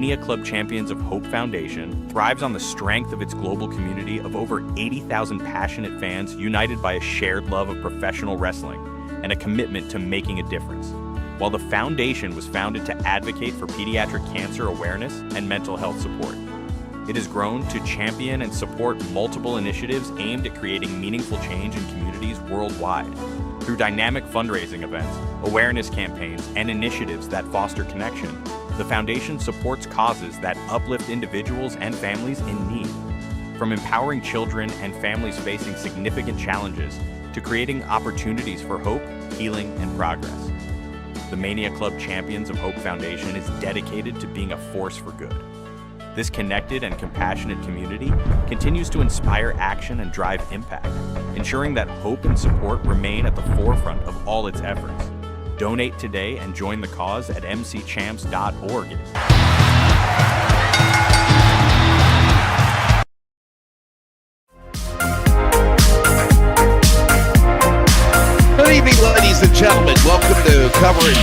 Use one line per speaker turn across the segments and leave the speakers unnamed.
Mania Club Champions of Hope Foundation thrives on the strength of its global community of over 80,000 passionate fans united by a shared love of professional wrestling and a commitment to making a difference. While the foundation was founded to advocate for pediatric cancer awareness and mental health support, it has grown to champion and support multiple initiatives aimed at creating meaningful change in communities worldwide. Through dynamic fundraising events, awareness campaigns, and initiatives that foster connection, the foundation supports causes that uplift individuals and families in need. From empowering children and families facing significant challenges to creating opportunities for hope, healing, and progress. The Mania Club Champions of Hope Foundation is dedicated to being a force for good. This connected and compassionate community continues to inspire action and drive impact, ensuring that hope and support remain at the forefront of all its efforts. Donate today and join the cause at mcchamps.org.
Good evening, ladies and gentlemen. Welcome to coverage.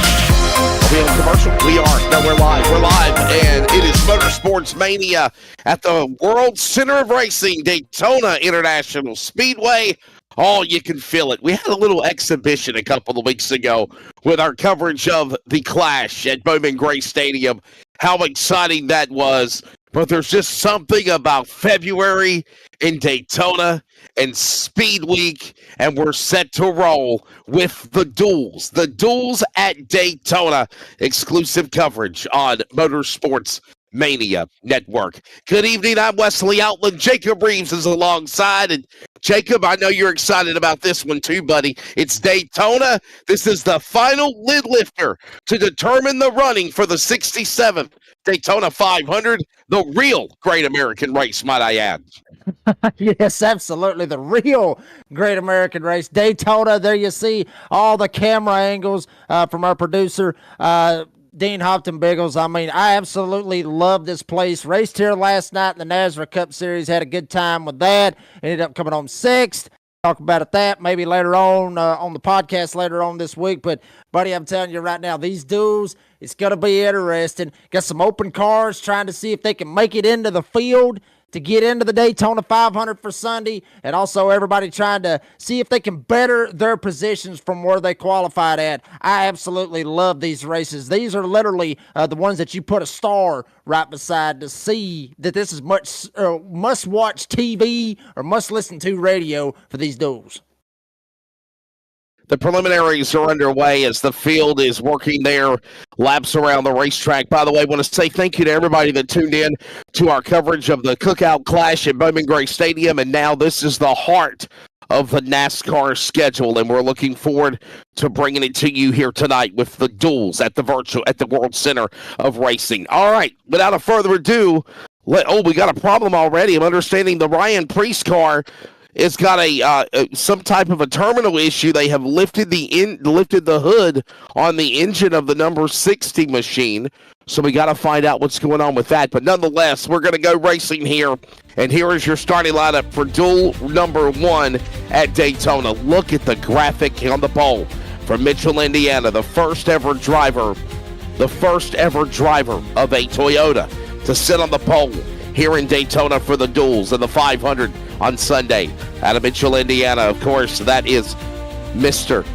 Are we on commercial? We are. No, we're live. We're live, and it is Motorsports Mania at the World Center of Racing, Daytona International Speedway. Oh, you can feel it. We had a little exhibition a couple of weeks ago with our coverage of the Clash at Bowman Gray Stadium. How exciting that was. But there's just something about February in Daytona and Speed Week, and we're set to roll with the Duels. The Duels at Daytona, exclusive coverage on Motorsports Mania Network. Good evening, I'm Wesley Outland. Jacob Reeves is alongside, and Jacob, I know you're excited about this one too, buddy. It's Daytona. This is the final lid lifter to determine the running for the 67th Daytona 500, the real Great American Race, might I add.
Yes, absolutely. The real Great American Race. Daytona, there you see all the camera angles from our producer, Dean Hopton Biggles. I mean, I absolutely love this place. Raced here last night in the NASCAR Cup Series. Had a good time with that. Ended up coming on sixth. Talk about that maybe later on the podcast later on this week. But, buddy, I'm telling you right now, these duels, it's going to be interesting. Got some open cars trying to see if they can make it into the field to get into the Daytona 500 for Sunday, and also everybody trying to see if they can better their positions from where they qualified at. I absolutely love these races. These are literally the ones that you put a star right beside to see that this is must-watch TV or must-listen-to radio for these duels.
The preliminaries are underway as the field is working their laps around the racetrack. By the way, I want to say thank you to everybody that tuned in to our coverage of the Cookout Clash at Bowman Gray Stadium. And now this is the heart of the NASCAR schedule, and we're looking forward to bringing it to you here tonight with the Duels at the World Center of Racing. All right, without a further ado, we got a problem already. I'm understanding the Ryan Preece car it's got some type of a terminal issue. They have lifted the hood on the engine of the number 60 machine. So we got to find out what's going on with that. But nonetheless, we're going to go racing here. And here is your starting lineup for duel number 1 at Daytona. Look at the graphic on the pole from Mitchell, Indiana, the first ever driver of a Toyota to sit on the pole here in Daytona for the Duels and the 500 on Sunday. Out of Mitchell, Indiana, of course, that is Mr.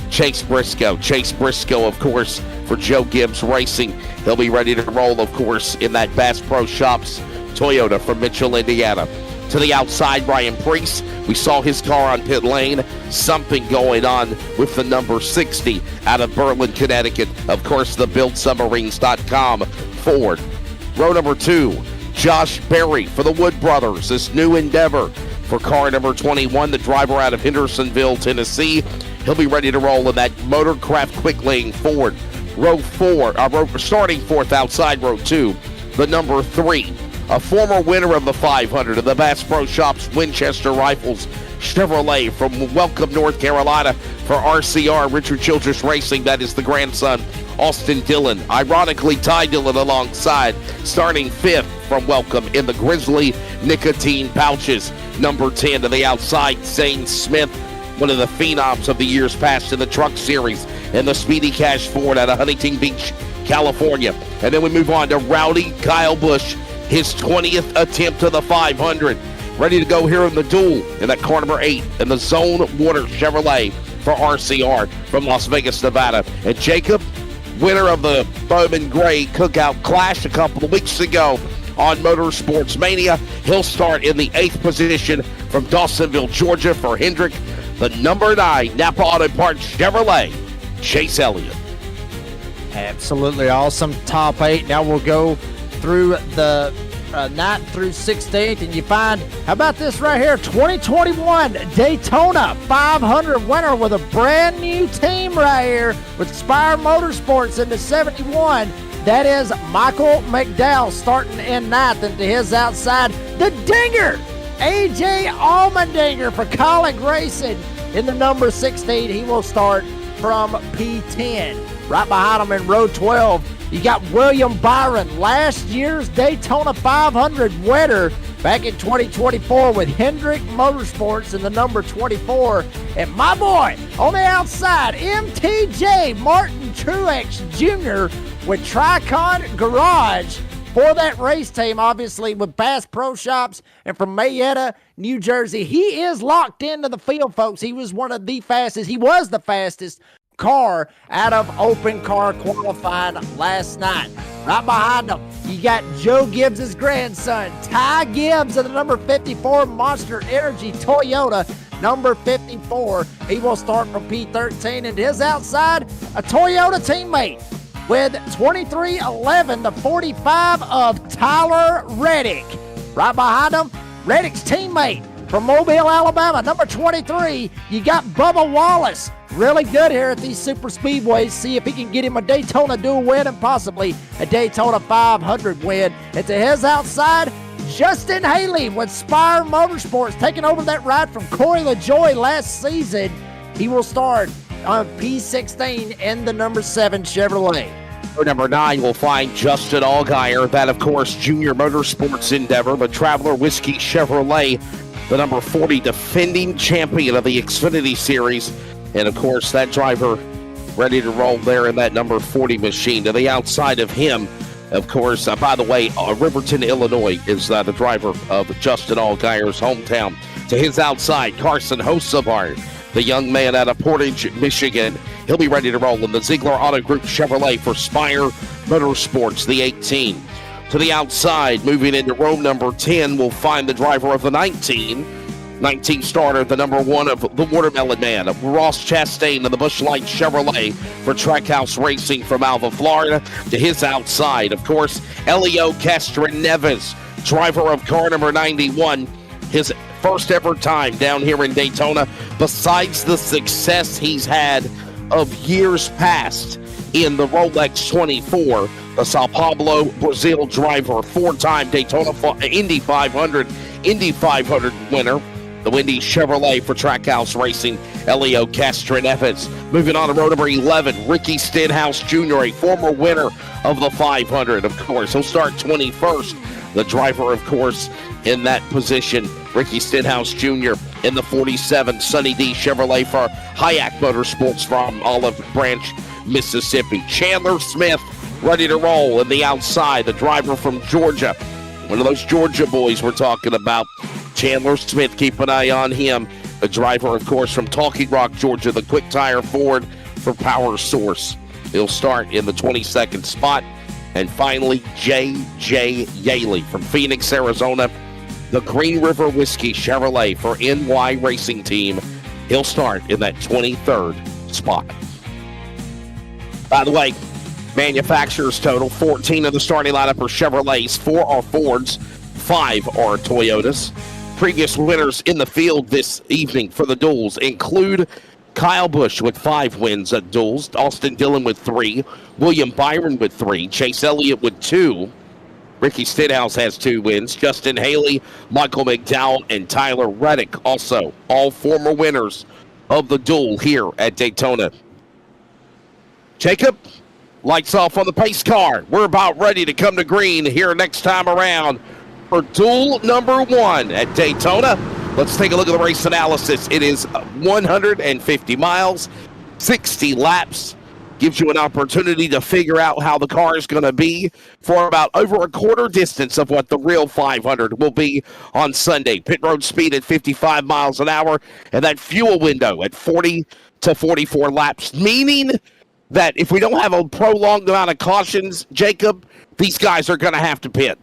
Chase Briscoe. Chase Briscoe, of course, for Joe Gibbs Racing. He'll be ready to roll, of course, in that Bass Pro Shops Toyota from Mitchell, Indiana. To the outside, Ryan Preece. We saw his car on pit lane. Something going on with the number 60 out of Berlin, Connecticut. Of course, the BuildSubmarines.com Ford. Row number 2. Josh Berry for the Wood Brothers, this new endeavor for car number 21, the driver out of Hendersonville, Tennessee. He'll be ready to roll in that Motorcraft Quick Lane Ford. Starting fourth outside row 2, the number 3, a former winner of the 500 of the Bass Pro Shops Winchester Rifles Chevrolet from Welcome, North Carolina for RCR, Richard Childress Racing. That is the grandson, Austin Dillon. Ironically, Ty Dillon alongside, starting 5th from Welcome in the Grizzly Nicotine Pouches. Number 10 to the outside, Zane Smith, one of the phenoms of the years past in the Truck Series, and the Speedy Cash Ford out of Huntington Beach, California. And then we move on to Rowdy Kyle Busch, his 20th attempt to the 500. Ready to go here in the duel in that car number 8 in the Zone Water Chevrolet for RCR from Las Vegas, Nevada. And Jacob, winner of the Bowman Gray Cookout Clash a couple of weeks ago on Motorsports Mania. He'll start in the 8th position from Dawsonville, Georgia for Hendrick. The number 9 Napa Auto Parts Chevrolet, Chase Elliott.
Absolutely awesome top 8. Now we'll go through the 9th through 16th, and you find, how about this right here, 2021 Daytona 500 winner with a brand new team right here with Spire Motorsports in the 71. That is Michael McDowell starting in 9th, and to his outside, the Dinger, AJ Allmendinger for Colin Grayson in the number 16. He will start from P10. Right behind him in row 12, you got William Byron, last year's Daytona 500 winner back in 2024 with Hendrick Motorsports in the number 24. And my boy on the outside, MTJ Martin Truex Jr. with Tricon Garage for that race team, obviously with Bass Pro Shops and from Marietta, New Jersey. He is locked into the field, folks. He was one of the fastest. He was the fastest car out of open car qualifying last night. Right behind him, you got Joe Gibbs' grandson, Ty Gibbs of the number 54 Monster Energy Toyota, number 54. He will start from P13, and his outside, a Toyota teammate with 2311, the 45 of Tyler Reddick. Right behind him, Reddick's teammate from Mobile, Alabama, number 23, you got Bubba Wallace. Really good here at these super speedways. See if he can get him a Daytona dual win and possibly a Daytona 500 win. And to his outside, Justin Haley with Spire Motorsports, taking over that ride from Corey LaJoy last season. He will start on P16 in the number 7 Chevrolet.
Number 9 will find Justin Allgaier. That, of course, Junior Motorsports endeavor, but Traveler Whiskey Chevrolet, the number 40 defending champion of the Xfinity Series. And, of course, that driver ready to roll there in that number 40 machine. To the outside of him, of course, by the way, Riverton, Illinois is the driver of Justin Allgaier's hometown. To his outside, Carson Hocevar, the young man out of Portage, Michigan. He'll be ready to roll in the Ziegler Auto Group Chevrolet for Spire Motorsports, the 18. To the outside, moving into row number 10, we'll find the driver of the 19 starter, the number 1 of the Watermelon Man, of Ross Chastain of the Busch Light Chevrolet for Trackhouse Racing from Alva, Florida. To his outside, of course, Elio Castroneves, driver of car number 91, his first ever time down here in Daytona, besides the success he's had of years past in the Rolex 24, the Sao Paulo, Brazil driver, 4-time Daytona Indy 500 winner, the Windy Chevrolet for Trackhouse Racing, Elio Castroneves. Moving on to row number 11, Ricky Stenhouse Jr., a former winner of the 500, of course. He'll start 21st. The driver, of course, in that position, Ricky Stenhouse Jr. in the 47 Sunny D Chevrolet for High-Octane Motorsports from Olive Branch, Mississippi. Chandler Smith ready to roll in the outside, the driver from Georgia. One of those Georgia boys we're talking about. Chandler Smith, keep an eye on him. The driver, of course, from Talking Rock, Georgia, the Quick Tire Ford for Power Source. He'll start in the 22nd spot. And finally, J.J. Yaley from Phoenix, Arizona, the Green River Whiskey Chevrolet for NY Racing Team. He'll start in that 23rd spot. By the way, manufacturers total, 14 of the starting lineup are Chevrolets, 4 are Fords, 5 are Toyotas. Previous winners in the field this evening for the duels include Kyle Busch with 5 wins at duels, Austin Dillon with 3, William Byron with 3, Chase Elliott with 2, Ricky Stenhouse has 2 wins, Justin Haley, Michael McDowell, and Tyler Reddick, also all former winners of the duel here at Daytona. Jacob, lights off on the pace car. We're about ready to come to green here next time around for duel number 1 at Daytona. Let's take a look at the race analysis. It is 150 miles, 60 laps, gives you an opportunity to figure out how the car is going to be for about over a quarter distance of what the real 500 will be on Sunday. Pit road speed at 55 miles an hour, and that fuel window at 40 to 44 laps, meaning that if we don't have a prolonged amount of cautions, Jacob, these guys are going to have to pit.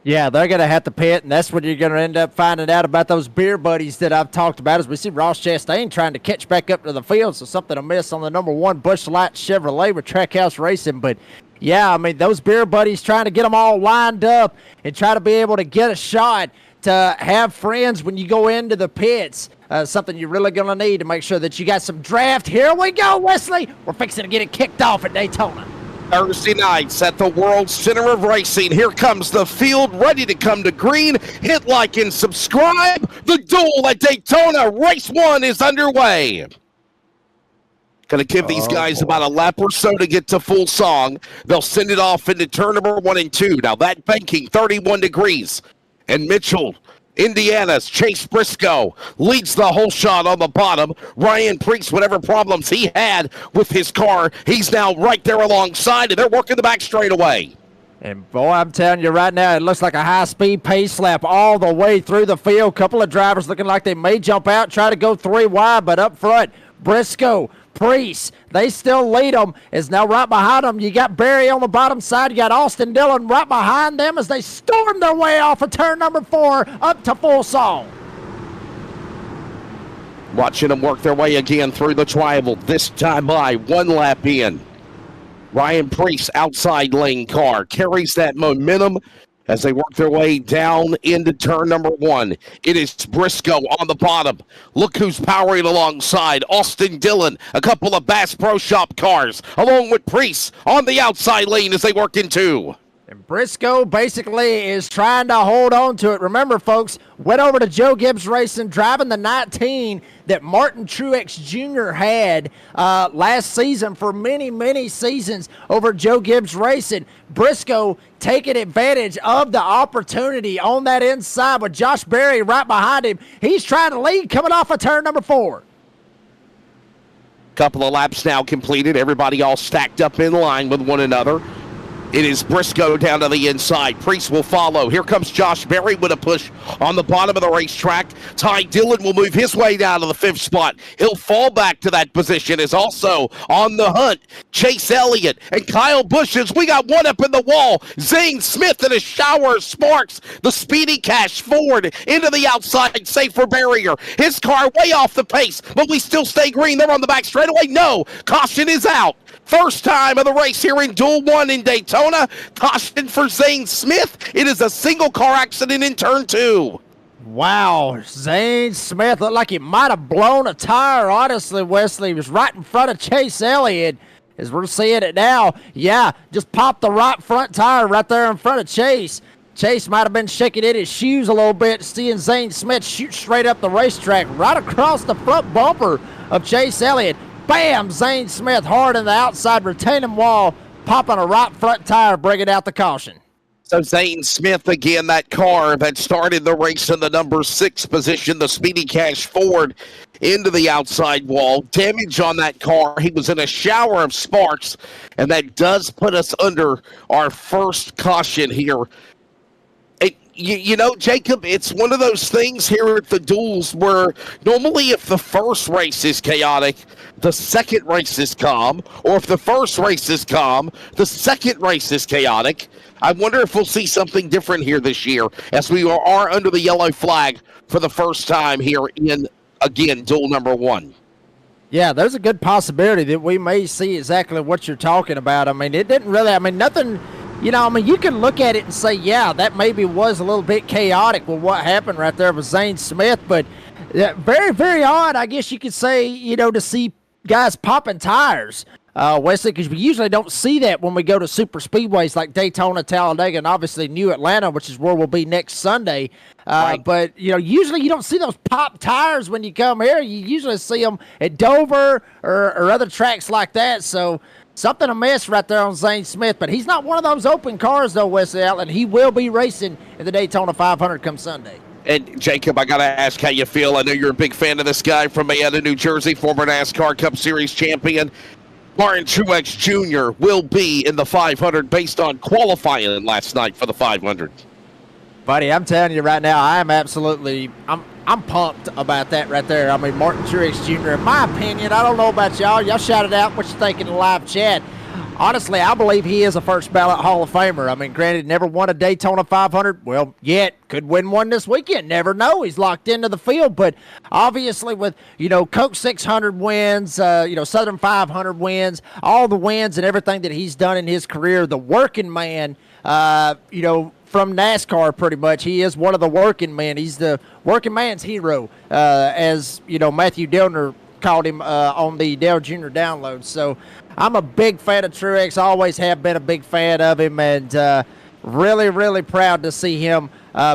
Yeah, they're going to have to pit, and that's when you're going to end up finding out about those beer buddies that I've talked about as we see Ross Chastain trying to catch back up to the field, so something to miss on the number 1 Busch Light Chevrolet with Trackhouse Racing. But, yeah, I mean, those beer buddies trying to get them all lined up and try to be able to get a shot to have friends when you go into the pits. Something you're really going to need to make sure that you got some draft. Here we go, Wesley. We're fixing to get it kicked off at Daytona.
Thursday nights at the World Center of Racing. Here comes the field, ready to come to green. Hit like and subscribe. The duel at Daytona. Race 1 is underway. Going to give these guys about a lap or so to get to full song. They'll send it off into turn number 1 and 2. Now that banking, 31 degrees. And Mitchell, Indiana's Chase Briscoe leads the whole shot on the bottom. Ryan Preece, whatever problems he had with his car, he's now right there alongside, and they're working the back straightaway.
And, boy, I'm telling you right now, it looks like a high-speed pace lap all the way through the field. Couple of drivers looking like they may jump out, try to go 3 wide, but up front, Briscoe, Preece, they still lead them. Is now right behind them. You got Barry on the bottom side. You got Austin Dillon right behind them as they storm their way off of turn number 4 up to full song.
Watching them work their way again through the triangle. This time by 1 lap in. Ryan Preece, outside lane car, carries that momentum as they work their way down into turn number 1. It is Briscoe on the bottom. Look who's powering alongside. Austin Dillon, a couple of Bass Pro Shop cars, along with Preece on the outside lane as they work in 2.
And Briscoe basically is trying to hold on to it. Remember, folks, went over to Joe Gibbs Racing, driving the 19 that Martin Truex Jr. had last season for many, many seasons over at Joe Gibbs Racing. Briscoe taking advantage of the opportunity on that inside with Josh Berry right behind him. He's trying to lead coming off of turn number 4.
Couple of laps now completed. Everybody all stacked up in line with one another. It is Briscoe down to the inside. Preece will follow. Here comes Josh Berry with a push on the bottom of the racetrack. Ty Dillon will move his way down to the 5th spot. He'll fall back to that position. Is also on the hunt Chase Elliott and Kyle Busch. We got one up in the wall. Zane Smith in a shower of sparks. The Speedy Cash Ford into the outside, safe for barrier. His car way off the pace, but we still stay green. They're on the back straightaway. No, caution is out. First time of the race here in Duel 1 in Daytona. Caution for Zane Smith. It is a single car accident in turn 2.
Wow, Zane Smith looked like he might have blown a tire, honestly, Wesley. He was right in front of Chase Elliott. As we're seeing it now, yeah, just popped the right front tire right there in front of Chase. Chase might have been shaking in his shoes a little bit, seeing Zane Smith shoot straight up the racetrack, right across the front bumper of Chase Elliott. Bam! Zane Smith hard in the outside retaining wall, popping a right front tire, bringing out the caution.
So Zane Smith, again, that car that started the race in the number 6 position, the Speedy Cash Ford, into the outside wall. Damage on that car. He was in a shower of sparks, and that does put us under our first caution here. You know, Jacob, it's one of those things here at the Duels where normally if the first race is chaotic, the second race is calm, or if the first race is calm, the second race is chaotic. I wonder if we'll see something different here this year as we are under the yellow flag for the first time here in, again, Duel number 1.
Yeah, there's a good possibility that we may see exactly what you're talking about. I mean, it didn't really, nothing... You know, you can look at it and say, yeah, that maybe was a little bit chaotic with what happened right there with Zane Smith, but very, very odd, I guess you could say, you know, to see guys popping tires, Wesley, because we usually don't see that when we go to super speedways like Daytona, Talladega, and obviously New Atlanta, which is where we'll be next Sunday. Right. But, you know, usually you don't see those pop tires when you come here. You usually see them at Dover or other tracks like that, so... Something amiss right there on Zane Smith, but he's not one of those open cars, though, Wesley Outland. He will be racing in the Daytona 500 come Sunday.
And, Jacob, I got to ask how you feel. I know you're a big fan of this guy from Mayetta, New Jersey, former NASCAR Cup Series champion. Martin Truex Jr. will be in the 500 based on qualifying last night for the 500.
Buddy, I'm telling you right now, I'm pumped about that right there. I mean, Martin Truex Jr., in my opinion, I don't know about y'all. Y'all shout it out what you think in the live chat. Honestly, I believe he is a first ballot Hall of Famer. I mean, granted, never won a Daytona 500. Well, yet could win one this weekend. Never know. He's locked into the field. But obviously with, Coke 600 wins, Southern 500 wins, all the wins and everything that he's done in his career, the working man, from NASCAR pretty much. He is one of the working men. He's the working man's hero, as, Matthew Dillner called him on the Dale Jr. download. So I'm a big fan of Truex. Always have been a big fan of him, and really, really proud to see him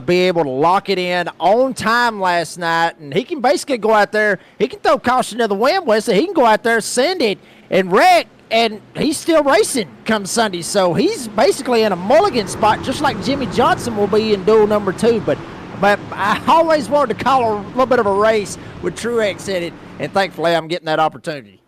be able to lock it in on time last night. And he can basically go out there. He can throw caution to the wind, Wesley. He can go out there, send it, and wreck, and he's still racing come Sunday. So he's basically in a mulligan spot, just like Jimmy Johnson will be in duel number 2. But I always wanted to call a little bit of a race with Truex in it, and thankfully I'm getting that opportunity.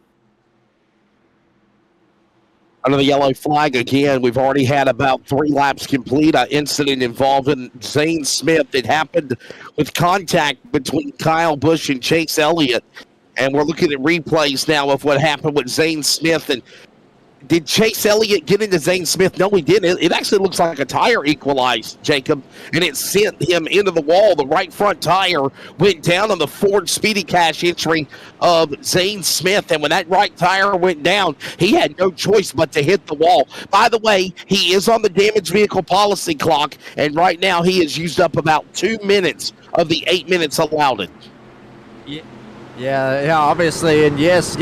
Under the yellow flag again, we've already had about 3 laps complete. An incident involving Zane Smith. It happened with contact between Kyle Busch and Chase Elliott. And we're looking at replays now of what happened with Zane Smith. And did Chase Elliott get into Zane Smith? No, he didn't. It actually looks like a tire equalized, Jacob, and it sent him into the wall. The right front tire went down on the Ford Speedy Cash entry of Zane Smith, and when that right tire went down, he had no choice but to hit the wall. By the way, he is on the damaged vehicle policy clock, and right now he has used up about 2 minutes of the 8 minutes allowed it.
Yeah, obviously, and yes,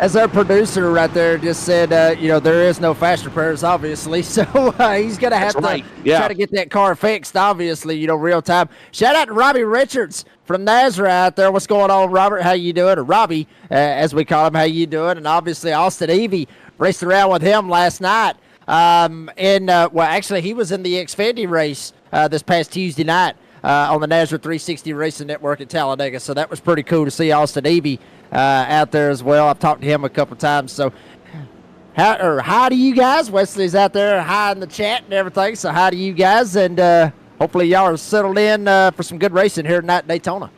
as our producer right there just said, there is no fast repairs, obviously, so he's going to have to try to get that car fixed, obviously, real time. Shout out to Robbie Richards from Nazareth out there. What's going on, Robert? How you doing? Or Robbie, as we call him, how you doing? And obviously, Austin Evie raced around with him last night. Actually, he was in the Xfinity race this past Tuesday night. On the Nazareth 360 Racing Network at Talladega. So that was pretty cool to see Austin Evie out there as well. I've talked to him a couple times. So hi to you guys. Wesley's out there hi in the chat and everything. So hi to you guys. And hopefully y'all are settled in for some good racing here tonight at Daytona.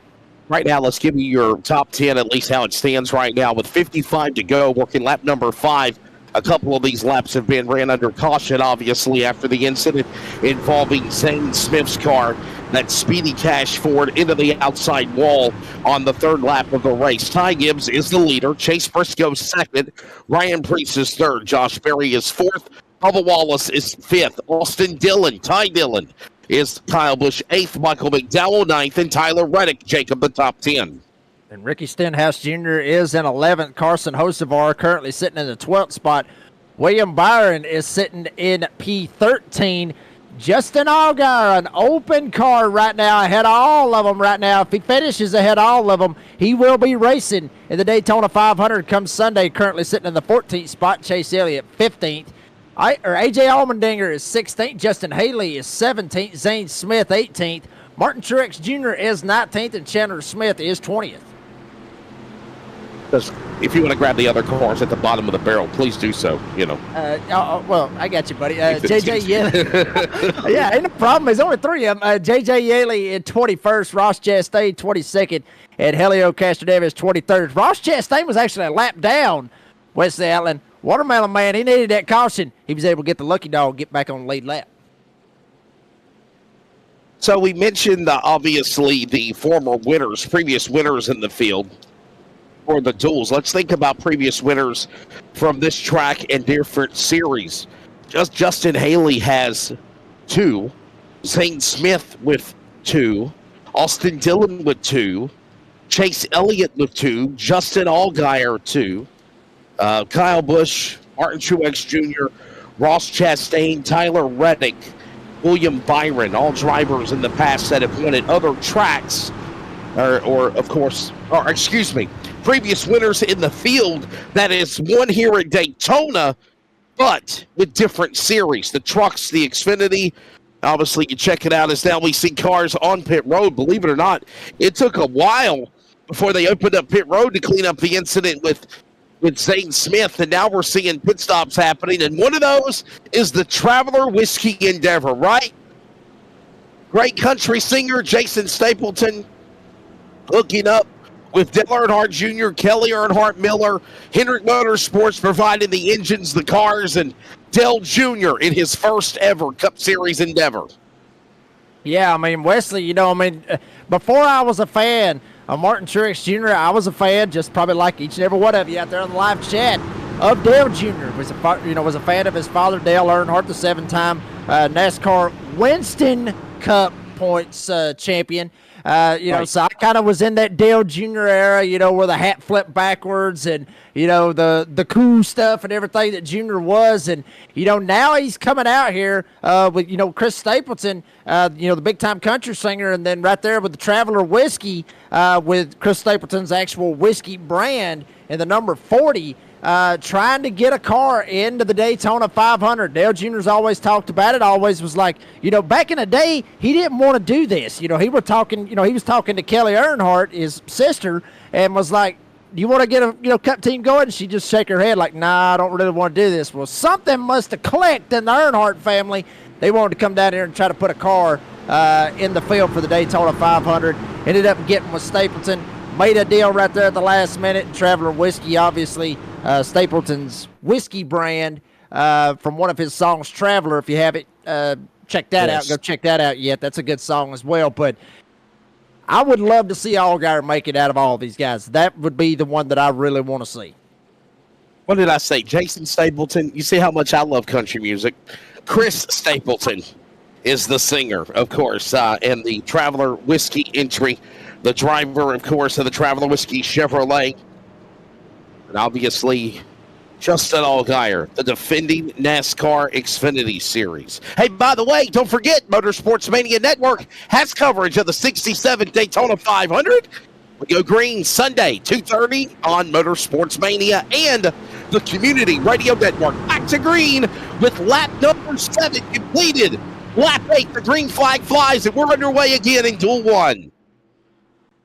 Right now, let's give you your top 10, at least how it stands right now. With 55 to go, working lap number 5. A couple of these laps have been ran under caution, obviously, after the incident involving Zane Smith's car. That Speedy Cash Ford into the outside wall on the 3rd lap of the race. Ty Gibbs is the leader. Chase Briscoe 2nd. Ryan Preece is 3rd. Josh Berry is 4th. Bubba Wallace is 5th. Austin Dillon, Ty Dillon, is Kyle Busch 8th. Michael McDowell 9th. And Tyler Reddick, Jacob, the top 10.
And Ricky Stenhouse Jr. is in 11th. Carson Hocevar currently sitting in the 12th spot. William Byron is sitting in P13. Justin Allgaier, an open car right now, ahead of all of them right now. If he finishes ahead of all of them, he will be racing in the Daytona 500 come Sunday, currently sitting in the 14th spot. Chase Elliott, 15th. A.J. Allmendinger is 16th. Justin Haley is 17th. Zane Smith, 18th. Martin Truex Jr. is 19th, and Chandler Smith is 20th.
If you want to grab the other cars at the bottom of the barrel, please do so,
Well, I got you, buddy. J.J. Yeley. Yeah, ain't no problem. There's only 3 of them. J.J. Yeley in 21st, Ross Chastain 22nd, and Helio Castroneves 23rd. Ross Chastain was actually a lap down, Wesley Outland. Watermelon Man, he needed that caution. He was able to get the lucky dog, get back on the lead lap.
So we mentioned, obviously, the former winners, previous winners in the field. For the duels, let's think about previous winners from this track and different series. Justin Haley has 2, Zane Smith with 2, Austin Dillon with 2, Chase Elliott with 2, Justin Allgaier 2, Kyle Busch, Martin Truex Jr., Ross Chastain, Tyler Reddick, William Byron, all drivers in the past that have won at other tracks, previous winners in the field that is won here at Daytona, but with different series. The trucks, the Xfinity, obviously you check it out as now we see cars on pit road. Believe it or not, it took a while before they opened up pit road to clean up the incident with with Zane Smith, and now we're seeing pit stops happening, and one of those is the Traveler Whiskey Endeavor, right? Great country singer Jason Stapleton hooking up with Dale Earnhardt Jr., Kelly Earnhardt Miller, Hendrick Motorsports providing the engines, the cars, and Dale Jr. in his first ever Cup Series endeavor.
Yeah, I mean, Wesley, before I was a fan of Martin Truex Jr., I was a fan, just probably like each and every one of you out there on the live chat, of Dale Jr. Was a fan of his father, Dale Earnhardt, the 7-time NASCAR Winston Cup points champion.
Right.
So I kind of was in that Dale Jr. era, where the hat flipped backwards and, the cool stuff and everything that Jr. was. And, now he's coming out here with, Chris Stapleton, the big-time country singer, and then right there with the Traveler Whiskey with Chris Stapleton's actual whiskey brand and the number 40, trying to get a car into the Daytona 500. Dale Jr.'s always talked about it, always was like, back in the day, he didn't want to do this. He was talking to Kelly Earnhardt, his sister, and was like, do you want to get a Cup team going? And she just shook her head like, nah, I don't really want to do this. Well, something must have clicked in the Earnhardt family. They wanted to come down here and try to put a car in the field for the Daytona 500. Ended up getting with Stapleton. Made a deal right there at the last minute. Traveler Whiskey, obviously, Stapleton's whiskey brand from one of his songs, Traveler. If you haven't checked that out, go check that out yet. That's a good song as well. But I would love to see Allgaier make it out of all these guys. That would be the one that I really want to see.
What did I say? Jason Stapleton. You see how much I love country music. Chris Stapleton is the singer, of course, and the Traveler Whiskey entry. The driver, of course, of the Traveler Whiskey Chevrolet. And obviously, Justin Allgaier, the defending NASCAR Xfinity Series. Hey, by the way, don't forget, Motorsports Mania Network has coverage of the 67 Daytona 500. We go green Sunday, 2:30 on Motorsports Mania and the Community Radio Network. Back to green with lap number 7 completed. Lap 8, the green flag flies, and we're underway again in Duel 1.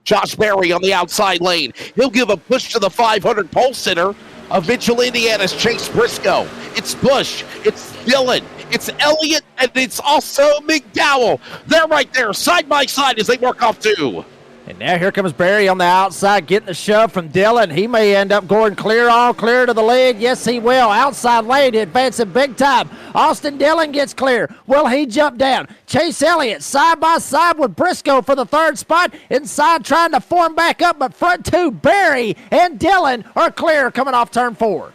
Josh Berry on the outside lane. He'll give a push to the 500 pole sitter of Mitchell, Indiana's Chase Briscoe. It's Busch. It's Dillon. It's Elliott. And it's also McDowell. They're right there, side by side as they work off 2.
And now here comes Barry on the outside getting the shove from Dillon. He may end up going all clear to the lead. Yes, he will. Outside lane advancing big time. Austin Dillon gets clear. Will he jump down? Chase Elliott side by side with Briscoe for the 3rd spot. Inside trying to form back up, but front 2, Barry and Dillon are clear coming off turn 4.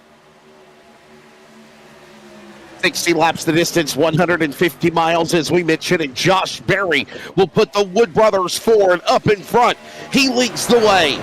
60 laps the distance, 150 miles as we mentioned, and Josh Berry will put the Wood Brothers forward up in front. He leads the way.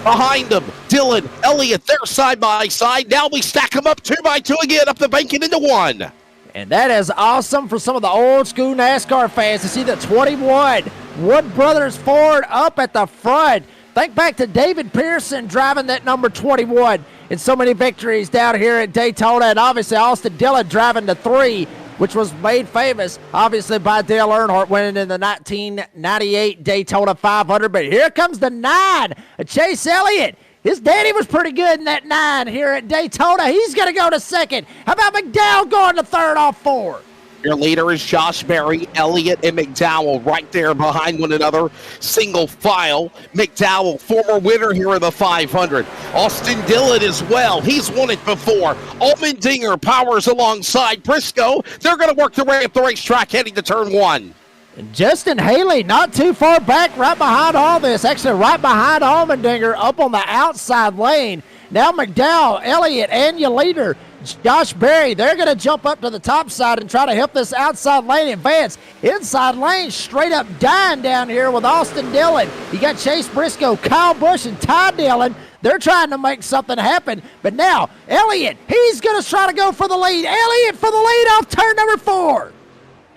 Behind them, Dillon, Elliott, they're side by side. Now we stack them up 2 by 2 again, up the bank and into 1.
And that is awesome for some of the old school NASCAR fans to see the 21 Wood Brothers Ford up at the front. Think back to David Pearson driving that number 21 in so many victories down here at Daytona, and obviously Austin Dillon driving the 3, which was made famous, obviously, by Dale Earnhardt winning in the 1998 Daytona 500. But here comes the 9, Chase Elliott. His daddy was pretty good in that 9 here at Daytona. He's going to go to 2nd. How about McDowell going to 3rd off 4?
Your leader is Josh Berry, Elliott, and McDowell right there behind one another. Single file. McDowell, former winner here in the 500. Austin Dillon as well. He's won it before. Allmendinger powers alongside Briscoe. They're going to work their way up the racetrack heading to turn 1.
And Justin Haley not too far back, right behind all this. Actually, right behind Allmendinger up on the outside lane. Now McDowell, Elliott, and your leader, Josh Berry, they're going to jump up to the top side and try to help this outside lane advance. Inside lane straight up dying down here with Austin Dillon. You got Chase Briscoe, Kyle Busch, and Ty Dillon. They're trying to make something happen. But now, Elliott, he's going to try to go for the lead. Elliott for the lead off turn number 4.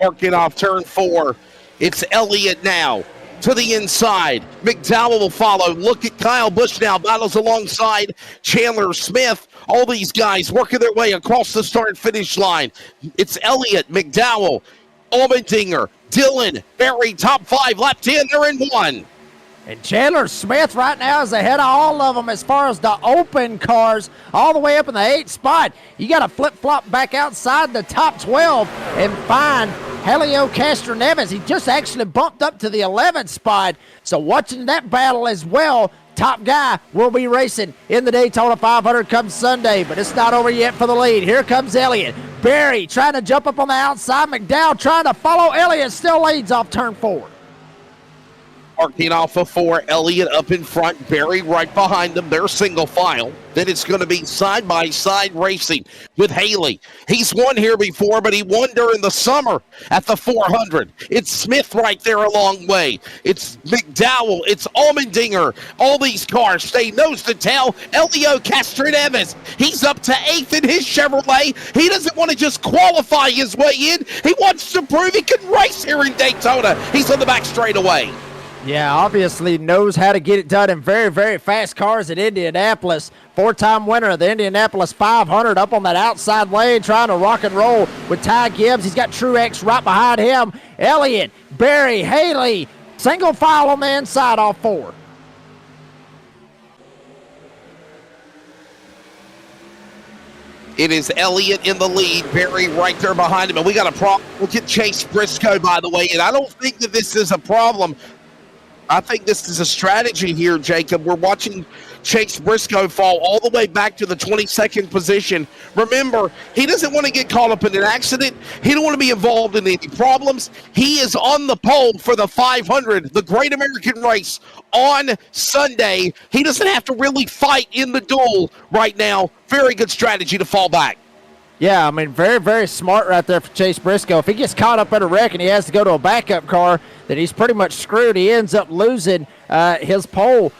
Working off turn 4. It's Elliott now. To the inside. McDowell will follow. Look at Kyle Busch now. Battles alongside Chandler Smith. All these guys working their way across the start-finish line. It's Elliott, McDowell, Allmendinger, Dillon, Berry, top 5, lap 10. They're in 1.
And Chandler Smith right now is ahead of all of them as far as the open cars, all the way up in the 8th spot. You got to flip-flop back outside the top 12 and find Helio Castroneves. He just actually bumped up to the 11th spot. So watching that battle as well, top guy will be racing in the Daytona 500 come Sunday, but it's not over yet for the lead. Here comes Elliott. Barry trying to jump up on the outside. McDowell trying to follow Elliott. Still leads off turn 4.
Marking off of 4, Elliott up in front, Barry right behind them. They're single file. Then it's going to be side-by-side racing with Haley. He's won here before, but he won during the summer at the 400. It's Smith right there a long way. It's McDowell. It's Allmendinger. All these cars stay nose to tail. Elio Castroneves, he's up to 8th in his Chevrolet. He doesn't want to just qualify his way in. He wants to prove he can race here in Daytona. He's on the back straightaway.
Yeah, obviously knows how to get it done in very, very fast cars at Indianapolis. 4-time winner of the Indianapolis 500 up on that outside lane trying to rock and roll with Ty Gibbs. He's got Truex right behind him. Elliott, Barry, Haley, single file on the inside, all 4.
It is Elliott in the lead, Barry right there behind him. And we got a problem. Look at Chase Briscoe, by the way. And I don't think that this is a problem. I think this is a strategy here, Jacob. We're watching Chase Briscoe fall all the way back to the 22nd position. Remember, he doesn't want to get caught up in an accident. He don't want to be involved in any problems. He is on the pole for the 500, the Great American Race on Sunday. He doesn't have to really fight in the duel right now. Very good strategy to fall back.
Yeah, I mean, very, very smart right there for Chase Briscoe. If he gets caught up in a wreck and he has to go to a backup car, then he's pretty much screwed. He ends up losing his pole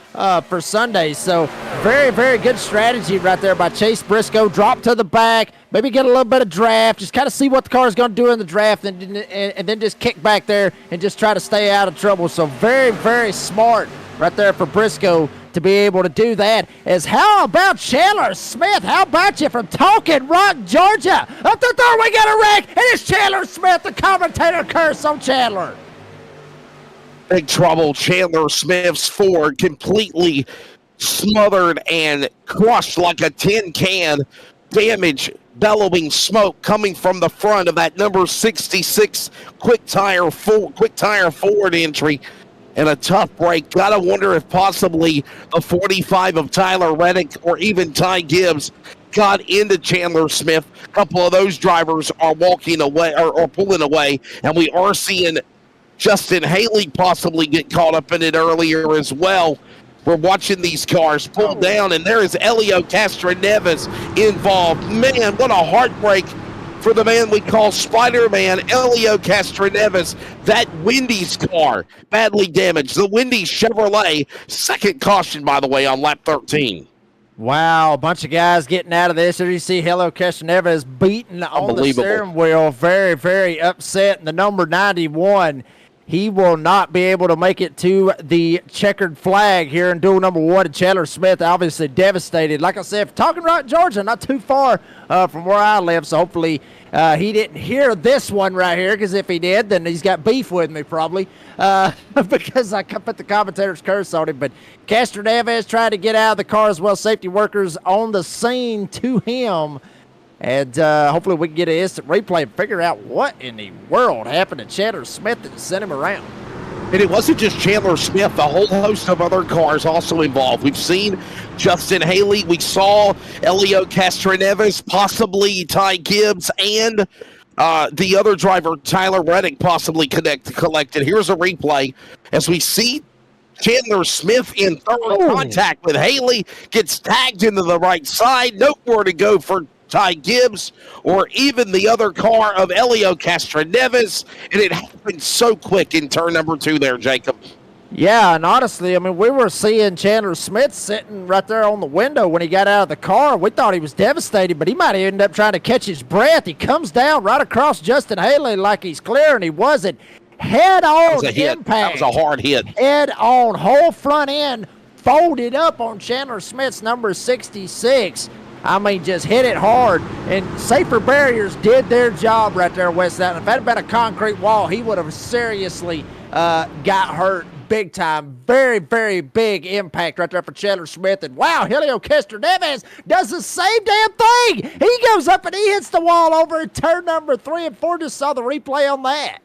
for Sunday. So very, very good strategy right there by Chase Briscoe. Drop to the back, maybe get a little bit of draft, just kind of see what the car is going to do in the draft, and then just kick back there and just try to stay out of trouble. So very, very smart right there for Briscoe to be able to do that. As how about Chandler Smith? How about you from Talking Rock, Georgia? Up the third, we got a wreck, and it's Chandler Smith, the commentator curse on Chandler.
Big trouble. Chandler Smith's Ford completely smothered and crushed like a tin can. Damage, bellowing smoke coming from the front of that number 66 quick tire Ford entry. And a tough break. Gotta wonder if possibly a 45 of Tyler Reddick or even Ty Gibbs got into Chandler Smith. A couple of those drivers are walking away or pulling away, and we are seeing Justin Haley possibly get caught up in it earlier as well. We're watching these cars pull down, and there is Elio Castroneves involved. Man, what a heartbreak for the man we call Spider-Man, Elio Castroneves. That Wendy's car badly damaged. The Wendy's Chevrolet, second caution, by the way, on lap 13.
Wow, a bunch of guys getting out of this. There you see Helio Castroneves beating on the steering wheel. Very, very upset. And the number 91, he will not be able to make it to the checkered flag here in duel number 1. And Chandler Smith obviously devastated. Like I said, Talking Rock, Georgia, not too far from where I live. So hopefully he didn't hear this one right here, because if he did, then he's got beef with me probably because I put the commentator's curse on him. But Castroneves tried to get out of the car as well. Safety workers on the scene to him. And hopefully we can get an instant replay and figure out what in the world happened to Chandler Smith that sent him around.
And it wasn't just Chandler Smith. A whole host of other cars also involved. We've seen Justin Haley. We saw Elio Castroneves, possibly Ty Gibbs, and the other driver, Tyler Reddick, possibly collected. Here's a replay as we see Chandler Smith in thorough contact with Haley, gets tagged into the right side. Nowhere to go for Ty Gibbs or even the other car of Elio Castroneves, and it happened so quick in turn number 2 there, Jacob.
Yeah, and honestly, I mean, we were seeing Chandler Smith sitting right there on the window when he got out of the car. We thought he was devastated, but he might have ended up trying to catch his breath. He comes down right across Justin Haley like he's clear, and he wasn't. Head-on impact.
That was a hard hit.
Head-on, whole front end folded up on Chandler Smith's number 66. I mean, just hit it hard. And safer barriers did their job right there, West Outland. If that had been a concrete wall, he would have seriously got hurt big time, very, very big impact right there for Chandler Smith. And wow, Helio Castroneves does the same damn thing. He goes up and he hits the wall over in turn number 3 and 4. Just saw the replay on that.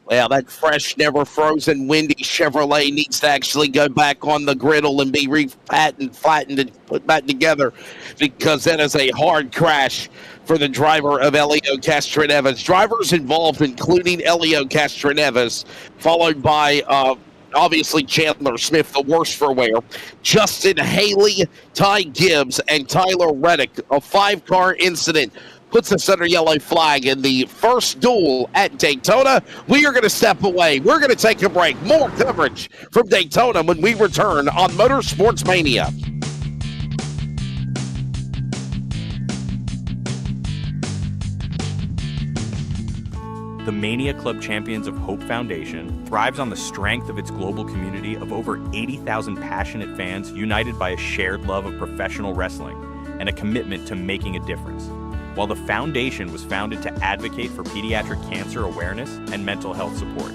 Well, that fresh, never frozen, windy Chevrolet needs to actually go back on the griddle and be flattened and put back together, because that is a hard crash for the driver of Helio Castroneves. Drivers involved, including Helio Castroneves, followed by obviously Chandler Smith, the worst for wear, Justin Haley, Ty Gibbs, and Tyler Reddick. A 5-car incident puts us under yellow flag in the first duel at Daytona. We are going to step away. We're going to take a break. More coverage from Daytona when we return on Motorsports Mania.
The Mania Club Champions of Hope Foundation thrives on the strength of its global community of over 80,000 passionate fans united by a shared love of professional wrestling and a commitment to making a difference. While the foundation was founded to advocate for pediatric cancer awareness and mental health support,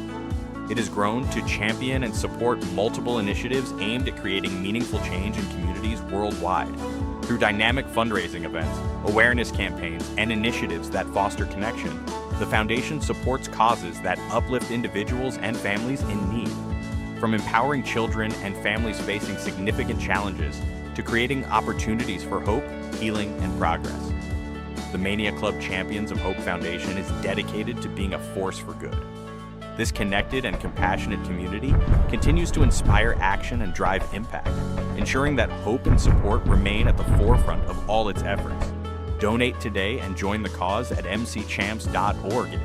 it has grown to champion and support multiple initiatives aimed at creating meaningful change in communities worldwide. Through dynamic fundraising events, awareness campaigns, and initiatives that foster connection, the foundation supports causes that uplift individuals and families in need. From empowering children and families facing significant challenges to creating opportunities for hope, healing, and progress. The Mania Club Champions of Hope Foundation is dedicated to being a force for good. This connected and compassionate community continues to inspire action and drive impact, ensuring that hope and support remain at the forefront of all its efforts. Donate today and join the cause at mcchamps.org.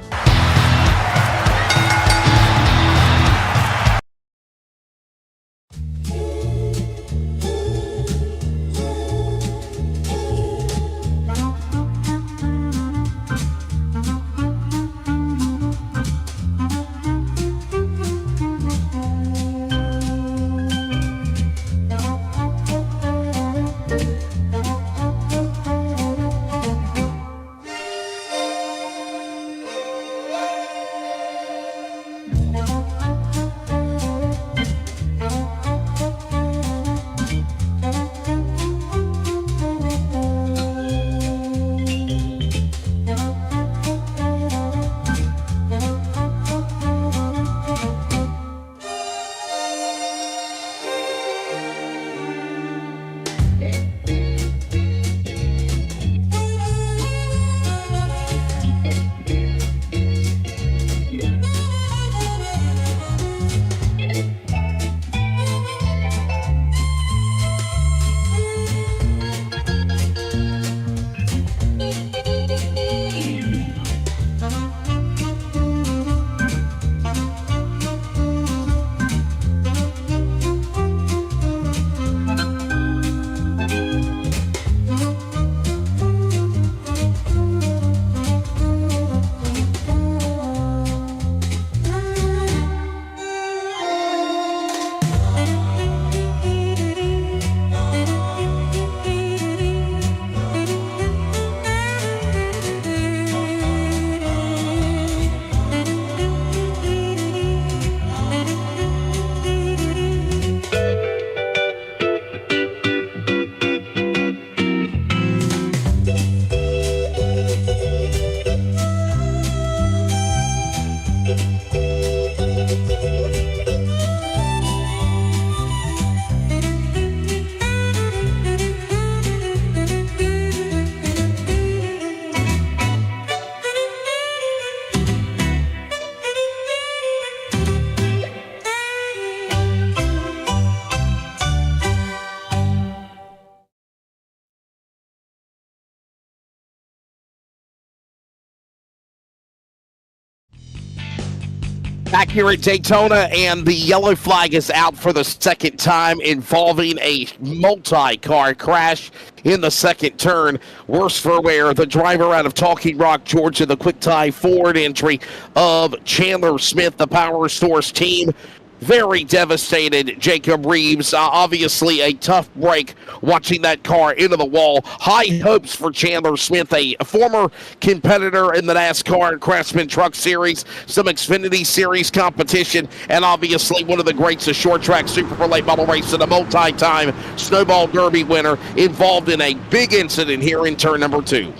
Back here at Daytona, and the yellow flag is out for the second time, involving a multi-car crash in the second turn. Worse for wear, the driver out of Talking Rock, Georgia, the quick tie forward entry of Chandler Smith, the Power Source team, very devastated. Jacob Reeves, obviously a tough break watching that car into the wall. High hopes for Chandler Smith, a former competitor in the NASCAR and Craftsman Truck Series, some Xfinity Series competition, and obviously one of the greats of short track super late model racing, a multi-time Snowball Derby winner, involved in a big incident here in turn number 2.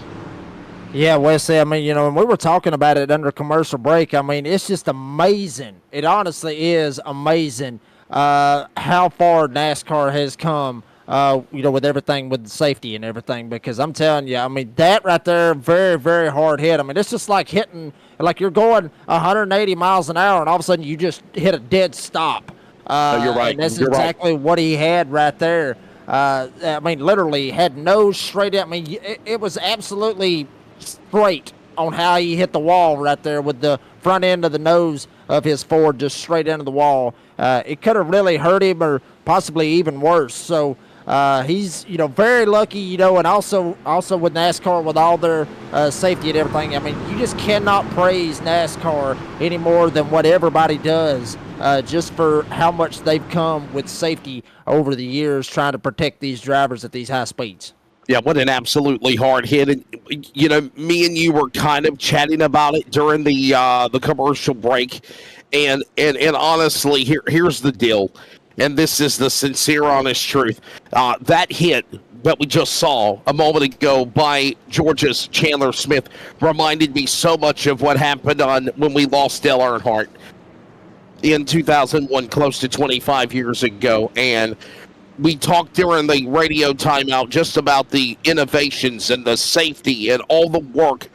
Yeah, Wesley, I mean, when we were talking about it under commercial break, I mean, it's just amazing. It honestly is amazing how far NASCAR has come, with everything with safety and everything, because I'm telling you, I mean, that right there, very, very hard hit. I mean, it's just like hitting, like you're going 180 miles an hour, and all of a sudden you just hit a dead stop.
You're right.
And that's exactly what he had right there. I mean, literally had nose straight up. I mean, it was absolutely straight on how he hit the wall right there with the front end of the nose of his Ford just straight into the wall. It could have really hurt him or possibly even worse. So he's, very lucky, and also with NASCAR with all their safety and everything. I mean, you just cannot praise NASCAR any more than what everybody does just for how much they've come with safety over the years trying to protect these drivers at these high speeds.
Yeah, what an absolutely hard hit. And, me and you were kind of chatting about it during the commercial break. And honestly, here's the deal. And this is the sincere, honest truth. That hit that we just saw a moment ago by Georgia's Chandler Smith reminded me so much of what happened when we lost Dale Earnhardt in 2001, close to 25 years ago. And we talked during the radio timeout just about the innovations and the safety and all the work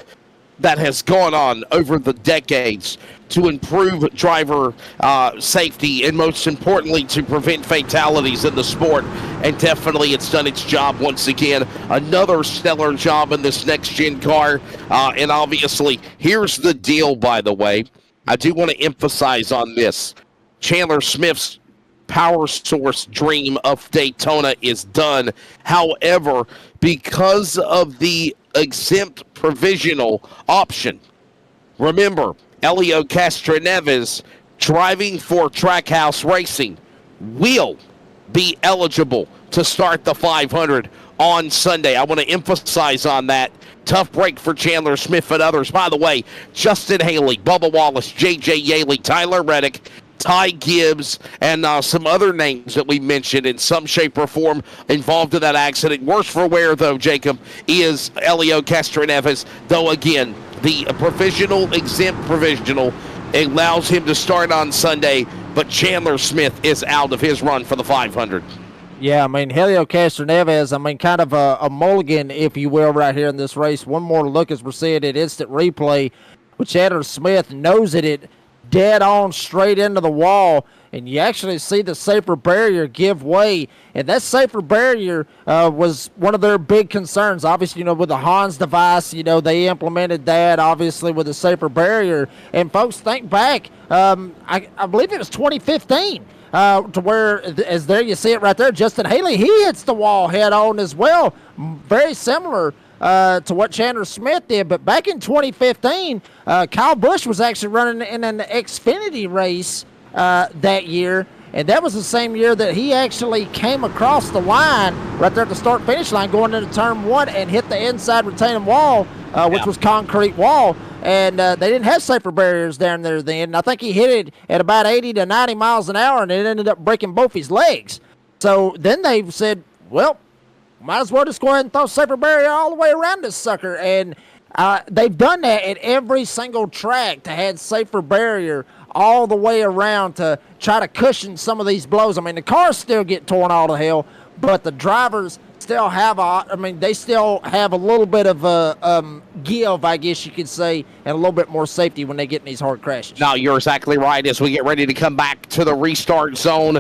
that has gone on over the decades to improve driver safety and, most importantly, to prevent fatalities in the sport. And definitely it's done its job once again. Another stellar job in this next-gen car. And obviously, here's the deal, by the way. I do want to emphasize on this. Chandler Smith's power source dream of Daytona is done. However, because of the exempt provisional option, remember, Elio Castroneves, driving for Trackhouse Racing, will be eligible to start the 500 on Sunday. I want to emphasize on that. Tough break for Chandler Smith and others. By the way, Justin Haley, Bubba Wallace, J.J. Yaley, Tyler Reddick, Ty Gibbs, and some other names that we mentioned in some shape or form involved in that accident. Worse for wear, though, Jacob, is Elio Castroneves, though, again, the exempt provisional allows him to start on Sunday, but Chandler Smith is out of his run for the 500.
Yeah, I mean, Helio Castroneves, kind of a mulligan, if you will, right here in this race. One more look as we're seeing it, instant replay, with Chandler Smith nosing it dead on straight into the wall, and you actually see the safer barrier give way. And that safer barrier was one of their big concerns. Obviously, with the Hans device, they implemented that, obviously, with the safer barrier. And folks, think back, I believe it was 2015. To where, as there you see it right there, Justin Haley, he hits the wall head on as well. Very similar to what Chandler Smith did. But back in 2015, Kyle Busch was actually running in an Xfinity race that year. And that was the same year that he actually came across the line right there at the start-finish line going into turn 1 and hit the inside retaining wall, which was concrete wall. And they didn't have safer barriers down there then. And I think he hit it at about 80 to 90 miles an hour, and it ended up breaking both his legs. So then they said, well, might as well just go ahead and throw safer barrier all the way around this sucker. And they've done that at every single track to have safer barrier all the way around to try to cushion some of these blows. I mean, the cars still get torn all to hell, but the drivers still have they still have a little bit of a give, I guess you could say, and a little bit more safety when they get in these hard crashes.
No, you're exactly right. As we get ready to come back to the restart zone,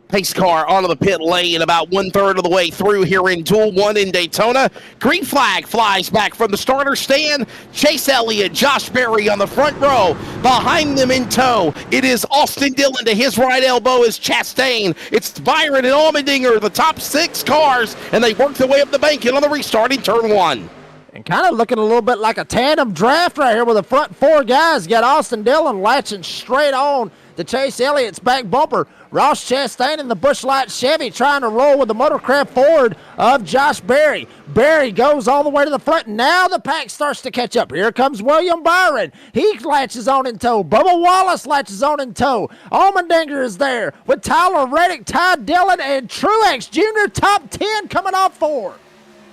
pace car onto the pit lane about 1/3 of the way through here in Duel 1 in Daytona. Green flag flies back from the starter stand. Chase Elliott, Josh Berry on the front row. Behind them in tow, it is Austin Dillon. To his right elbow is Chastain. It's Byron and Allmendinger, the top 6 cars, and they work their way up the bank on the restart in turn 1.
And kind of looking a little bit like a tandem draft right here with the front 4 guys. You got Austin Dillon latching straight on to Chase Elliott's back bumper. Ross Chastain in the Busch Light Chevy trying to roll with the Motorcraft Ford of Josh Berry. Berry goes all the way to the front. Now the pack starts to catch up. Here comes William Byron. He latches on in tow. Bubba Wallace latches on in tow. Allmendinger is there with Tyler Reddick, Ty Dillon, and Truex Jr. top 10 coming off 4.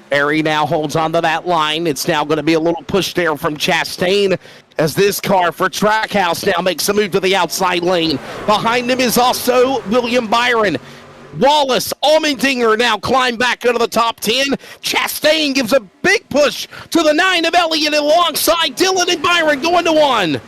Berry now holds on to that line. It's now going to be a little push there from Chastain as this car for Trackhouse now makes a move to the outside lane. Behind him is also William Byron. Wallace, Allmendinger now climb back into the top 10. Chastain gives a big push to the 9 of Elliott alongside Dillon and Byron going to 1.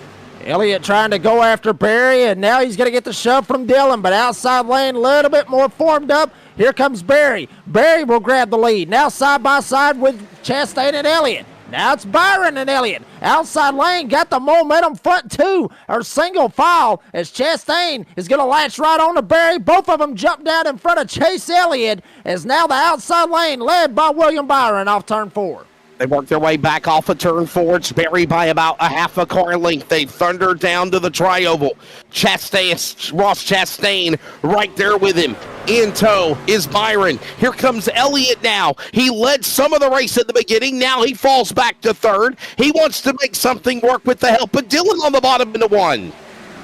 Elliott trying to go after Berry, and now he's going to get the shove from Dillon, but outside lane a little bit more formed up. Here comes Berry. Berry will grab the lead. Now side by side with Chastain and Elliott. Now it's Byron and Elliott. Outside lane got the momentum front two, or single file, as Chastain is going to latch right on to Berry. Both of them jump down in front of Chase Elliott, as now the outside lane led by William Byron off turn 4.
They work their way back off of turn 4. It's Berry by about a half a car length. They thunder down to the tri-oval. Ross Chastain right there with him. In tow is Byron. Here comes Elliott now. He led some of the race at the beginning. Now he falls back to third. He wants to make something work with the help of Dillon on the bottom into 1.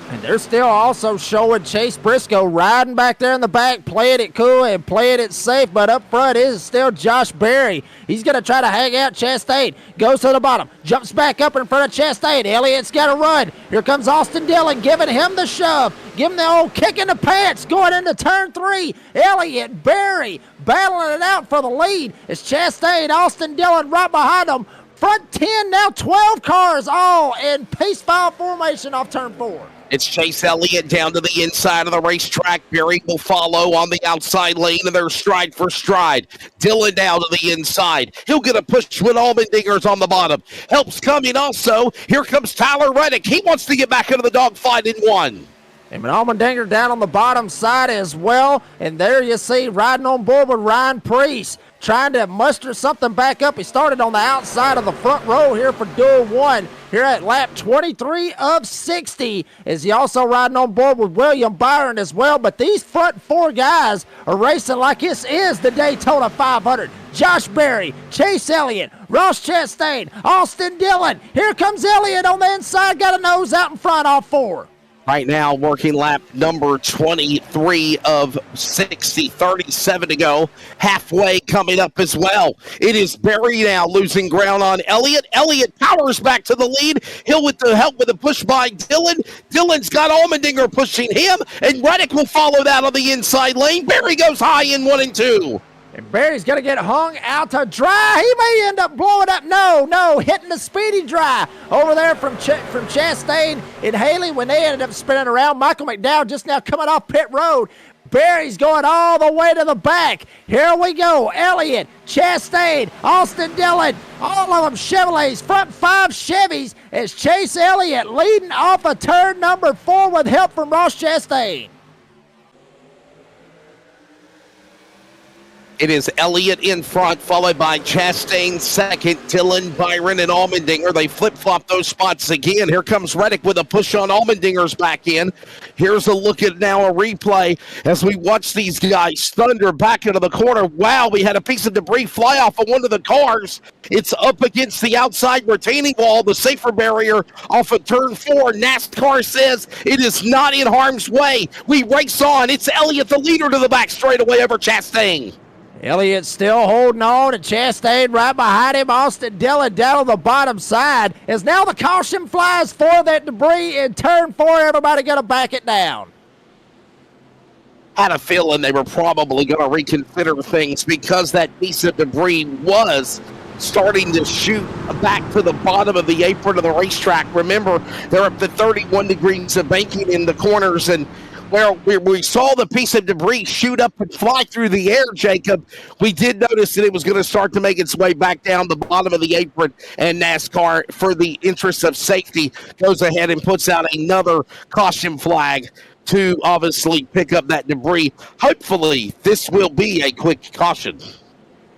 And they're still also showing Chase Briscoe riding back there in the back, playing it cool and playing it safe, but up front is still Josh Berry. He's going to try to hang out Chastain. Goes to the bottom, jumps back up in front of Chastain. Elliott's got to run. Here comes Austin Dillon giving him the shove. Give him the old kick in the pants going into turn 3. Elliott, Berry battling it out for the lead. It's Chastain, Austin Dillon right behind them. Front 10, now 12 cars all in pace file formation off turn 4.
It's Chase Elliott down to the inside of the racetrack. Berry will follow on the outside lane, and they're stride for stride. Dillon down to the inside. He'll get a push with Allmendinger's on the bottom. Help's coming also. Here comes Tyler Reddick. He wants to get back into the dogfight in 1.
And Allmendinger down on the bottom side as well. And there you see riding on board with Ryan Preece, trying to muster something back up. He started on the outside of the front row here for Duel 1 here at lap 23 of 60. Is he also riding on board with William Byron as well. But these front 4 guys are racing like this is the Daytona 500. Josh Berry, Chase Elliott, Ross Chastain, Austin Dillon. Here comes Elliott on the inside, got a nose out in front off 4.
Right now, working lap number 23 of 60, 37 to go. Halfway coming up as well. It is Berry now losing ground on Elliott. Elliott powers back to the lead. He'll with the help with a push by Dillon. Dillon's got Allmendinger pushing him, and Reddick will follow that on the inside lane. Berry goes high in 1 and 2.
And Berry's going to get hung out to dry. He may end up blowing up. No, hitting the speedy dry over there from Chastain and Haley when they ended up spinning around. Michael McDowell just now coming off pit road. Berry's going all the way to the back. Here we go. Elliott, Chastain, Austin Dillon, all of them Chevrolets, front 5 Chevys as Chase Elliott leading off of turn number 4 with help from Ross Chastain.
It is Elliott in front, followed by Chastain second, Dillon, Byron, and Allmendinger. They flip-flop those spots again. Here comes Reddick with a push on Allmendinger's back in. Here's a look at now a replay as we watch these guys thunder back into the corner. Wow, we had a piece of debris fly off of one of the cars. It's up against the outside retaining wall, the safer barrier off of turn 4. NASCAR says it is not in harm's way. We race on. It's Elliott, the leader, to the back straightaway over Chastain.
Elliott still holding on, and Chastain right behind him. Austin Dillon down on the bottom side. As now the caution flies for that debris in turn 4. Everybody going to back it down.
Had a feeling they were probably going to reconsider things because that piece of debris was starting to shoot back to the bottom of the apron of the racetrack. Remember, they're up to 31 degrees of banking in the corners, and where we saw the piece of debris shoot up and fly through the air, Jacob, we did notice that it was going to start to make its way back down the bottom of the apron, and NASCAR, for the interest of safety, goes ahead and puts out another caution flag to obviously pick up that debris. Hopefully, this will be a quick caution.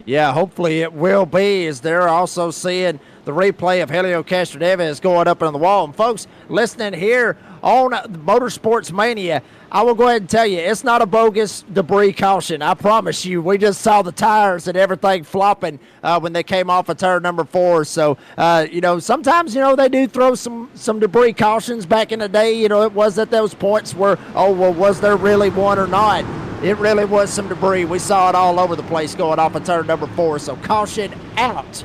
Yeah, hopefully it will be, as they're also seeing the replay of Helio Castroneves going up on the wall. And folks, listening here on Motorsports Mania, I will go ahead and tell you, it's not a bogus debris caution. I promise you. We just saw the tires and everything flopping when they came off of turn number 4. So, sometimes, they do throw some debris cautions back in the day. It was at those points where, was there really one or not? It really was some debris. We saw it all over the place going off of turn number 4. So, caution out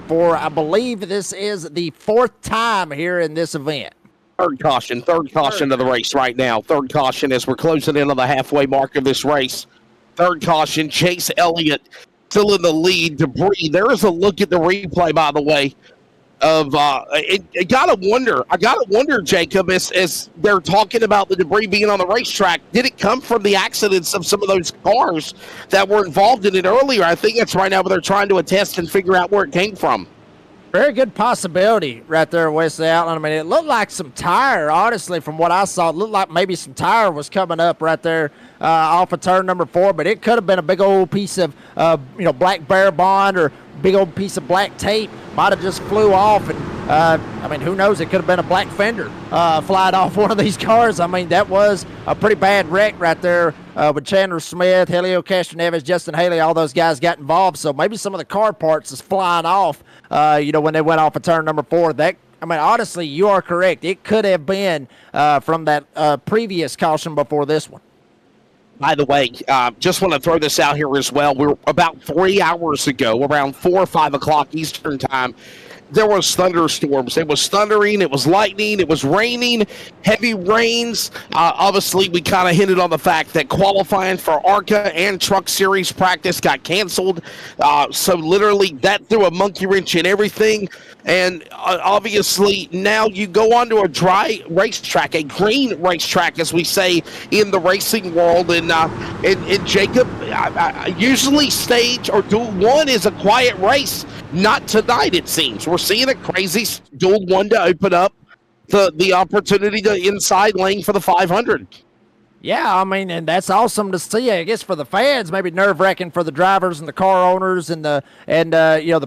for, I believe this is the 4th time here in this event.
Third caution of the race right now. Third caution as we're closing in on the halfway mark of this race. Third caution, Chase Elliott still in the lead. Debris. There is a look at the replay, by the way, of I gotta wonder, Jacob, as they're talking about the debris being on the racetrack, did it come from the accidents of some of those cars that were involved in it earlier? I think that's right now where they're trying to attest and figure out where it came from.
Very good possibility right there, Wesley Outland. I mean, it looked like some tire, honestly, from what I saw. It looked like maybe some tire was coming up right there off of turn number 4, but it could have been a big old piece of, black bear bond or big old piece of black tape. Might have just flew off, and, who knows? It could have been a black fender flying off one of these cars. I mean, that was a pretty bad wreck right there with Chandler Smith, Helio Castroneves, Justin Haley, all those guys got involved. So maybe some of the car parts is flying off, when they went off of turn number 4. Honestly, you are correct. It could have been from that previous caution before this one.
By the way, just want to throw this out here as well. We're about 3 hours ago, around 4 or 5 o'clock Eastern time, there was thunderstorms. It was thundering. It was lightning. It was raining, heavy rains. Obviously, we kind of hinted on the fact that qualifying for ARCA and Truck Series practice got canceled. So literally that threw a monkey wrench in everything. And obviously now you go onto a dry racetrack, a green racetrack, as we say in the racing world. And Jacob, usually stage or Duel 1 is a quiet race. Not tonight, it seems. We're seeing a crazy Duel 1 to open up the opportunity to inside lane for the 500.
Yeah, and that's awesome to see. I guess for the fans, maybe nerve-wracking for the drivers and the car owners and the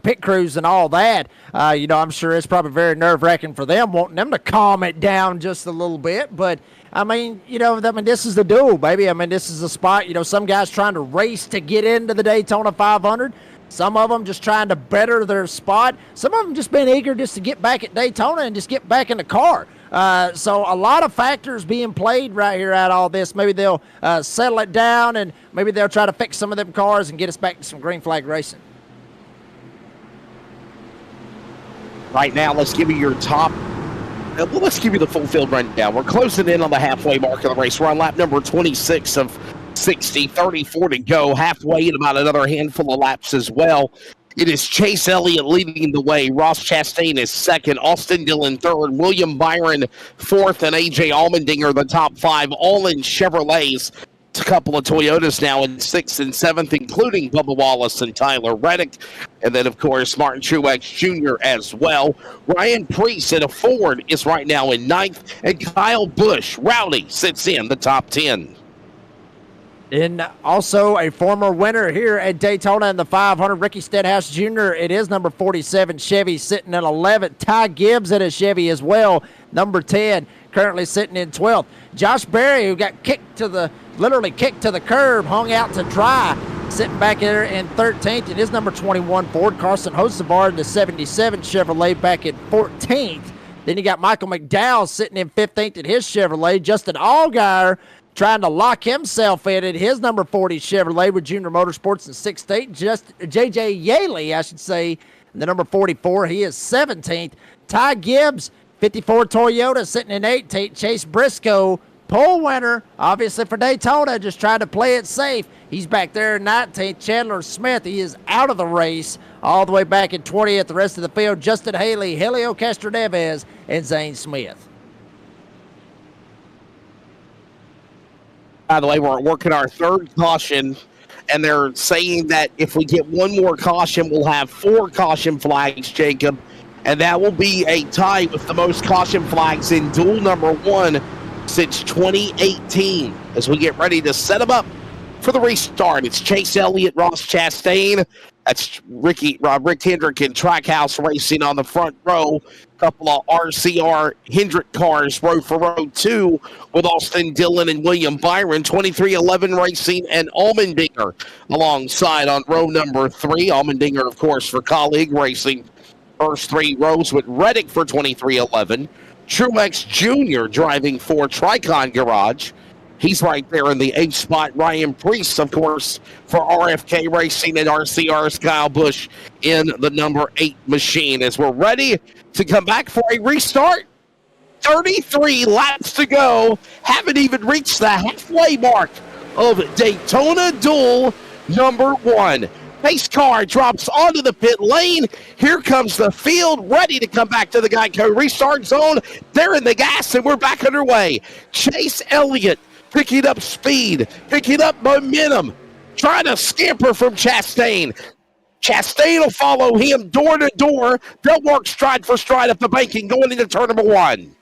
pit crews and all that. I'm sure it's probably very nerve-wracking for them, wanting them to calm it down just a little bit. But this is the Duel, baby. This is a spot. Some guys trying to race to get into the Daytona 500. Some of them just trying to better their spot. Some of them just been eager just to get back at Daytona and just get back in the car. So a lot of factors being played right here at all this. Maybe they'll settle it down, and maybe they'll try to fix some of them cars and get us back to some green flag racing.
Right now, let's give you your top. Let's give you the full field rundown. We're closing in on the halfway mark of the race. We're on lap number 26 of 60, 34 to go, halfway in about another handful of laps as well. It is Chase Elliott leading the way. Ross Chastain is second. Austin Dillon third. William Byron fourth. And A.J. Allmendinger the top 5, all in Chevrolets. A couple of Toyotas now in 6th and 7th, including Bubba Wallace and Tyler Reddick. And then, of course, Martin Truex Jr. as well. Ryan Preece in a Ford is right now in 9th. And Kyle Busch, Rowdy, sits in the top 10.
And also a former winner here at Daytona in the 500, Ricky Stenhouse Jr. It is number 47 Chevy sitting in 11th. Ty Gibbs in a Chevy as well, number 10, currently sitting in 12th. Josh Berry, who got literally kicked to the curb, hung out to dry, sitting back there in 13th. It is number 21 Ford. Carson Hocevar in the 77 Chevrolet back in 14th. Then you got Michael McDowell sitting in 15th in his Chevrolet. Justin Allgaier trying to lock himself in his number 40 Chevrolet with Junior Motorsports in 16th. Just J.J. Yaley, I should say, the number 44. He is 17th. Ty Gibbs, 54 Toyota, sitting in 18th. Chase Briscoe, pole winner, obviously for Daytona, just trying to play it safe. He's back there in 19th. Chandler Smith, he is out of the race, all the way back in 20th. The rest of the field, Justin Haley, Helio Castroneves, and Zane Smith.
By the way, we're working our third caution, and they're saying that if we get one more caution, we'll have 4 caution flags, Jacob, and that will be a tie with the most caution flags in Duel number 1 since 2018. As we get ready to set them up for the restart, it's Chase Elliott, Ross Chastain, That's Rick Hendrick and Trackhouse Racing on the front row. Couple of RCR Hendrick cars, row for row 2, with Austin Dillon and William Byron. 2311 Racing and Allmendinger alongside on row number 3. Allmendinger, of course, for Colleague Racing. First 3 rows with Reddick for 2311. Truex Jr. driving for Tricon Garage. He's right there in the 8th spot. Ryan Priest, of course, for RFK Racing, and RCR's Kyle Busch in the number 8 machine. As we're ready to come back for a restart, 33 laps to go. Haven't even reached the halfway mark of Daytona Duel number 1. Pace car drops onto the pit lane. Here comes the field, ready to come back to the Geico restart zone. They're in the gas, and we're back underway. Chase Elliott picking up speed, picking up momentum, trying to scamper from Chastain. Chastain will follow him door to door. They'll work stride for stride up the banking going into turn number 1.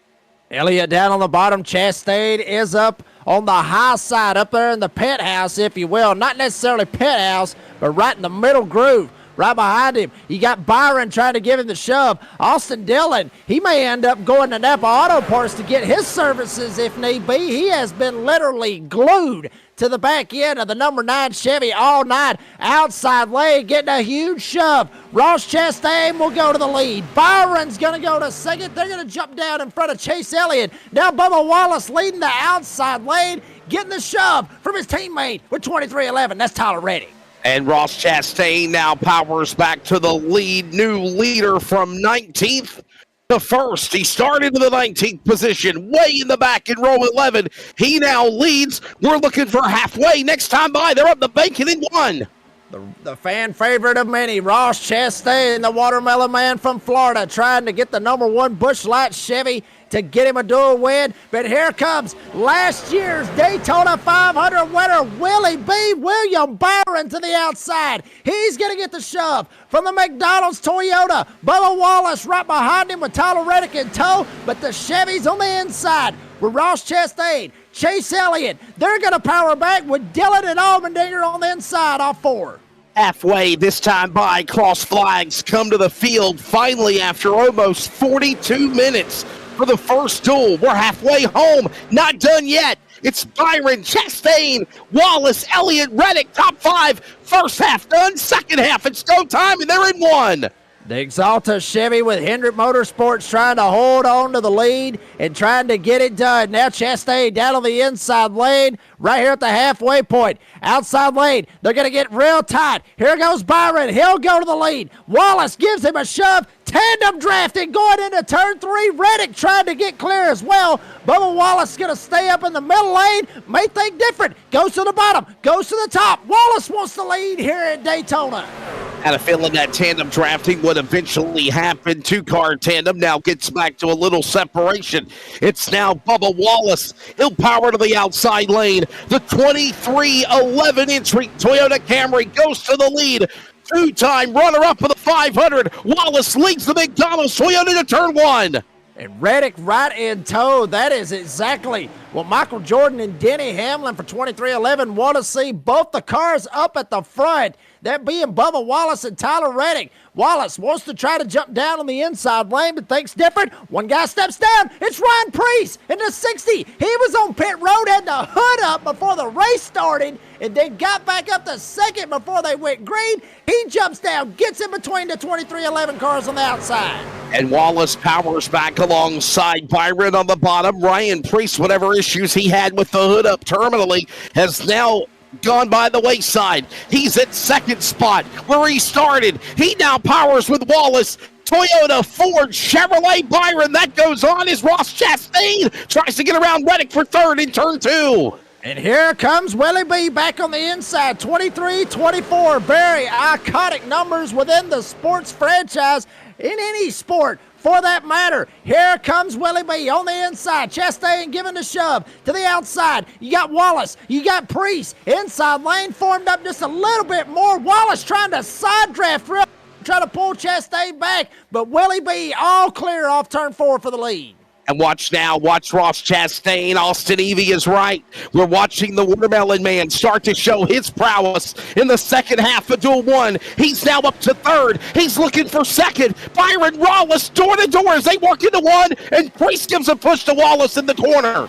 Elliott down on the bottom. Chastain is up on the high side, up there in the pit house, if you will. Not necessarily pit house, but right in the middle groove. Right behind him, you got Byron trying to give him the shove. Austin Dillon, he may end up going to Napa Auto Parts to get his services if need be. He has been literally glued to the back end of the number 9 Chevy all night. Outside lane, getting a huge shove. Ross Chastain will go to the lead. Byron's going to go to second. They're going to jump down in front of Chase Elliott. Now Bubba Wallace leading the outside lane, getting the shove from his teammate with 2311. That's Tyler Reddick.
And Ross Chastain now powers back to the lead. New leader from 19th to 1st. He started in the 19th position, way in the back in row 11. He now leads. We're looking for halfway. Next time by, they're up the banking in 1.
The fan favorite of many, Ross Chastain, the watermelon man from Florida, trying to get the number 1 Busch Light Chevy to get him a dual win. But here comes last year's Daytona 500 winner, Willie B. William Byron to the outside. He's going to get the shove from the McDonald's Toyota. Bubba Wallace right behind him with Tyler Reddick in tow, but the Chevy's on the inside with Ross Chastain. Chase Elliott, they're going to power back with Dillon and Allmendinger on the inside off 4.
Halfway this time by, cross flags come to the field finally after almost 42 minutes for the first duel. We're halfway home, not done yet. It's Byron, Chastain, Wallace, Elliott, Reddick, top 5. First half done, second half, it's go time, and they're in 1.
The Exalta Chevy with Hendrick Motorsports trying to hold on to the lead and trying to get it done. Now Chastain down on the inside lane, right here at the halfway point. Outside lane, they're going to get real tight. Here goes Byron. He'll go to the lead. Wallace gives him a shove. Tandem drafting going into turn 3. Reddick trying to get clear as well. Bubba Wallace is going to stay up in the middle lane. May think different. Goes to the bottom. Goes to the top. Wallace wants the lead here at Daytona.
Had a feeling that tandem drafting would eventually happen. 2-car tandem now gets back to a little separation. It's now Bubba Wallace. He'll power to the outside lane. The 2311 entry Toyota Camry goes to the lead. 2-time runner-up of the 500. Wallace leads the McDonald's Toyota to turn 1.
And Reddick right in tow. That is exactly what Michael Jordan and Denny Hamlin for 2311 want to see. Both the cars up at the front. That being Bubba Wallace and Tyler Reddick. Wallace wants to try to jump down on the inside lane, but thinks different. One guy steps down. It's Ryan Priest in the 60. He was on pit road, had the hood up before the race started, and then got back up to second before they went green. He jumps down, gets in between the 2311 cars on the outside.
And Wallace powers back alongside Byron on the bottom. Ryan Priest, whatever issues he had with the hood up terminally, has now gone by the wayside. He's at second spot where he started. He now powers with Wallace. Toyota, Ford, Chevrolet, Byron. That goes on as Ross Chastain tries to get around Reddick for third in turn 2.
And here comes Willie B back on the inside. 23-24. Very iconic numbers within the sports franchise, in any sport for that matter. Here comes Willie B on the inside. Chastain giving the shove to the outside. You got Wallace. You got Priest. Inside lane formed up just a little bit more. Wallace trying to side draft, try to pull Chastain back. But Willie B all clear off turn 4 for the lead.
And watch Ross Chastain. Austin Evie is right. We're watching the Watermelon Man start to show his prowess in the second half of Duel 1. He's now up to third. He's looking for second. Byron Wallace door to door as they work into one, and Priest gives a push to Wallace in the corner.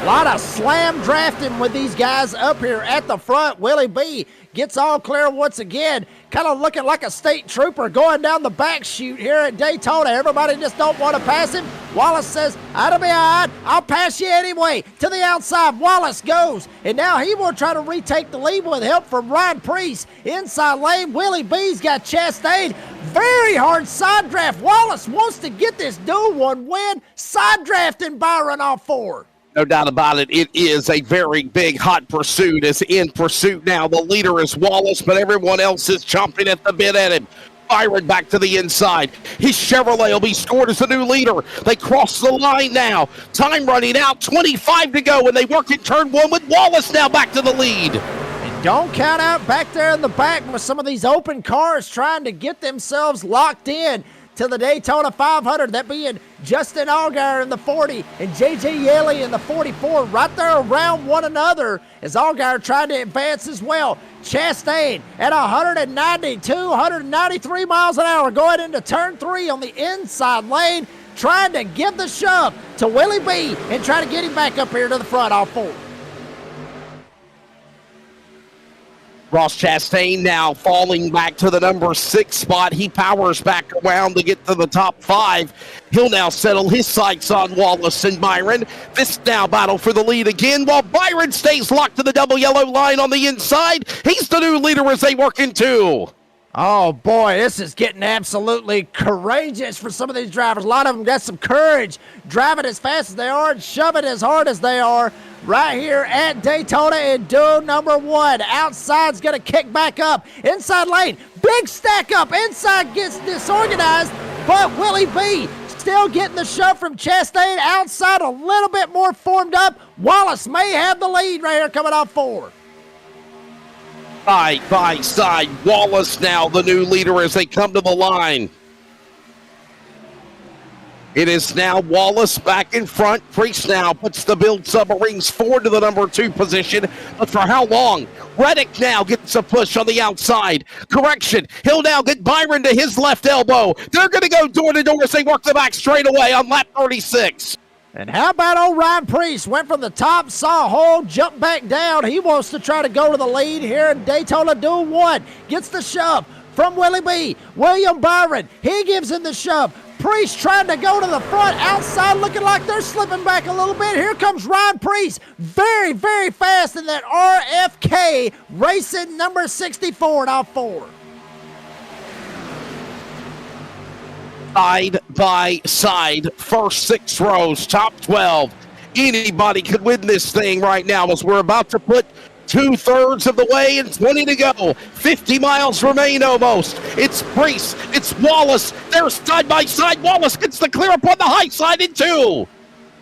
A lot of slam drafting with these guys up here at the front. Willie B gets all clear once again, kind of looking like a state trooper going down the back chute here at Daytona. Everybody just don't want to pass him. Wallace says, "That'll be all right. I'll pass you anyway." To the outside, Wallace goes, and now he will try to retake the lead with help from Ryan Priest. Inside lane, Willie B's got Chastain. Very hard side draft. Wallace wants to get this Duel 1 win. Side drafting Byron off 4.
No doubt about it. It is a very big, hot pursuit. It's in pursuit now. The leader is Wallace, but everyone else is chomping at the bit at him. Byron back to the inside. His Chevrolet will be scored as the new leader. They cross the line now. Time running out. 25 to go, and they work in turn 1 with Wallace now back to the lead.
And don't count out back there in the back with some of these open cars trying to get themselves locked in to the Daytona 500, that being Justin Allgaier in the 40 and J.J. Yeley in the 44, right there around one another as Allgaier tried to advance as well. Chastain at 192, 193 miles an hour going into turn 3 on the inside lane, trying to give the shove to Willie B and try to get him back up here to the front off 4.
Ross Chastain now falling back to the number 6 spot. He powers back around to get to the top 5. He'll now settle his sights on Wallace and Byron. This now battle for the lead again while Byron stays locked to the double yellow line on the inside. He's the new leader as they work in 2.
Oh, boy, this is getting absolutely courageous for some of these drivers. A lot of them got some courage, driving as fast as they are and shoving as hard as they are right here at Daytona in Duel number 1. Outside's going to kick back up. Inside lane, big stack up. Inside gets disorganized, but Willie B still getting the shove from Chastain. Outside a little bit more formed up. Wallace may have the lead right here coming off 4.
Side by side, Wallace now the new leader as they come to the line. It is now Wallace back in front. Priest now puts the Build Submarines forward to the number 2 position. But for how long? Reddick now gets a push on the outside. Correction. He'll now get Byron to his left elbow. They're going to go door to door as they work the back straightaway on lap 36.
And how about old Ryan Priest? Went from the top, saw a hole, jumped back down. He wants to try to go to the lead here in Daytona Duel 1. Gets the shove from Willie B. William Byron, he gives him the shove. Priest trying to go to the front, outside looking like they're slipping back a little bit. Here comes Ryan Priest, very, very fast in that RFK Racing number 64 and off 4.
Side by side, first 6 rows, top 12. Anybody could win this thing right now as we're about to put 2/3 of the way and 20 to go. 50 miles remain almost. It's Priest, it's Wallace. They're side by side. Wallace gets the clear up on the high side in 2.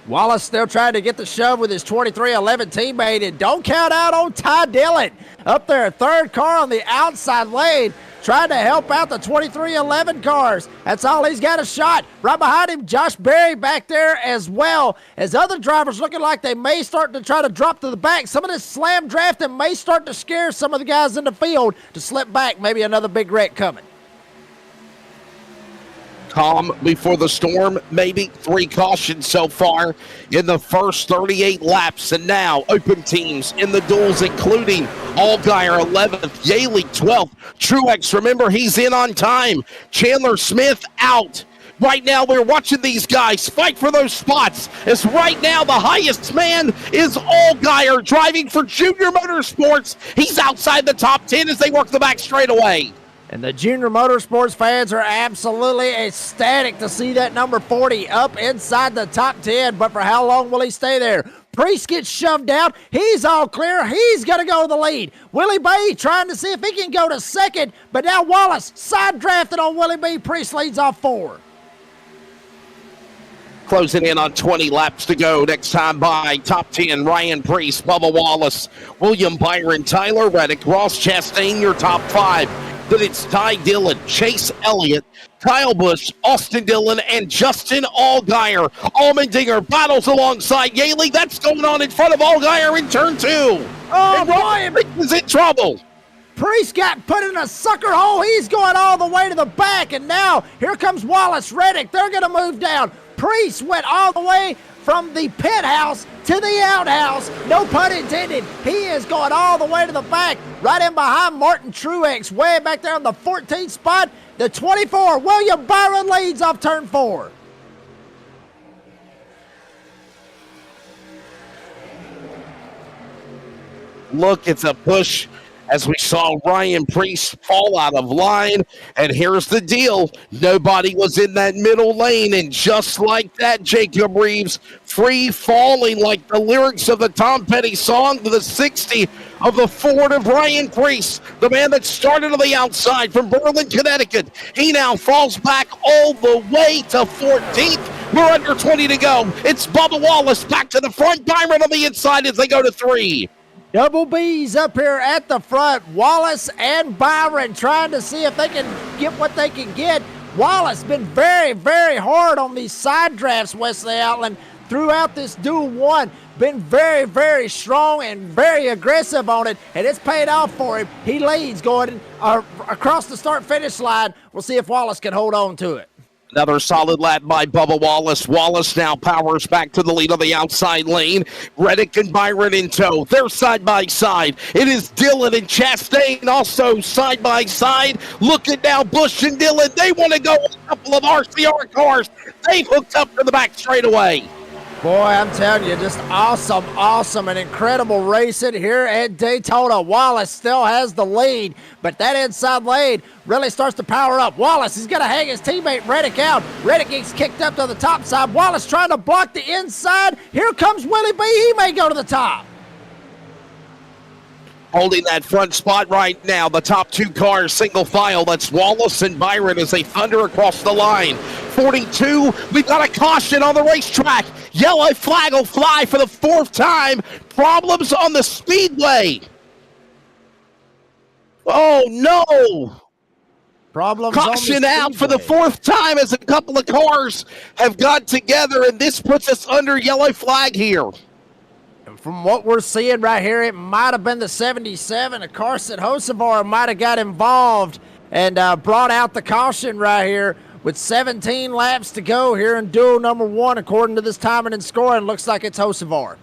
Wallace still trying to get the shove with his 2311 teammate, and don't count out on Ty Dillon up there, 3rd car on the outside lane, trying to help out the 2311 cars. That's all he's got a shot. Right behind him, Josh Berry back there as well, as other drivers looking like they may start to try to drop to the back. Some of this slam drafting may start to scare some of the guys in the field to slip back. Maybe another big wreck coming.
Calm before the storm, maybe 3 cautions so far in the first 38 laps. And now open teams in the duels, including Allgaier 11th, Yaley 12th. Truex, remember, he's in on time. Chandler Smith out. Right now, we're watching these guys fight for those spots, as right now the highest man is Allgaier driving for Junior Motorsports. He's outside the top 10 as they work the back straightaway.
And the Junior Motorsports fans are absolutely ecstatic to see that number 40 up inside the top 10. But for how long will he stay there? Priest gets shoved out. He's all clear. He's going to go to the lead. Willie B trying to see if he can go to second. But now Wallace side drafted on Willie B. Priest leads off 4.
Closing in on 20 laps to go. Next time by, top 10, Ryan Priest, Bubba Wallace, William Byron, Tyler Reddick, Ross Chastain, your top 5. that it's Ty Dillon, Chase Elliott, Kyle Busch, Austin Dillon, and Justin Allgaier. Allmendinger battles alongside Yaley. That's going on in front of Allgaier in turn 2.
Oh, boy.
Is in trouble.
Priest got put in a sucker hole. He's going all the way to the back, and now here comes Wallace Reddick. They're going to move down. Priest went all the way from the pit house to the outhouse. No pun intended. He is going all the way to the back, right in behind Martin Truex, way back there on the 14th spot. The 24, William Byron leads off turn 4.
Look, it's a push as we saw Ryan Priest fall out of line. And here's the deal. Nobody was in that middle lane. And just like that, Jacob Reeves, free falling like the lyrics of the Tom Petty song to the 60 of the Ford of Ryan Priest, the man that started on the outside from Berlin, Connecticut. He now falls back all the way to 14th. We're under 20 to go. It's Bubba Wallace back to the front. Byron on the inside as they go to 3.
Double B's up here at the front. Wallace and Byron trying to see if they can get what they can get. Wallace been very, very hard on these side drafts, Wesley Outland, throughout this Duel 1. Been very, very strong and very aggressive on it, and it's paid off for him. He leads going across the start-finish line. We'll see if Wallace can hold on to it.
Another solid lap by Bubba Wallace. Wallace now powers back to the lead on the outside lane. Reddick and Byron in tow. They're side by side. It is Dillon and Chastain also side by side. Looking now, Busch and Dillon. They want to go with a couple of RCR cars. They've hooked up to the back straightaway.
Boy, I'm telling you, just awesome and incredible racing here at Daytona. Wallace still has the lead, but that inside lane really starts to power up. Wallace is going to hang his teammate Reddick out. Reddick gets kicked up to the top side. Wallace trying to block the inside. Here comes Willie B. He may go to the top.
Holding that front spot right now, the top 2 cars, single file. That's Wallace and Byron as they thunder across the line. 42, we've got a caution on the racetrack. Yellow flag will fly for the 4th time. Problems on the speedway. Oh, no.
Problems
caution out for the 4th time as a couple of cars have got together, and this puts us under yellow flag here.
From what we're seeing right here, it might have been the 77. Carson Hocevar might have got involved and brought out the caution right here with 17 laps to go here in Duel number 1, according to this timing and scoring. Looks like it's Hocevar.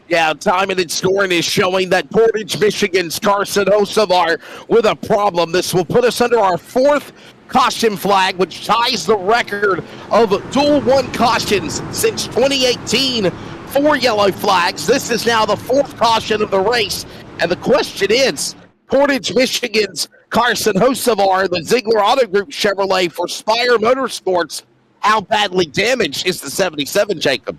Yeah, timing and scoring is showing that Portage, Michigan's Carson Hocevar with a problem. This will put us under our 4th caution flag, which ties the record of Duel 1 cautions since 2018. 4 yellow flags. This is now the 4th caution of the race. And the question is, Portage, Michigan's Carson Hocevar, the Ziegler Auto Group Chevrolet for Spire Motorsports, how badly damaged is the 77, Jacob?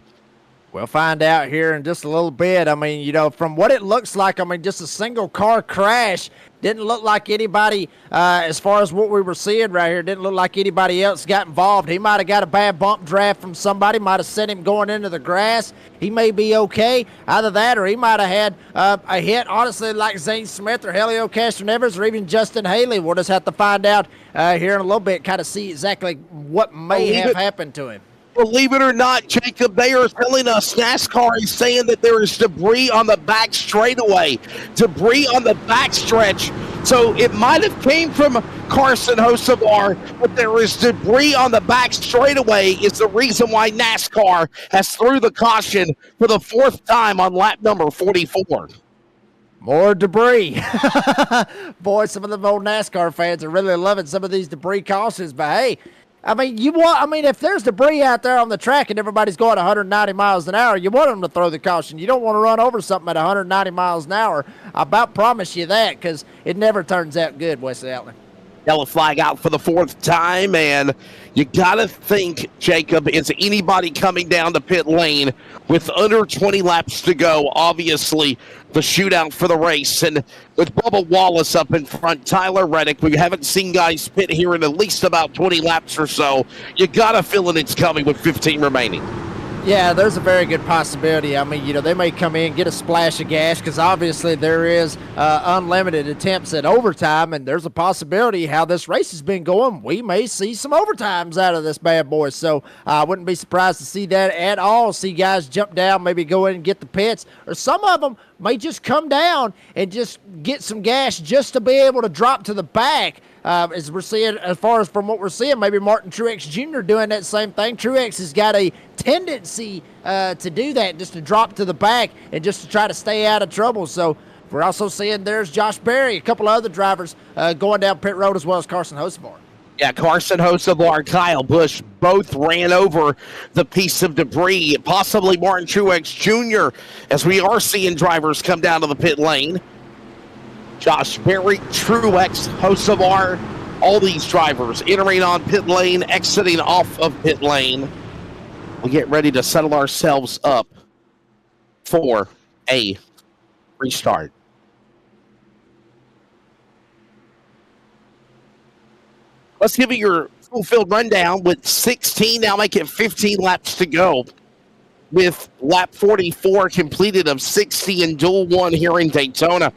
We'll find out here in just a little bit. I mean, you know, from what it looks like, I mean, just a single car crash. Didn't look like anybody, as far as what we were seeing right here, didn't look like anybody else got involved. He might have got a bad bump draft from somebody, might have sent him going into the grass. He may be okay. Either that or he might have had a hit, honestly, like Zane Smith or Helio Castronevers or even Justin Haley. We'll just have to find out here in a little bit, kind of see exactly what may have happened to him.
Believe it or not, Jacob, they are telling us NASCAR is saying that there is debris on the back straightaway, debris on the backstretch. So it might have came from Carson Hocevar, but there is debris on the back straightaway is the reason why NASCAR has threw the caution for the 4th time on lap number 44.
More debris. Boy, some of the old NASCAR fans are really loving some of these debris cautions, but hey, I mean, if there's debris out there on the track and everybody's going 190 miles an hour, you want them to throw the caution. You don't want to run over something at 190 miles an hour. I about promise you that, because it never turns out good, Wesley Outland.
Yellow flag out for the 4th time, and you got to think, Jacob, is anybody coming down the pit lane with under 20 laps to go? Obviously, the shootout for the race, and with Bubba Wallace up in front, Tyler Reddick, we haven't seen guys pit here in at least about 20 laps or so. You got a feeling it's coming with 15 remaining.
Yeah, there's a very good possibility. I mean, they may come in, get a splash of gas, because obviously there is unlimited attempts at overtime, and there's a possibility how this race has been going. We may see some overtimes out of this bad boy, so I wouldn't be surprised to see that at all. See guys jump down, maybe go in and get the pits, or some of them may just come down and just get some gas just to be able to drop to the back. As we're seeing, as far as from what we're seeing, maybe Martin Truex Jr. doing that same thing. Truex has got a tendency to do that, just to drop to the back and just to try to stay out of trouble. So we're also seeing there's Josh Berry, a couple of other drivers going down pit road, as well as Carson Hocevar.
Yeah, Carson Hocevar and Kyle Busch both ran over the piece of debris, possibly Martin Truex Jr., as we are seeing drivers come down to the pit lane. Josh Berry, Truex, Hocevar, all these drivers entering on pit lane, exiting off of pit lane. We get ready to settle ourselves up for a restart. Let's give you your full field rundown with 16, now make it 15 laps to go. With lap 44 completed of 60 in Duel 1 here in Daytona.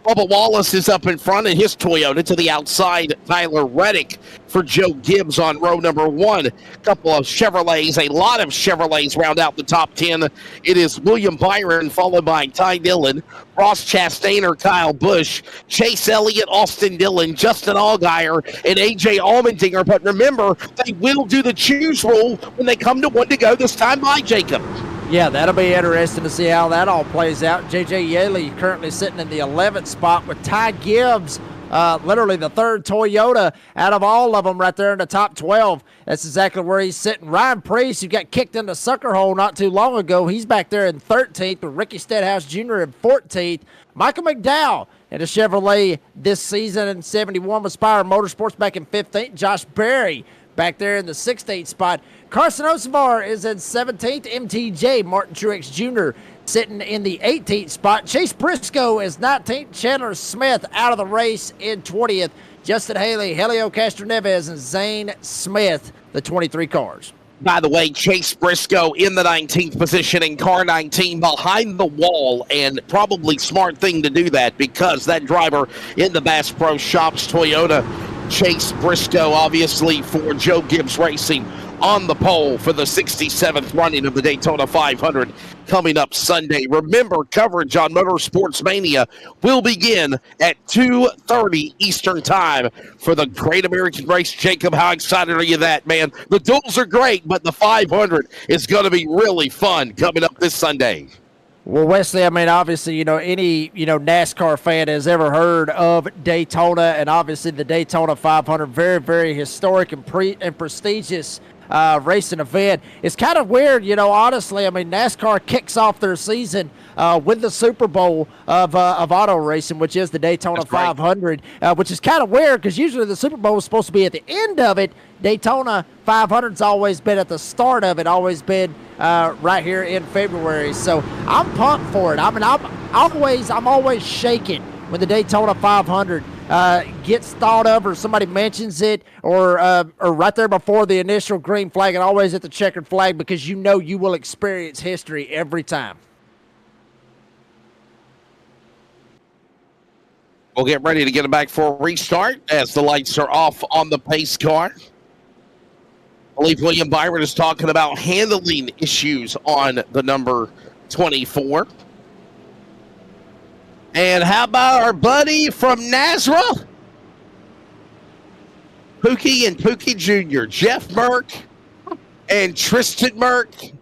Bubba Wallace is up in front in his Toyota. To the outside, Tyler Reddick for Joe Gibbs on row number 1. A couple of Chevrolets, a lot of Chevrolets round out the top 10. It is William Byron, followed by Ty Dillon, Ross Chastain or Kyle Busch, Chase Elliott, Austin Dillon, Justin Allgaier, and A.J. Allmendinger. But remember, they will do the choose rule when they come to one to go this time by Jacob.
Yeah, that'll be interesting to see how that all plays out. J.J. Yeley currently sitting in the 11th spot with Ty Gibbs, literally the third Toyota out of all of them right there in the top 12. That's exactly where he's sitting. Ryan Preece, who got kicked in the sucker hole not too long ago, he's back there in 13th with Ricky Stenhouse Jr. in 14th. Michael McDowell in a Chevrolet this season in 71 with Spire Motorsports back in 15th. Josh Berry back there in the 16th spot. Carson Hocevar is in 17th. MTJ, Martin Truex Jr., sitting in the 18th spot. Chase Briscoe is 19th. Chandler Smith out of the race in 20th. Justin Haley, Helio Castroneves, and Zane Smith, the 23 cars.
By the way, Chase Briscoe in the 19th position in car 19 behind the wall, and probably smart thing to do that because that driver in the Bass Pro Shops Toyota, Chase Briscoe, obviously for Joe Gibbs Racing, on the pole for the 67th running of the Daytona 500 coming up Sunday. Remember, coverage on Motorsports Mania will begin at 2:30 Eastern Time for the Great American Race. Jacob, how excited are you that, man? The duels are great, but the 500 is going to be really fun coming up this Sunday.
Well, Wesley, I mean, obviously, any, NASCAR fan has ever heard of Daytona, and obviously the Daytona 500, very, very historic and prestigious racing event. It's kind of weird, honestly. I mean, NASCAR kicks off their season with the Super Bowl of auto racing, which is the Daytona 500, which is kind of weird because usually the Super Bowl is supposed to be at the end of it. Daytona 500's always been at the start of it, always been right here in February. So I'm pumped for it. I mean, I'm always shaking when the Daytona 500 gets thought of, or somebody mentions it, or right there before the initial green flag, and always at the checkered flag, because you will experience history every time.
We'll get ready to get it back for a restart as the lights are off on the pace car. I believe William Byron is talking about handling issues on the number 24. And how about our buddy from Nazareth? Pookie and Pookie Jr., Jeff Merck and Tristan Merck.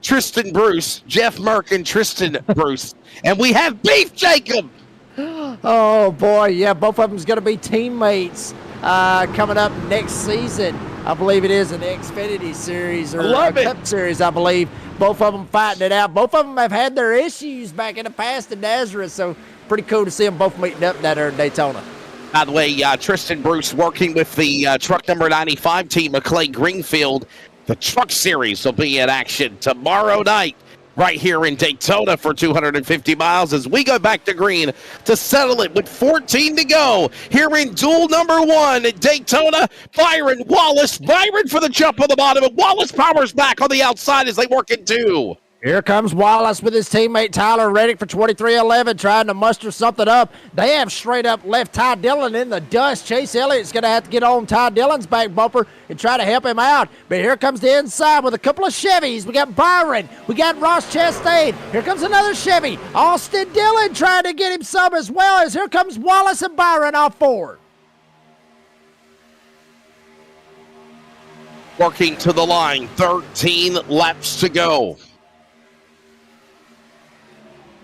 Tristan Bruce, Jeff Merck and Tristan Bruce. And we have beef, Jacob.
Oh, boy, yeah, both of them's going to be teammates coming up next season. I believe it is an Xfinity Series or a Cup Series, I believe. Both of them fighting it out. Both of them have had their issues back in the past in Nazareth, so pretty cool to see them both meeting up down there in Daytona.
By the way, Tristan Bruce working with the truck number 95 team of Clay Greenfield. The Truck Series will be in action tomorrow night right here in Daytona for 250 miles as we go back to green to settle it with 14 to go here in duel number 1 at Daytona. Byron Wallace. Byron for the jump on the bottom, and Wallace powers back on the outside as they work in 2.
Here comes Wallace with his teammate Tyler Reddick for 2311, trying to muster something up. They have straight up left Ty Dillon in the dust. Chase Elliott's going to have to get on Ty Dillon's back bumper and try to help him out. But here comes the inside with a couple of Chevys. We got Byron. We got Ross Chastain. Here comes another Chevy. Austin Dillon trying to get him some as well, as here comes Wallace and Byron off forward.
Working to the line, 13 laps to go.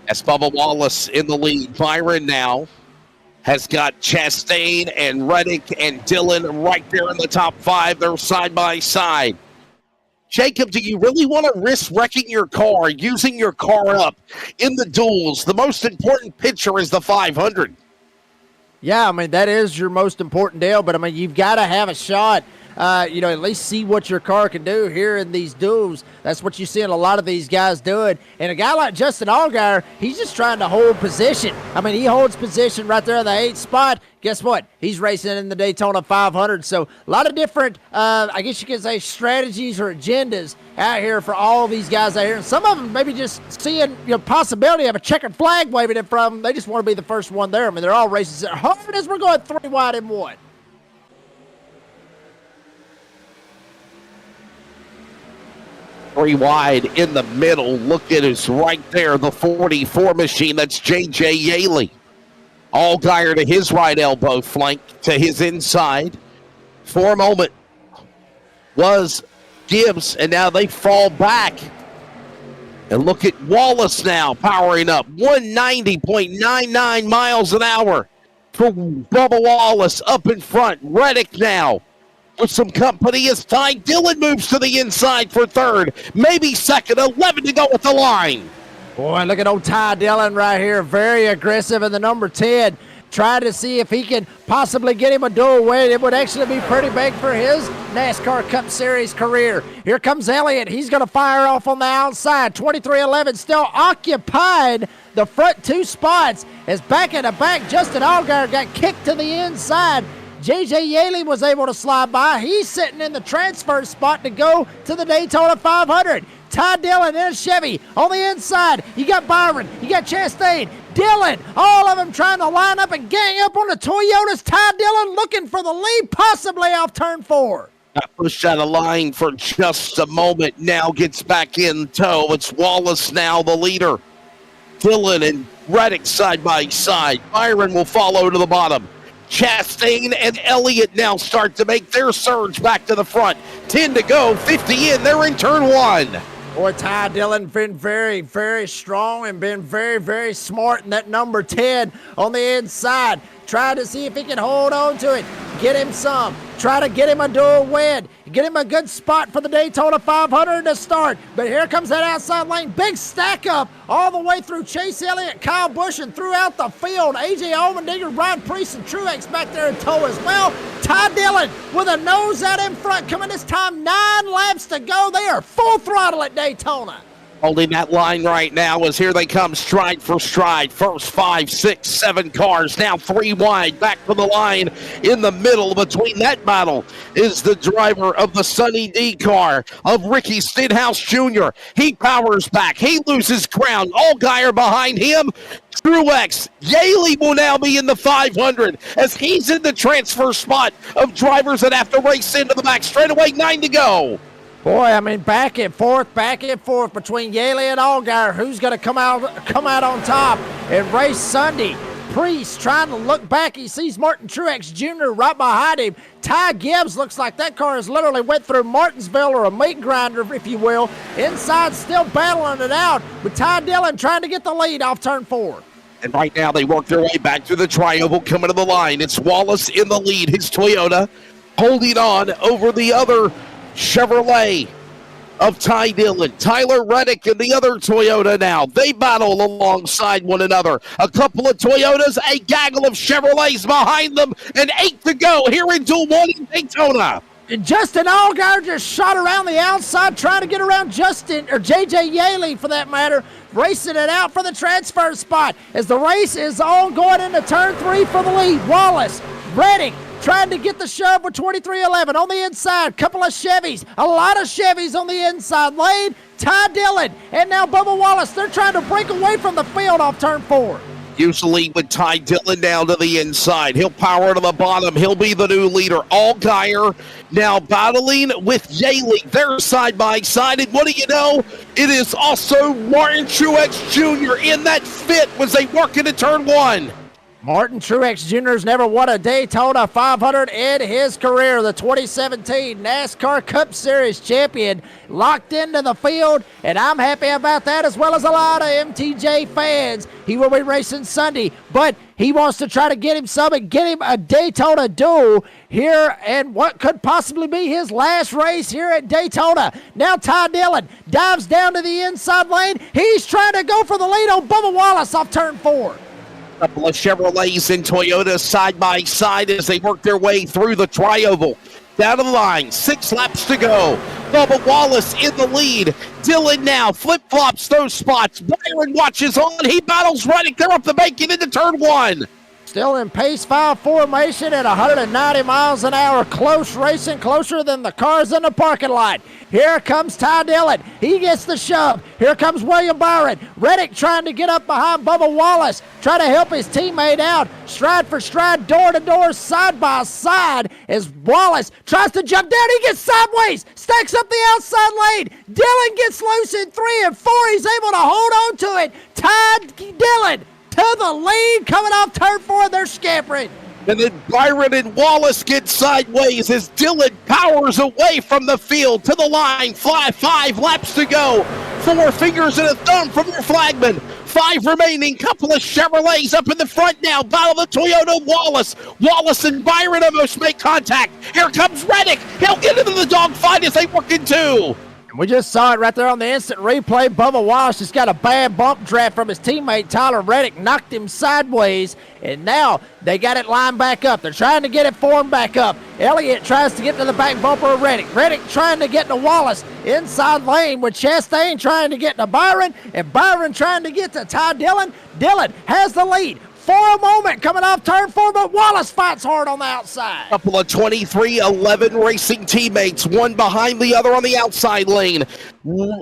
As Bubba Wallace in the lead, Byron now has got Chastain and Reddick and Dillon right there in the top 5. They're side by side. Jacob, do you really want to risk wrecking your car, using your car up in the duels? The most important picture is the 500.
Yeah, I mean, that is your most important deal, but I mean, you've got to have a shot. At least see what your car can do here in these duels. That's what you see in a lot of these guys doing. And a guy like Justin Allgaier, he's just trying to hold position. I mean, he holds position right there in the 8th spot. Guess what? He's racing in the Daytona 500. So a lot of different, I guess you could say, strategies or agendas out here for all of these guys out here. And some of them maybe just seeing possibility of a checkered flag waving in front of them. They just want to be the first one there. I mean, they're all racing as hard as we're going 3 wide and 1.
3 wide in the middle. Look at us right there, the 44 machine. That's J.J. Yaley. Allgaier to his right elbow flank, to his inside. For a moment was Gibbs, and now they fall back. And look at Wallace now powering up. 190.99 miles an hour for Bubba Wallace up in front. Reddick now with some company as Ty Dillon moves to the inside for 3rd, maybe 2nd, 11 to go at the line.
Boy, look at old Ty Dillon right here, very aggressive in the number 10, trying to see if he can possibly get him a dual win. It would actually be pretty big for his NASCAR Cup Series career. Here comes Elliott. He's going to fire off on the outside. 2311 still occupied the front 2 spots as back in the back, Justin Allgaier got kicked to the inside. J.J. Yaley was able to slide by. He's sitting in the transfer spot to go to the Daytona 500. Ty Dillon in a Chevy on the inside. You got Byron. You got Chastain. Dillon. All of them trying to line up and gang up on the Toyotas. Ty Dillon looking for the lead, possibly off turn 4.
Got pushed out of line for just a moment. Now gets back in tow. It's Wallace now the leader. Dillon and Reddick side by side. Byron will follow to the bottom. Chastain and Elliott now start to make their surge back to the front. 10 to go, 50 in. They're in turn 1.
Boy, Ty Dillon been very, very strong and been very, very smart in that number 10 on the inside. Try to see if he can hold on to it. Get him some. Try to get him a dual win. Get him a good spot for the Daytona 500 to start. But here comes that outside lane. Big stack up all the way through Chase Elliott, Kyle Busch, and throughout the field. A.J. Allmendinger, Ryan Preece, and Truex back there in tow as well. Ty Dillon with a nose out in front. Coming this time, 9 laps to go. They are full throttle at Daytona.
Holding that line right now as here they come stride for stride. First 5, 6, 7 cars. Now 3 wide. Back to the line in the middle. Between that battle is the driver of the Sunny D car of Ricky Stenhouse Jr. He powers back. He loses ground. Allgaier behind him. Truex. Yaley will now be in the 500 as he's in the transfer spot of drivers that have to race into the back straightaway. 9 to go.
Boy, I mean, back and forth between Yaley and Allgaier. Who's going to come out on top and race Sunday? Priest trying to look back. He sees Martin Truex Jr. right behind him. Ty Gibbs looks like that car has literally went through Martinsville, or a meat grinder, if you will. Inside, still battling it out with Ty Dillon trying to get the lead off turn 4.
And right now they work their way back through the triangle, coming to the line. It's Wallace in the lead, his Toyota, holding on over the other Chevrolet of Ty Dillon. Tyler Reddick and the other Toyota now. They battle alongside one another. A couple of Toyotas, a gaggle of Chevrolets behind them, and 8 to go here in Duel 1 in Daytona.
Justin Allgaier just shot around the outside trying to get around Justin, or J.J. Yaley for that matter, racing it out for the transfer spot as the race is on going into turn 3 for the lead. Wallace, Reddick, trying to get the shove with 2311 on the inside. Couple of Chevys, a lot of Chevys on the inside lane. Ty Dillon and now Bubba Wallace. They're trying to break away from the field off turn 4.
Usually with Ty Dillon down to the inside. He'll power to the bottom. He'll be the new leader. Allgaier now battling with Yaley. They're side by side. And what do you know? It is also Martin Truex Jr. in that fit as they work into turn 1.
Martin Truex Jr. has never won a Daytona 500 in his career. The 2017 NASCAR Cup Series champion locked into the field, and I'm happy about that, as well as a lot of MTJ fans. He will be racing Sunday, but he wants to try to get him some and get him a Daytona duel here, and what could possibly be his last race here at Daytona. Now Ty Dillon dives down to the inside lane. He's trying to go for the lead on Bubba Wallace off turn 4.
Couple of Chevrolets and Toyotas side by side as they work their way through the tri-oval. Down to the line, 6 laps to go. Bubba Wallace in the lead. Dillon now flip-flops those spots. Byron watches on. He battles Reddick. They're up the bank and into turn 1.
Still in pace 5 formation at 190 miles an hour. Close racing, closer than the cars in the parking lot. Here comes Ty Dillon. He gets the shove. Here comes William Byron. Reddick trying to get up behind Bubba Wallace, trying to help his teammate out. Stride for stride, door to door, side by side as Wallace tries to jump down. He gets sideways, stacks up the outside lane. Dillon gets loose in 3 and 4. He's able to hold on to it. Ty Dillon to the lead, coming off turn 4. They're scampering.
And then Byron and Wallace get sideways as Dillon powers away from the field to the line. 5 laps to go. 4 fingers and a thumb from your flagman. 5 remaining. Couple of Chevrolets up in the front now. Battle the Toyota Wallace. Wallace and Byron almost make contact. Here comes Reddick. He'll get into the dogfight as they work in 2.
We just saw it right there on the instant replay. Bubba Wallace just got a bad bump draft from his teammate Tyler Reddick, knocked him sideways, and now they got it lined back up. They're trying to get it formed back up. Elliott tries to get to the back bumper of Reddick. Reddick trying to get to Wallace inside lane with Chastain trying to get to Byron, and Byron trying to get to Ty Dillon. Dillon has the lead for a moment coming off turn 4, but Wallace fights hard on the outside.
Couple of 2311 racing teammates, one behind the other on the outside lane.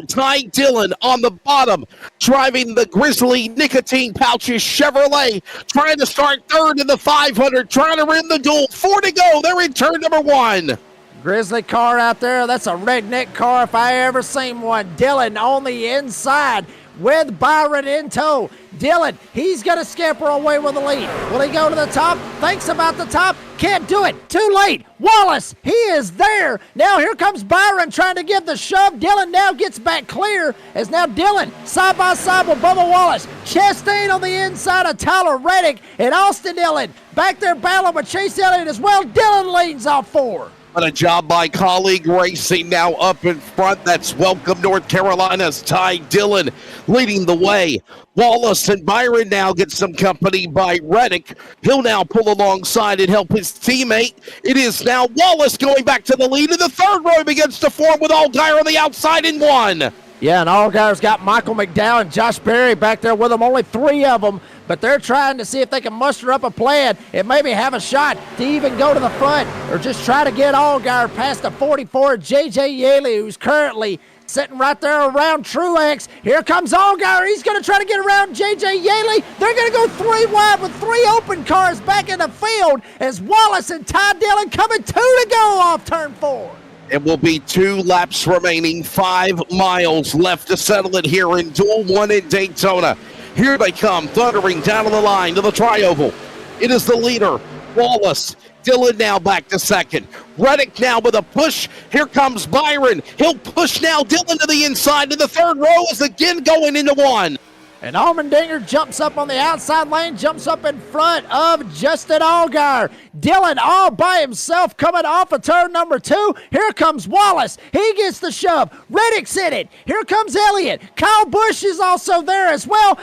Ty Dillon on the bottom, driving the Grizzly nicotine pouches Chevrolet, trying to start third in the 500, trying to win the duel. 4 to go. They're in turn number 1.
Grizzly car out there. That's a redneck car if I ever seen one. Dillon on the inside with Byron in tow. Dillon, he's going to scamper away with the lead. Will he go to the top? Thinks about the top. Can't do it. Too late. Wallace, he is there. Now here comes Byron trying to give the shove. Dillon now gets back clear as now Dillon side by side with Bubba Wallace. Chastain on the inside of Tyler Reddick and Austin Dillon. Back there battling with Chase Elliott as well. Dillon leads off 4.
What a job by Colleague Racing now up in front. That's Welcome North Carolina's Ty Dillon leading the way. Wallace and Byron now get some company by Reddick. He'll now pull alongside and help his teammate. It is now Wallace going back to the lead in the third row, begins to form with Allgaier on the outside in 1.
Yeah, and Allgaier's got Michael McDowell and Josh Berry back there with them, only 3 of them, but they're trying to see if they can muster up a plan and maybe have a shot to even go to the front or just try to get Allgaier past the 44 J.J. Yaley, who's currently sitting right there around Truex. Here comes Allgaier. He's going to try to get around J.J. Yaley. They're going to go 3 wide with 3 open cars back in the field as Wallace and Ty Dillon coming 2 to go off turn 4.
It will be 2 laps remaining, 5 miles left to settle it here in Duel 1 in Daytona. Here they come, thundering down to the line to the tri-oval. It is the leader, Wallace. Dillon now back to second. Reddick now with a push. Here comes Byron. He'll push now Dillon to the inside. To the third row is again going into 1.
And Allmendinger jumps up on the outside lane, jumps up in front of Justin Allgaier. Dillon all by himself coming off of turn number 2. Here comes Wallace. He gets the shove. Reddick's in it. Here comes Elliott. Kyle Busch is also there as well.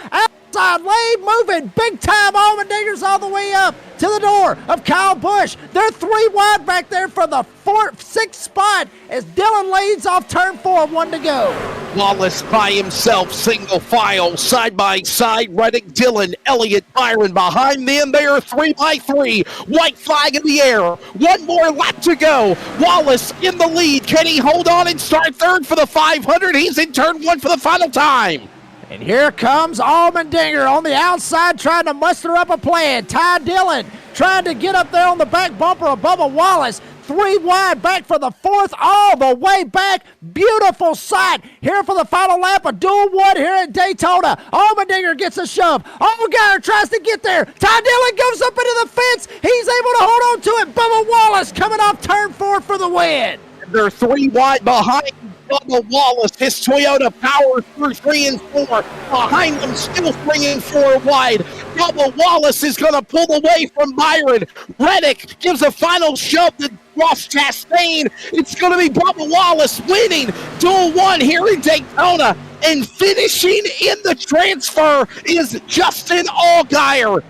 outside lane, moving big time. Allmendinger's all the way up to the door of Kyle Busch. They're 3 wide back there for the 6th spot as Dylan leads off turn 4, 1 to go.
Wallace by himself, single file, side by side. Reddick, Dylan, Elliott, Byron behind them. They are 3 by 3. White flag in the air. One more lap to go. Wallace in the lead. Can he hold on and start third for the 500? He's in turn 1 for the final time.
And here comes Allmendinger on the outside trying to muster up a plan. Ty Dillon trying to get up there on the back bumper of Bubba Wallace. 3 wide back for the 4th, all the way back. Beautiful sight here for the final lap. A dual 1 here at Daytona. Allmendinger gets a shove. Allgaier tries to get there. Ty Dillon goes up into the fence. He's able to hold on to it. Bubba Wallace coming off turn 4 for the win.
They're 3 wide behind Bubba Wallace. His Toyota powers through 3 and 4. Behind them, still 3 and 4 wide. Bubba Wallace is going to pull away from Byron. Reddick gives a final shove to Ross Chastain. It's going to be Bubba Wallace winning dual 1 here in Daytona. And finishing in the transfer is Justin Allgaier.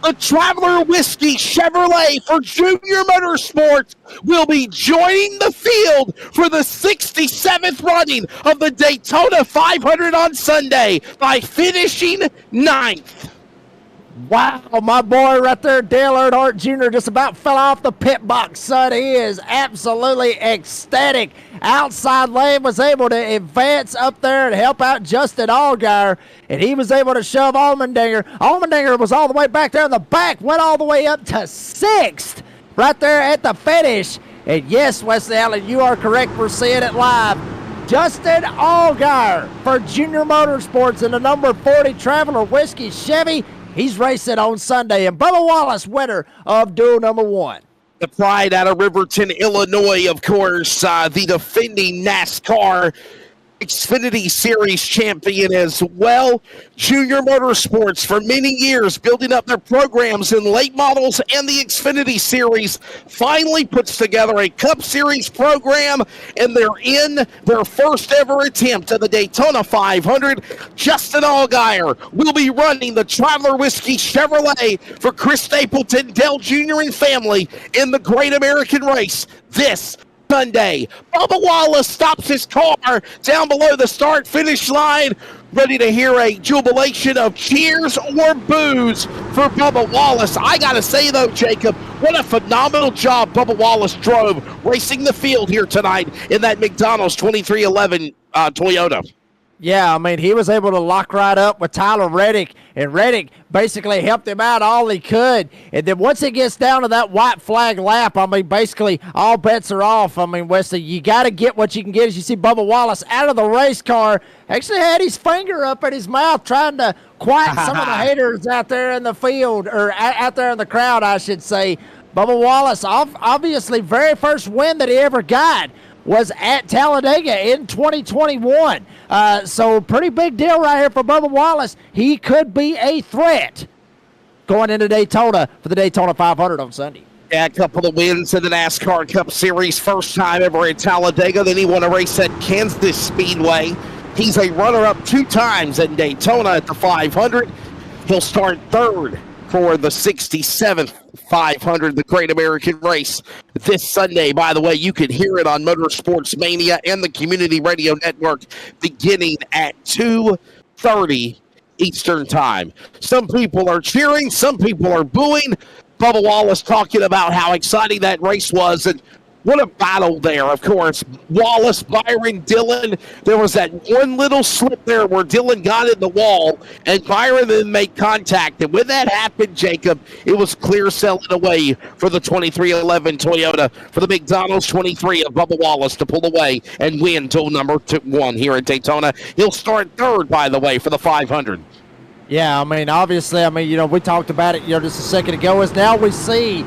The Traveler Whiskey Chevrolet for Junior Motorsports will be joining the field for the 67th running of the Daytona 500 on Sunday by finishing 9th.
Wow, my boy right there, Dale Earnhardt Jr. just about fell off the pit box, son. He is absolutely ecstatic. Outside lane was able to advance up there and help out Justin Allgaier, and he was able to shove Allmendinger. Allmendinger was all the way back there in the back, went all the way up to 6th right there at the finish. And yes, Wesley Allen, you are correct. We're seeing it live. Justin Allgaier for Junior Motorsports in the number 40 Traveler Whiskey Chevy. He's racing on Sunday, and Bubba Wallace, winner of duel number 1.
The pride out of Riverton, Illinois, of course, the defending NASCAR Xfinity Series champion as well. Junior Motorsports for many years building up their programs in late models and the Xfinity Series finally puts together a Cup Series program, and they're in their first ever attempt at the Daytona 500. Justin Allgaier will be running the Traveler Whiskey Chevrolet for Chris Stapleton, Dell Jr. and family in the Great American Race this Sunday. Bubba Wallace stops his car down below the start-finish line, ready to hear a jubilation of cheers or boos for Bubba Wallace. I got to say, though, Jacob, what a phenomenal job Bubba Wallace drove racing the field here tonight in that McDonald's 2311 Toyota.
Yeah, I mean, he was able to lock right up with Tyler Reddick, and Reddick basically helped him out all he could. And then once it gets down to that white flag lap, I mean, basically all bets are off. I mean, Wesley, you got to get what you can get. As you see Bubba Wallace out of the race car, actually had his finger up at his mouth trying to quiet some of the haters out there in the field, or out there in the crowd, I should say. Bubba Wallace, obviously, very first win that he ever got was at Talladega in 2021. So pretty big deal right here for Bubba Wallace. He could be a threat going into Daytona for the Daytona 500 on Sunday.
Yeah, a couple of wins in the NASCAR Cup Series. First time ever at Talladega. Then he won a race at Kansas Speedway. He's a runner-up 2 times at Daytona at the 500. He'll start 3rd for the 67th 500, the Great American Race, this Sunday. By the way, you can hear it on Motorsports Mania and the Community Radio Network beginning at 2:30 Eastern Time. Some people are cheering, some people are booing. Bubba Wallace talking about how exciting that race was, and what a battle there, of course. Wallace, Byron, Dillon. There was that one little slip there where Dillon got in the wall, and Byron then made contact. And when that happened, Jacob, it was clear sailing away for the 2311 Toyota for the McDonald's 23 of Bubba Wallace to pull away and win duel number 1 here at Daytona. He'll start 3rd, by the way, for the 500.
Yeah, I mean, obviously, we talked about it, just a second ago, as now we see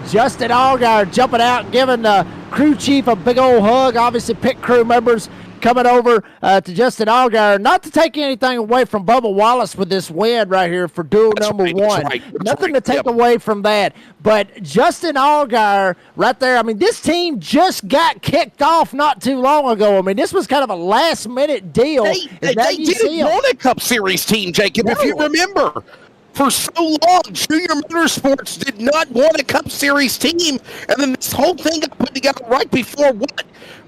Justin Allgaier jumping out and giving the crew chief a big old hug. Obviously, pit crew members coming over to Justin Allgaier. Not to take anything away from Bubba Wallace with this win right here for duel number one. Nothing to take away from that. But Justin Allgaier right there, I mean, this team just got kicked off not too long ago. I mean, this was kind of a last-minute deal.
They didn't want a Cup Series team, Jacob, if you remember. For so long, Junior Motorsports did not want a Cup Series team, and then this whole thing got put together right before what?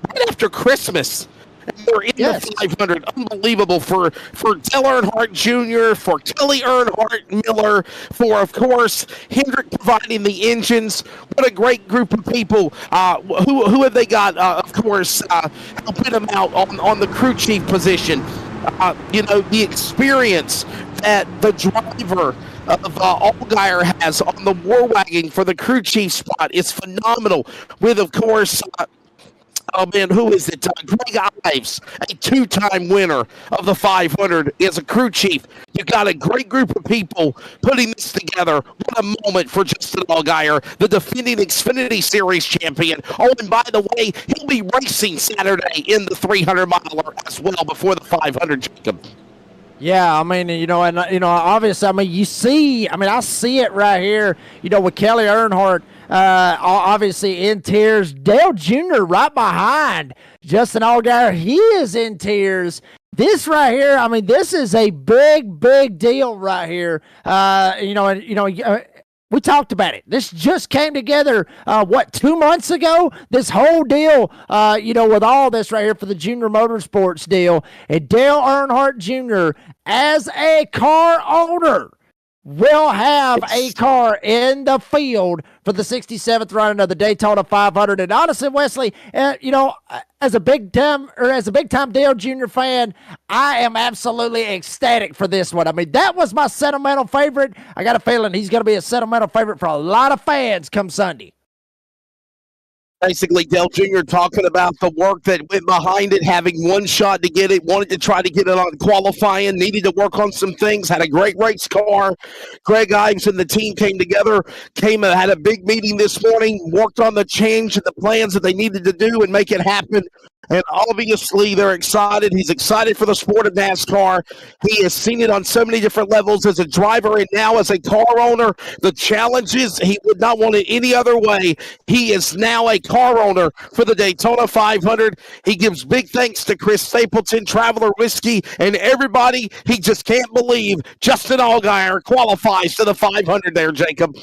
Right after Christmas. And they're in the 500. Unbelievable for Dale Earnhardt Jr., for Kelly Earnhardt Miller, for, of course, Hendrick providing the engines. What a great group of people. Who have they got, of course, helping them out on the crew chief position? The experience that the driver of Allgaier has on the War Wagon for the crew chief spot is phenomenal. With, of course, who is it? Greg Ives, a two-time winner of the 500, is a crew chief. You got a great group of people putting this together. What a moment for Justin Allgaier, the defending Xfinity Series champion. Oh, and by the way, he'll be racing Saturday in the 300-miler as well before the 500, Jacob.
Yeah, I mean, obviously, I mean, I see it right here, with Kelly Earnhardt, obviously in tears. Dale Jr. right behind Justin Allgaier, he is in tears. This right here, I mean, this is a big, big deal right here. We talked about it. This just came together, 2 months ago? This whole deal, with all this right here for the Junior Motorsports deal. And Dale Earnhardt Jr., as a car owner, will have a car in the field for the 67th running of the Daytona 500. And honestly, Wesley, as a big time Dale Jr. fan, I am absolutely ecstatic for this one. I mean, that was my sentimental favorite. I got a feeling he's going to be a sentimental favorite for a lot of fans come Sunday.
Basically, Dale Jr. talking about the work that went behind it, having one shot to get it, wanted to try to get it on qualifying, needed to work on some things, had a great race car. Greg Ives and the team came together, had a big meeting this morning, worked on the change and the plans that they needed to do and make it happen. And obviously, they're excited. He's excited for the sport of NASCAR. He has seen it on so many different levels as a driver and now as a car owner. The challenges, he would not want it any other way. He is now a car owner for the Daytona 500. He gives big thanks to Chris Stapleton, Traveler Whiskey, and everybody. He just can't believe Justin Allgaier qualifies to the 500 there, Jacob.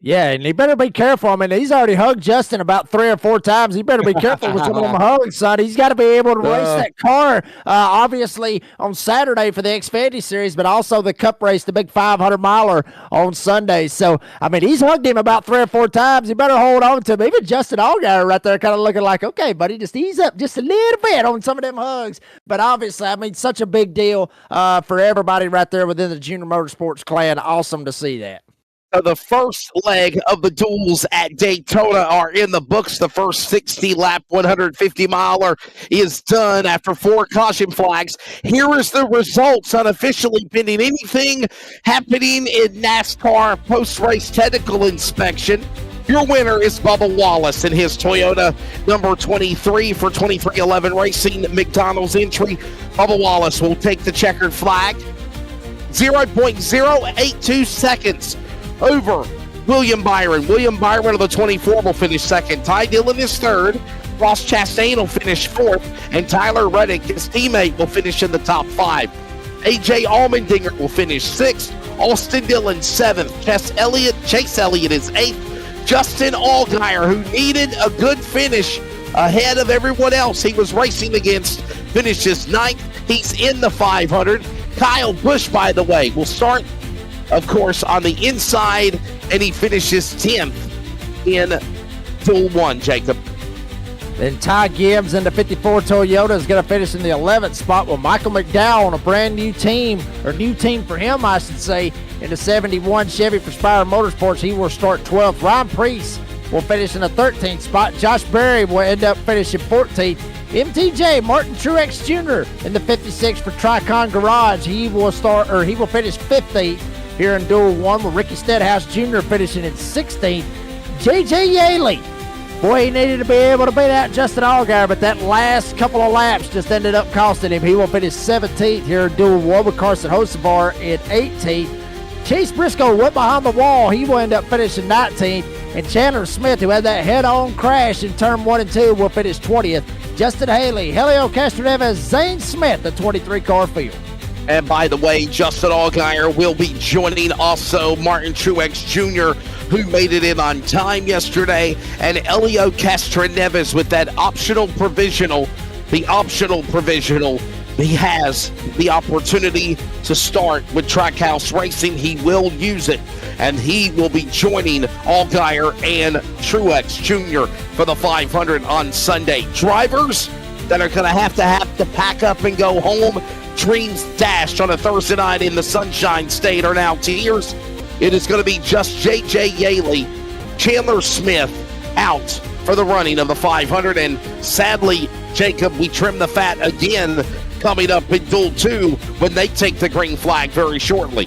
Yeah, and he better be careful. I mean, he's already hugged Justin about 3 or 4 times. He better be careful with some of them hugs, son. He's got to be able to race that car, obviously, on Saturday for the Xfinity Series, but also the Cup race, the big 500-miler on Sunday. So, I mean, he's hugged him about 3 or 4 times. He better hold on to him. Even Justin Allgaier right there kind of looking like, okay, buddy, just ease up just a little bit on some of them hugs. But obviously, I mean, such a big deal for everybody right there within the Junior Motorsports clan. Awesome to see that.
So the first leg of the duels at Daytona are in the books. The first 60-lap 150-miler is done after 4 caution flags. Here is the results unofficially pending anything happening in NASCAR post-race technical inspection. Your winner is Bubba Wallace in his Toyota number 23 for 2311 Racing McDonald's entry. Bubba Wallace will take the checkered flag. 0.082 seconds over William Byron. William Byron of the 24 will finish second. Ty Dillon is third. Ross Chastain will finish fourth. And Tyler Reddick, his teammate, will finish in the top 5. A.J. Allmendinger will finish 6th. Austin Dillon 7th. Chase Elliott is 8th. Justin Allgaier, who needed a good finish ahead of everyone else he was racing against, finishes 9th. He's in the 500. Kyle Busch, by the way, will start, of course, on the inside, and he finishes 10th in Duel 1, Jacob.
Then Ty Gibbs in the 54 Toyota is going to finish in the 11th spot with Michael McDowell on a brand new team, or new team for him, I should say, in the 71 Chevy for Spire Motorsports. He will start 12th. Ryan Preece will finish in the 13th spot. Josh Berry will end up finishing 14th. MTJ, Martin Truex Jr. in the 56 for Tricon Garage. He will finish 15th. Here in Duel 1 with Ricky Stenhouse Jr. finishing in 16th. J.J. Yaley Boy, he needed to be able to beat out Justin Allgaier, but that last couple of laps just ended up costing him. He will finish 17th here in Duel 1 with Carson Hocevar in 18th. Chase Briscoe went behind the wall. He will end up finishing 19th. And Chandler Smith, who had that head-on crash in turn 1 and 2, will finish 20th. Justin Haley, Helio Castroneves, Zane Smith, the 23-car field.
And by the way, Justin Allgaier will be joining also Martin Truex Jr., who made it in on time yesterday, and Helio Castroneves with that optional provisional. The optional provisional, he has the opportunity to start with Trackhouse Racing. He will use it, and he will be joining Allgaier and Truex Jr. for the 500 on Sunday. Drivers that are going to have to pack up and go home. Dreams dashed on a Thursday night in the Sunshine State are now tears. It is going to be just J.J. Yaley, Chandler Smith out for the running of the 500. And sadly, Jacob, we trim the fat again coming up in Duel 2 when they take the green flag very shortly.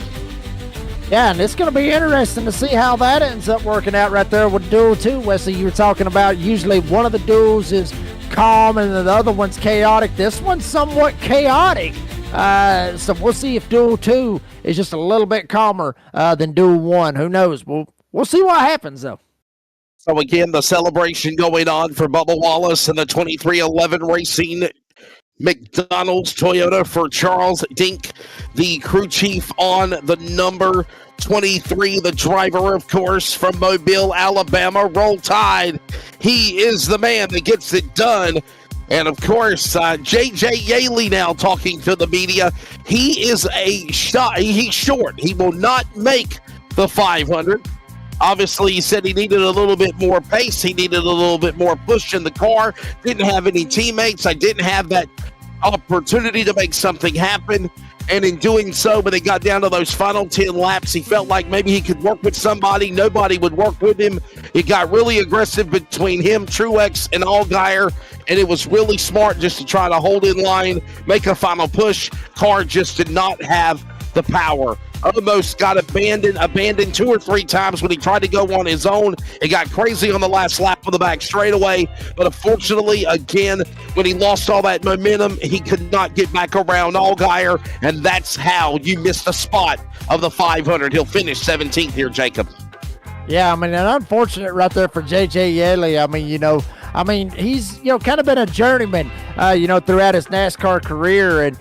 Yeah, and it's going to be interesting to see how that ends up working out right there with Duel 2. Wesley, you were talking about usually one of the duels is calm and the other one's chaotic. This one's somewhat chaotic. So we'll see if Duel 2 is just a little bit calmer than Duel 1. Who knows? We'll see what happens, though.
So again, the celebration going on for Bubba Wallace and the 2311 Racing McDonald's Toyota for Charles Dink, the crew chief on the number 23, the driver, of course, from Mobile, Alabama. Roll Tide. He is the man that gets it done. And, of course, J.J. Yaley now talking to the media. He is he's short. He will not make the 500. Obviously, he said he needed a little bit more pace. He needed a little bit more push in the car. Didn't have any teammates. I didn't have that opportunity to make something happen. And in doing so, when they got down to those final 10 laps, he felt like maybe he could work with somebody. Nobody would work with him. It got really aggressive between him, Truex, and Allgaier. And it was really smart just to try to hold in line, make a final push. Car just did not have the power. Almost got abandoned 2 or 3 times when he tried to go on his own. It got crazy on the last lap of the back straightaway. But unfortunately, again, when he lost all that momentum, he could not get back around Allgaier. And that's how you missed the spot of the 500. He'll finish 17th here, Jacob.
Yeah, I mean, and unfortunate right there for J.J. Yaley. I mean, he's, kind of been a journeyman, throughout his NASCAR career. And,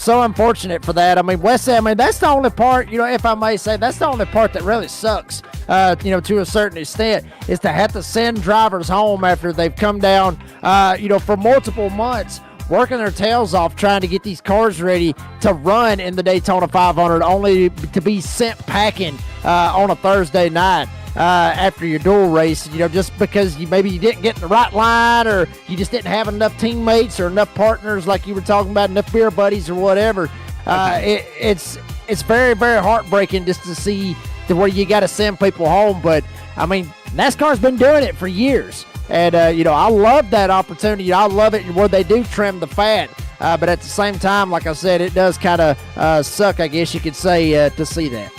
so unfortunate for that. I mean, Wesley, that's the only part, if I may say, that's the only part that really sucks, to a certain extent, is to have to send drivers home after they've come down, for multiple months, working their tails off trying to get these cars ready to run in the Daytona 500, only to be sent packing on a Thursday night. After your duel race, just because you didn't get in the right line, or you just didn't have enough teammates or enough partners, like you were talking about, enough beer buddies or whatever. It's very, very heartbreaking just to see where you got to send people home. But I mean, NASCAR's been doing it for years, and I love that opportunity. I love it where they do trim the fat. But at the same time, like I said, it does kind of suck, I guess you could say, to see that.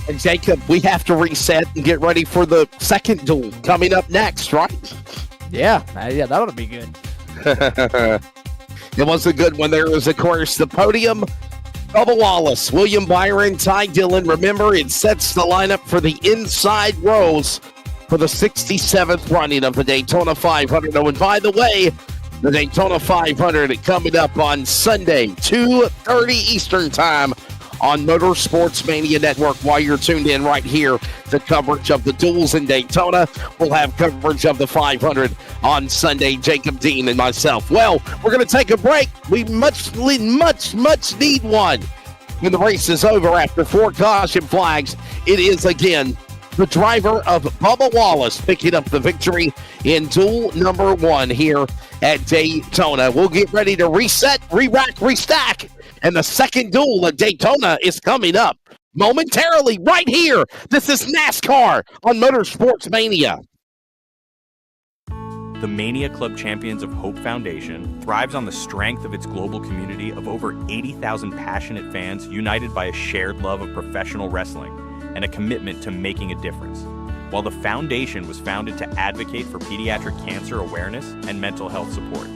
And Jacob, we have to reset and get ready for the second duel coming up next, right?
Yeah, that ought to be good.
It was a good one. There was, of course, the podium. Bubba Wallace, William Byron, Ty Dillon. Remember, it sets the lineup for the inside rows for the 67th running of the Daytona 500. Oh, and by the way, the Daytona 500 coming up on Sunday, 2:30 Eastern Time, on Motorsports Mania Network. While you're tuned in right here to coverage of the duels in Daytona, we'll have coverage of the 500 on Sunday. Jacob Dean and myself. Well, we're going to take a break. We much need one. When the race is over after 4 caution flags, it is again the driver of Bubba Wallace picking up the victory in duel number 1 here at Daytona. We'll get ready to reset, re-rack, restack. And the second duel at Daytona is coming up momentarily right here. This is NASCAR on Motorsports Mania.
The Mania Club Champions of Hope Foundation thrives on the strength of its global community of over 80,000 passionate fans united by a shared love of professional wrestling and a commitment to making a difference. while the foundation was founded to advocate for pediatric cancer awareness and mental health support.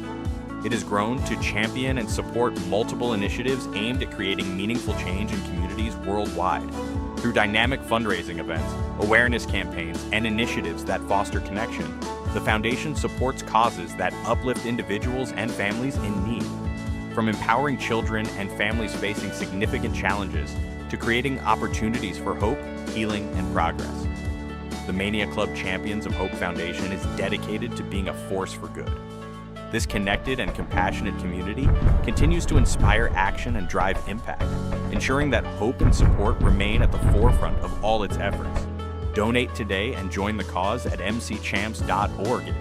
It has grown to champion and support multiple initiatives aimed at creating meaningful change in communities worldwide. Through dynamic fundraising events, awareness campaigns, and initiatives that foster connection, the foundation supports causes that uplift individuals and families in need. From empowering children and families facing significant challenges to creating opportunities for hope, healing, and progress. The Mania Club Champions of Hope Foundation is dedicated to being a force for good. This connected and compassionate community continues to inspire action and drive impact, ensuring that hope and support remain at the forefront of all its efforts. Donate today and join the cause at mcchamps.org.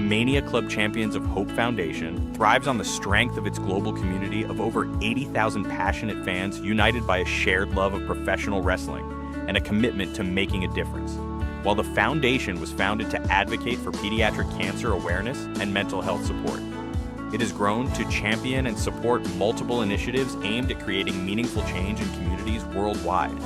Mania Club Champions of Hope Foundation thrives on the strength of its global community of over 80,000 passionate fans united by a shared love of professional wrestling and a commitment to making a difference. While the foundation was founded to advocate for pediatric cancer awareness and mental health support, it has grown to champion and support multiple initiatives aimed at creating meaningful change in communities worldwide.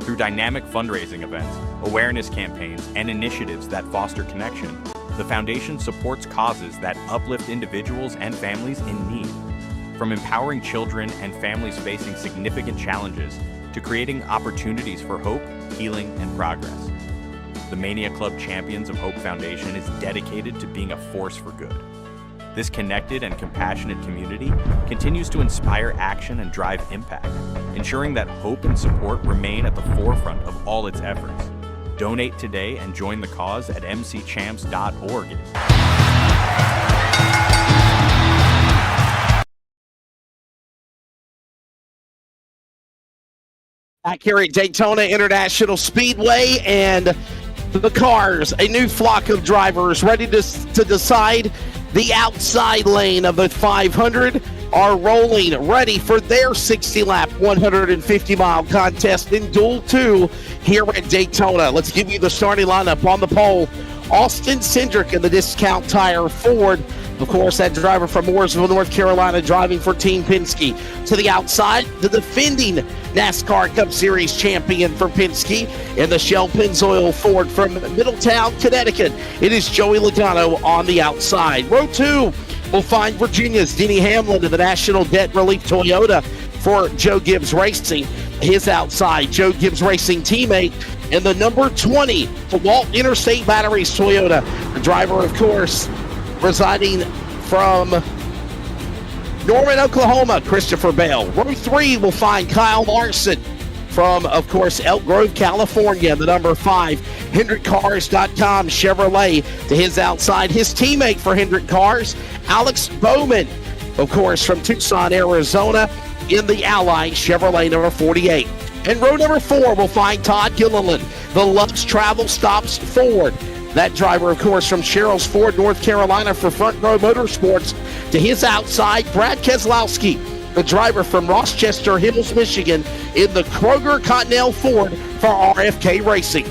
Through dynamic fundraising events, awareness campaigns, and initiatives that foster connection, the foundation supports causes that uplift individuals and families in need. From empowering children and families facing significant challenges to creating opportunities for hope, healing, and progress. The Mania Club Champions of Hope Foundation is dedicated to being a force for good. This connected and compassionate community continues to inspire action and drive impact, ensuring that hope and support remain at the forefront of all its efforts. Donate today and join the cause at mcchamps.org.
Back here at Daytona International Speedway, and the cars, a new flock of drivers ready to decide the outside lane of the 500, are rolling, ready for their 60-lap, 150-mile contest in Duel 2 here at Daytona. Let's give you the starting lineup. On the pole, Austin Cindric in the Discount Tire Ford. Of course, that driver from Mooresville, North Carolina, driving for Team Penske. To the outside, the defending NASCAR Cup Series champion for Penske in the Shell Pennzoil Ford from Middletown, Connecticut. It is Joey Logano on the outside. Row 2 will find Virginia's Denny Hamlin in the National Debt Relief Toyota for Joe Gibbs Racing. His outside, Joe Gibbs Racing teammate in the number 20 for Walt Interstate Batteries Toyota. The driver, of course, residing from Norman, Oklahoma, Christopher Bell. Row 3 will find Kyle Larson from, of course, Elk Grove, California, the number 5, HendrickCars.com Chevrolet. To his outside, his teammate for Hendrick Cars, Alex Bowman, of course, from Tucson, Arizona, in the Ally Chevrolet number 48. And row number 4 will find Todd Gilliland, the Lux Travel Stops Ford. That driver, of course, from Sherrills Ford, North Carolina for Front Row Motorsports. To his outside, Brad Keselowski, the driver from Rochester Hills, Michigan, in the Kroger Cottonelle Ford for RFK Racing.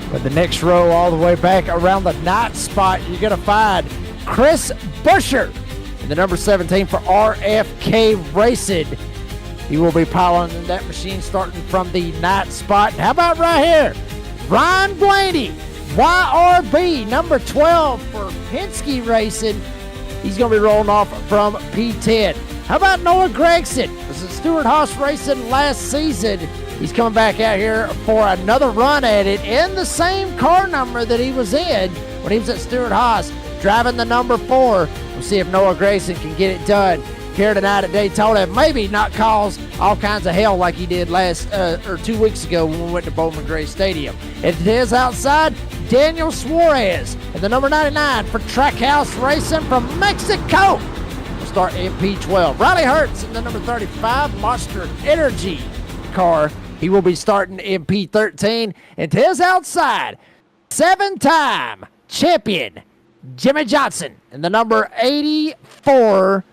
But the next row, all the way back around the 9th spot, you're going to find Chris Buescher in the number 17 for RFK Racing. He will be piloting in that machine starting from the 9th spot. And how about right here? Ryan Blaney, YRB, number 12 for Penske Racing. He's going to be rolling off from P10. How about Noah Gregson? This is Stewart Haas Racing last season. He's coming back out here for another run at it in the same car number that he was in when he was at Stewart Haas, driving the number 4. We'll see if Noah Grayson can get it done here tonight at Daytona. Maybe not cause all kinds of hell like he did last 2 weeks ago when we went to Bowman Gray Stadium. It is outside Daniel Suarez and the number 99 for Trackhouse Racing from Mexico. We'll start in P12. Riley Hertz in the number 35 Monster Energy car. He will be starting in P13. And to his outside, 7-time champion Jimmy Johnson in the number 84.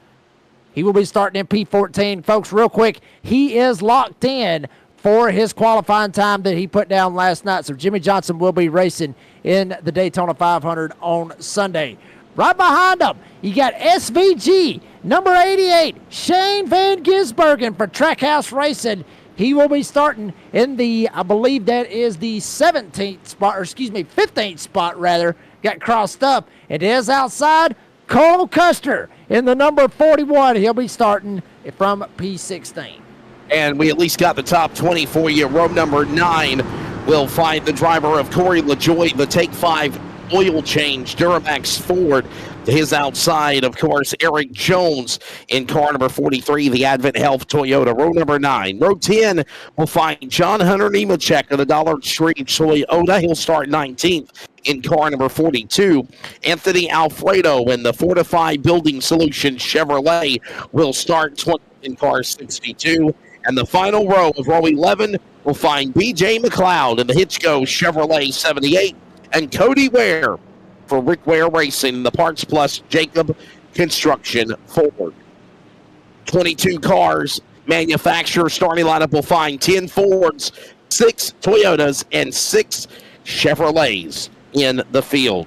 He will be starting in P14. Folks, real quick, he is locked in for his qualifying time that he put down last night. So Jimmy Johnson will be racing in the Daytona 500 on Sunday. Right behind him, you got SVG, number 88, Shane Van Gisbergen for Trackhouse Racing. He will be starting in the, I believe that is the 17th spot, or excuse me, 15th spot rather, got crossed up. It is outside Cole Custer in the number 41. He'll be starting from P16.
And we at least got the top 20 for you. Row number 9 will find the driver of Corey LaJoie, the Take 5 oil change Duramax Ford. To To his outside, of course, Eric Jones in car number 43, the Advent Health Toyota. Row number 9. Row 10 will find John Hunter Nemechek of the Dollar Tree Toyota. He'll start 19th in car number 42. Anthony Alfredo in the Fortify Building Solutions Chevrolet will start 20th in car 62. And the final row of row 11 will find B.J. McLeod in the Hitchco Chevrolet 78 and Cody Ware for Rick Ware Racing, the Parts Plus Jacob Construction Ford. 22 cars, manufacturer starting lineup will find 10 Fords, 6 Toyotas, and 6 Chevrolets in the field.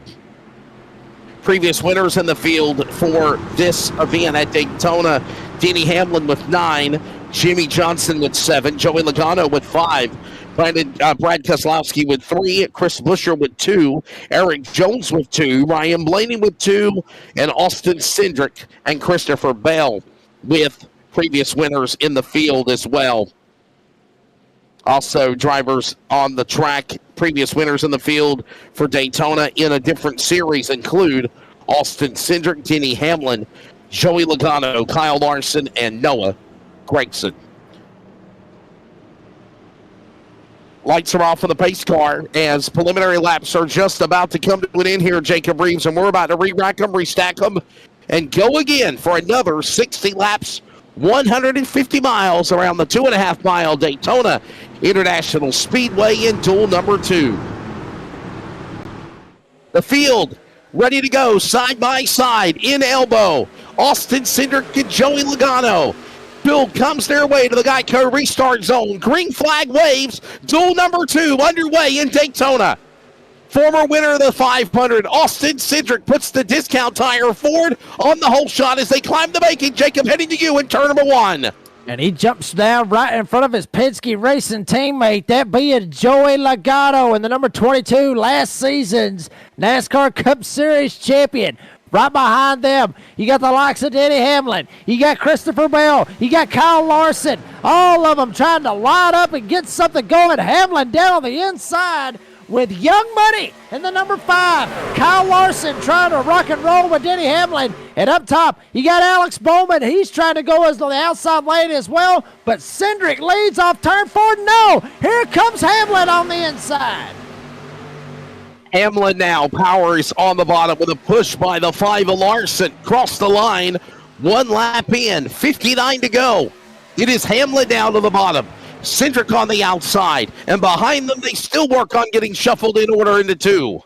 Previous winners in the field for this event at Daytona: Denny Hamlin with 9, Jimmy Johnson with 7, Joey Logano with 5, Brad Keselowski with 3, Chris Buescher with 2, Eric Jones with 2, Ryan Blaney with 2, and Austin Cindric and Christopher Bell with previous winners in the field as well. Also, drivers on the track, previous winners in the field for Daytona in a different series include Austin Cindric, Denny Hamlin, Joey Logano, Kyle Larson, and Noah Gragson. Lights are off for the pace car as preliminary laps are just about to come to an end here, Jacob Reeves, and we're about to re-rack them, restack them, and go again for another 60 laps, 150 miles around the 2.5-mile Daytona International Speedway in duel number 2. The field ready to go side by side in elbow. Austin Cindric and Joey Logano. Build comes their way to the Geico restart zone. Green flag waves. Duel number 2 underway in Daytona. Former winner of the 500, Austin Cindric, puts the discount tire forward on the whole shot as they climb the banking. Jacob, heading to you in turn number 1.
And he jumps down right in front of his Penske Racing teammate, that being Joey Logano in the number 22, last season's NASCAR Cup Series champion. Right behind them, you got the likes of Denny Hamlin. You got Christopher Bell. You got Kyle Larson. All of them trying to line up and get something going. Hamlin down on the inside with Young Money in the number 5. Kyle Larson trying to rock and roll with Denny Hamlin. And up top, you got Alex Bowman. He's trying to go as the outside lane as well. But Cindric leads off turn 4. No, here comes Hamlin on the inside.
Hamlin now powers on the bottom with a push by the 5 of Larson. Cross the line, 1 lap in, 59 to go. It is Hamlin down to the bottom. Cindric on the outside, and behind them they still work on getting shuffled in order into 2.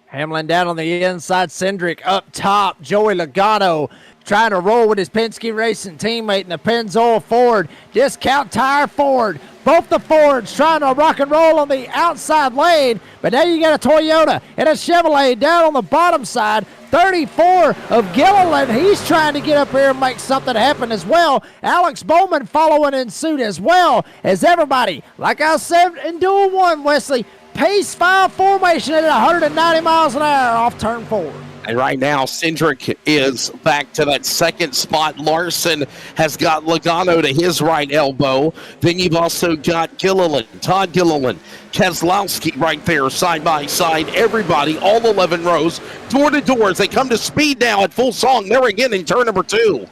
Hamlin down on the inside, Cindric up top. Joey Logano trying to roll with his Penske Racing teammate in the Pennzoil Ford. Discount tire Ford. Both the Fords trying to rock and roll on the outside lane, but now you got a Toyota and a Chevrolet down on the bottom side. 34 of Gilliland, he's trying to get up here and make something happen as well. Alex Bowman following in suit as well as everybody. Like I said in Duel 1, Wesley, pace 5 formation at 190 miles an hour off turn 4.
And right now, Cindric is back to that second spot. Larson has got Logano to his right elbow. Then you've also got Gilliland, Todd Gilliland, Keselowski right there, side by side. Everybody, all 11 rows, door to door as they come to speed now at full song. There again in turn number 2.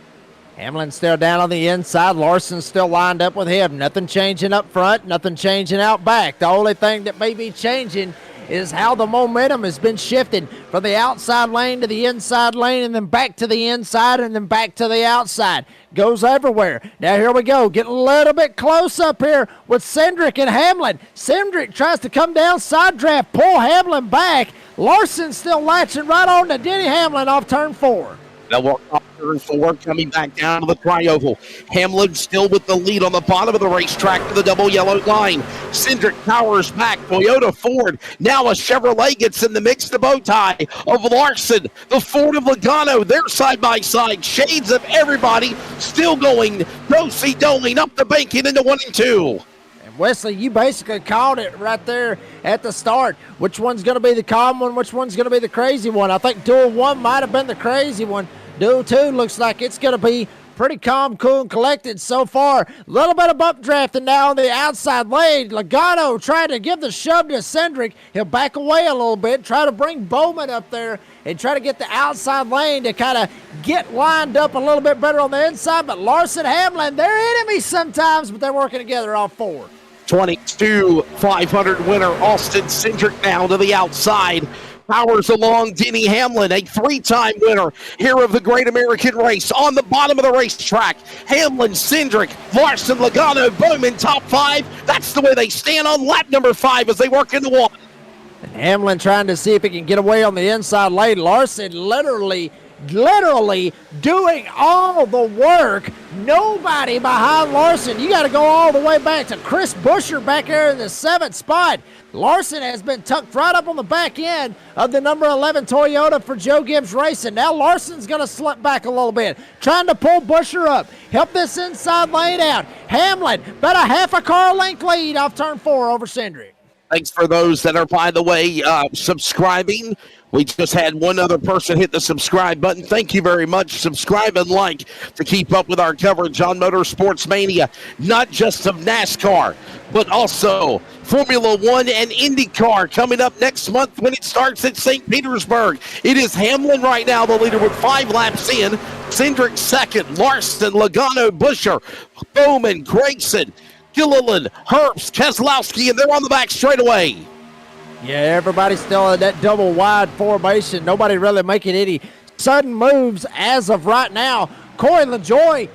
Hamlin still down on the inside. Larson still lined up with him. Nothing changing up front, nothing changing out back. The only thing that may be changing is how the momentum has been shifted from the outside lane to the inside lane and then back to the inside and then back to the outside. Goes everywhere. Now here we go. Getting a little bit close up here with Cindric and Hamlin. Cindric tries to come down, side draft, pull Hamlin back. Larson still latching right on to Denny Hamlin off turn 4.
They'll work off turn 4, coming back down to the tri-oval. Hamlin still with the lead on the bottom of the racetrack to the double yellow line. Cindric powers back. Toyota Ford. Now a Chevrolet gets in the mix. The bow tie of Larson. The Ford of Logano. They're side by side. Shades of everybody still going. Do-si-doing up the banking into 1 and 2.
Wesley, you basically called it right there at the start. Which one's going to be the calm one? Which one's going to be the crazy one? I think Duel 1 might have been the crazy one. Duel 2 looks like it's going to be pretty calm, cool, and collected so far. A little bit of bump drafting now on the outside lane. Logano trying to give the shove to Cindric. He'll back away a little bit, try to bring Bowman up there and try to get the outside lane to kind of get lined up a little bit better on the inside. But Larson, Hamlin, they're enemies sometimes, but they're working together all four.
22 500 winner Austin Cindric now to the outside. Powers along Denny Hamlin, a three-time winner here of the Great American Race. On the bottom of the racetrack, Hamlin, Cindric, Larson, Logano, Bowman, top five. That's the way they stand on lap number 5 as they work into one.
And Hamlin trying to see if he can get away on the inside lane. Larson literally doing all the work. Nobody behind Larson. You got to go all the way back to Chris Buescher back there in the 7th spot. Larson has been tucked right up on the back end of the number 11 Toyota for Joe Gibbs Racing. Now Larson's going to slip back a little bit, trying to pull Buescher up, help this inside lane out. Hamlin, about a half a car length lead off turn 4 over Cindric.
Thanks for those that are, by the way, subscribing. We just had one other person hit the subscribe button. Thank you very much. Subscribe and like to keep up with our coverage on Motorsports Mania, not just of NASCAR, but also Formula One and IndyCar coming up next month when it starts at St. Petersburg. It is Hamlin right now, the leader with 5 laps in. Cindric second, Larson, Logano, Buescher, Bowman, Grayson, Gilliland, Herbst, Keselowski, and they're on the back straightaway.
Yeah, everybody's still in that double wide formation. Nobody really making any sudden moves as of right now. Corey LaJoie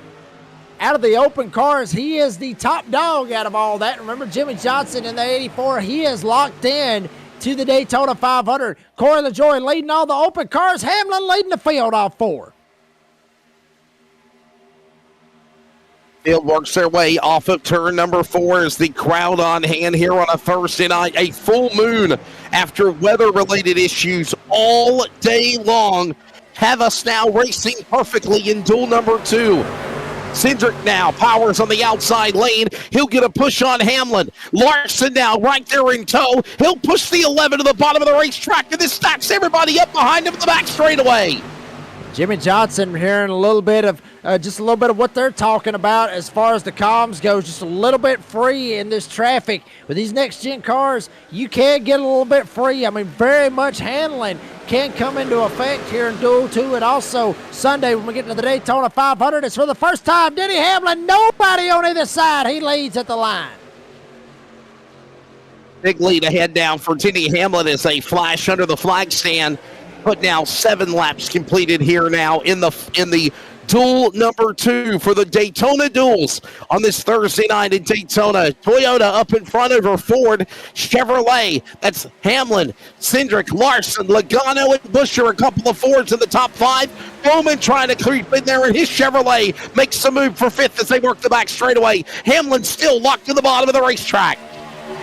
out of the open cars, he is the top dog out of all that. Remember Jimmy Johnson in the 84, he is locked in to the Daytona 500. Corey LaJoie leading all the open cars. Hamlin leading the field off 4.
Field works their way off of turn number 4 as the crowd on hand here on a Thursday night. A full moon after weather-related issues all day long have us now racing perfectly in duel number 2. Cindric now powers on the outside lane. He'll get a push on Hamlin. Larson now right there in tow. He'll push the 11 to the bottom of the racetrack, and this stacks everybody up behind him at the back straightaway.
Jimmy Johnson hearing a little bit of what they're talking about as far as the comms goes, just a little bit free in this traffic. With these next-gen cars, you can get a little bit free. I mean, very much handling can come into effect here in Duel 2, and also Sunday when we get to the Daytona 500, it's for the first time Denny Hamlin, nobody on either side. He leads at the line.
Big lead ahead down for Denny Hamlin as a flash under the flag stand. But now 7 laps completed here now in the duel number 2 for the Daytona Duels on this Thursday night in Daytona. Toyota up in front over Ford, Chevrolet. That's Hamlin, Cindric, Larson, Logano, and Buescher. A couple of Fords in the top 5. Bowman trying to creep in there, and his Chevrolet makes the move for 5th as they work the back straightaway. Hamlin still locked to the bottom of the racetrack.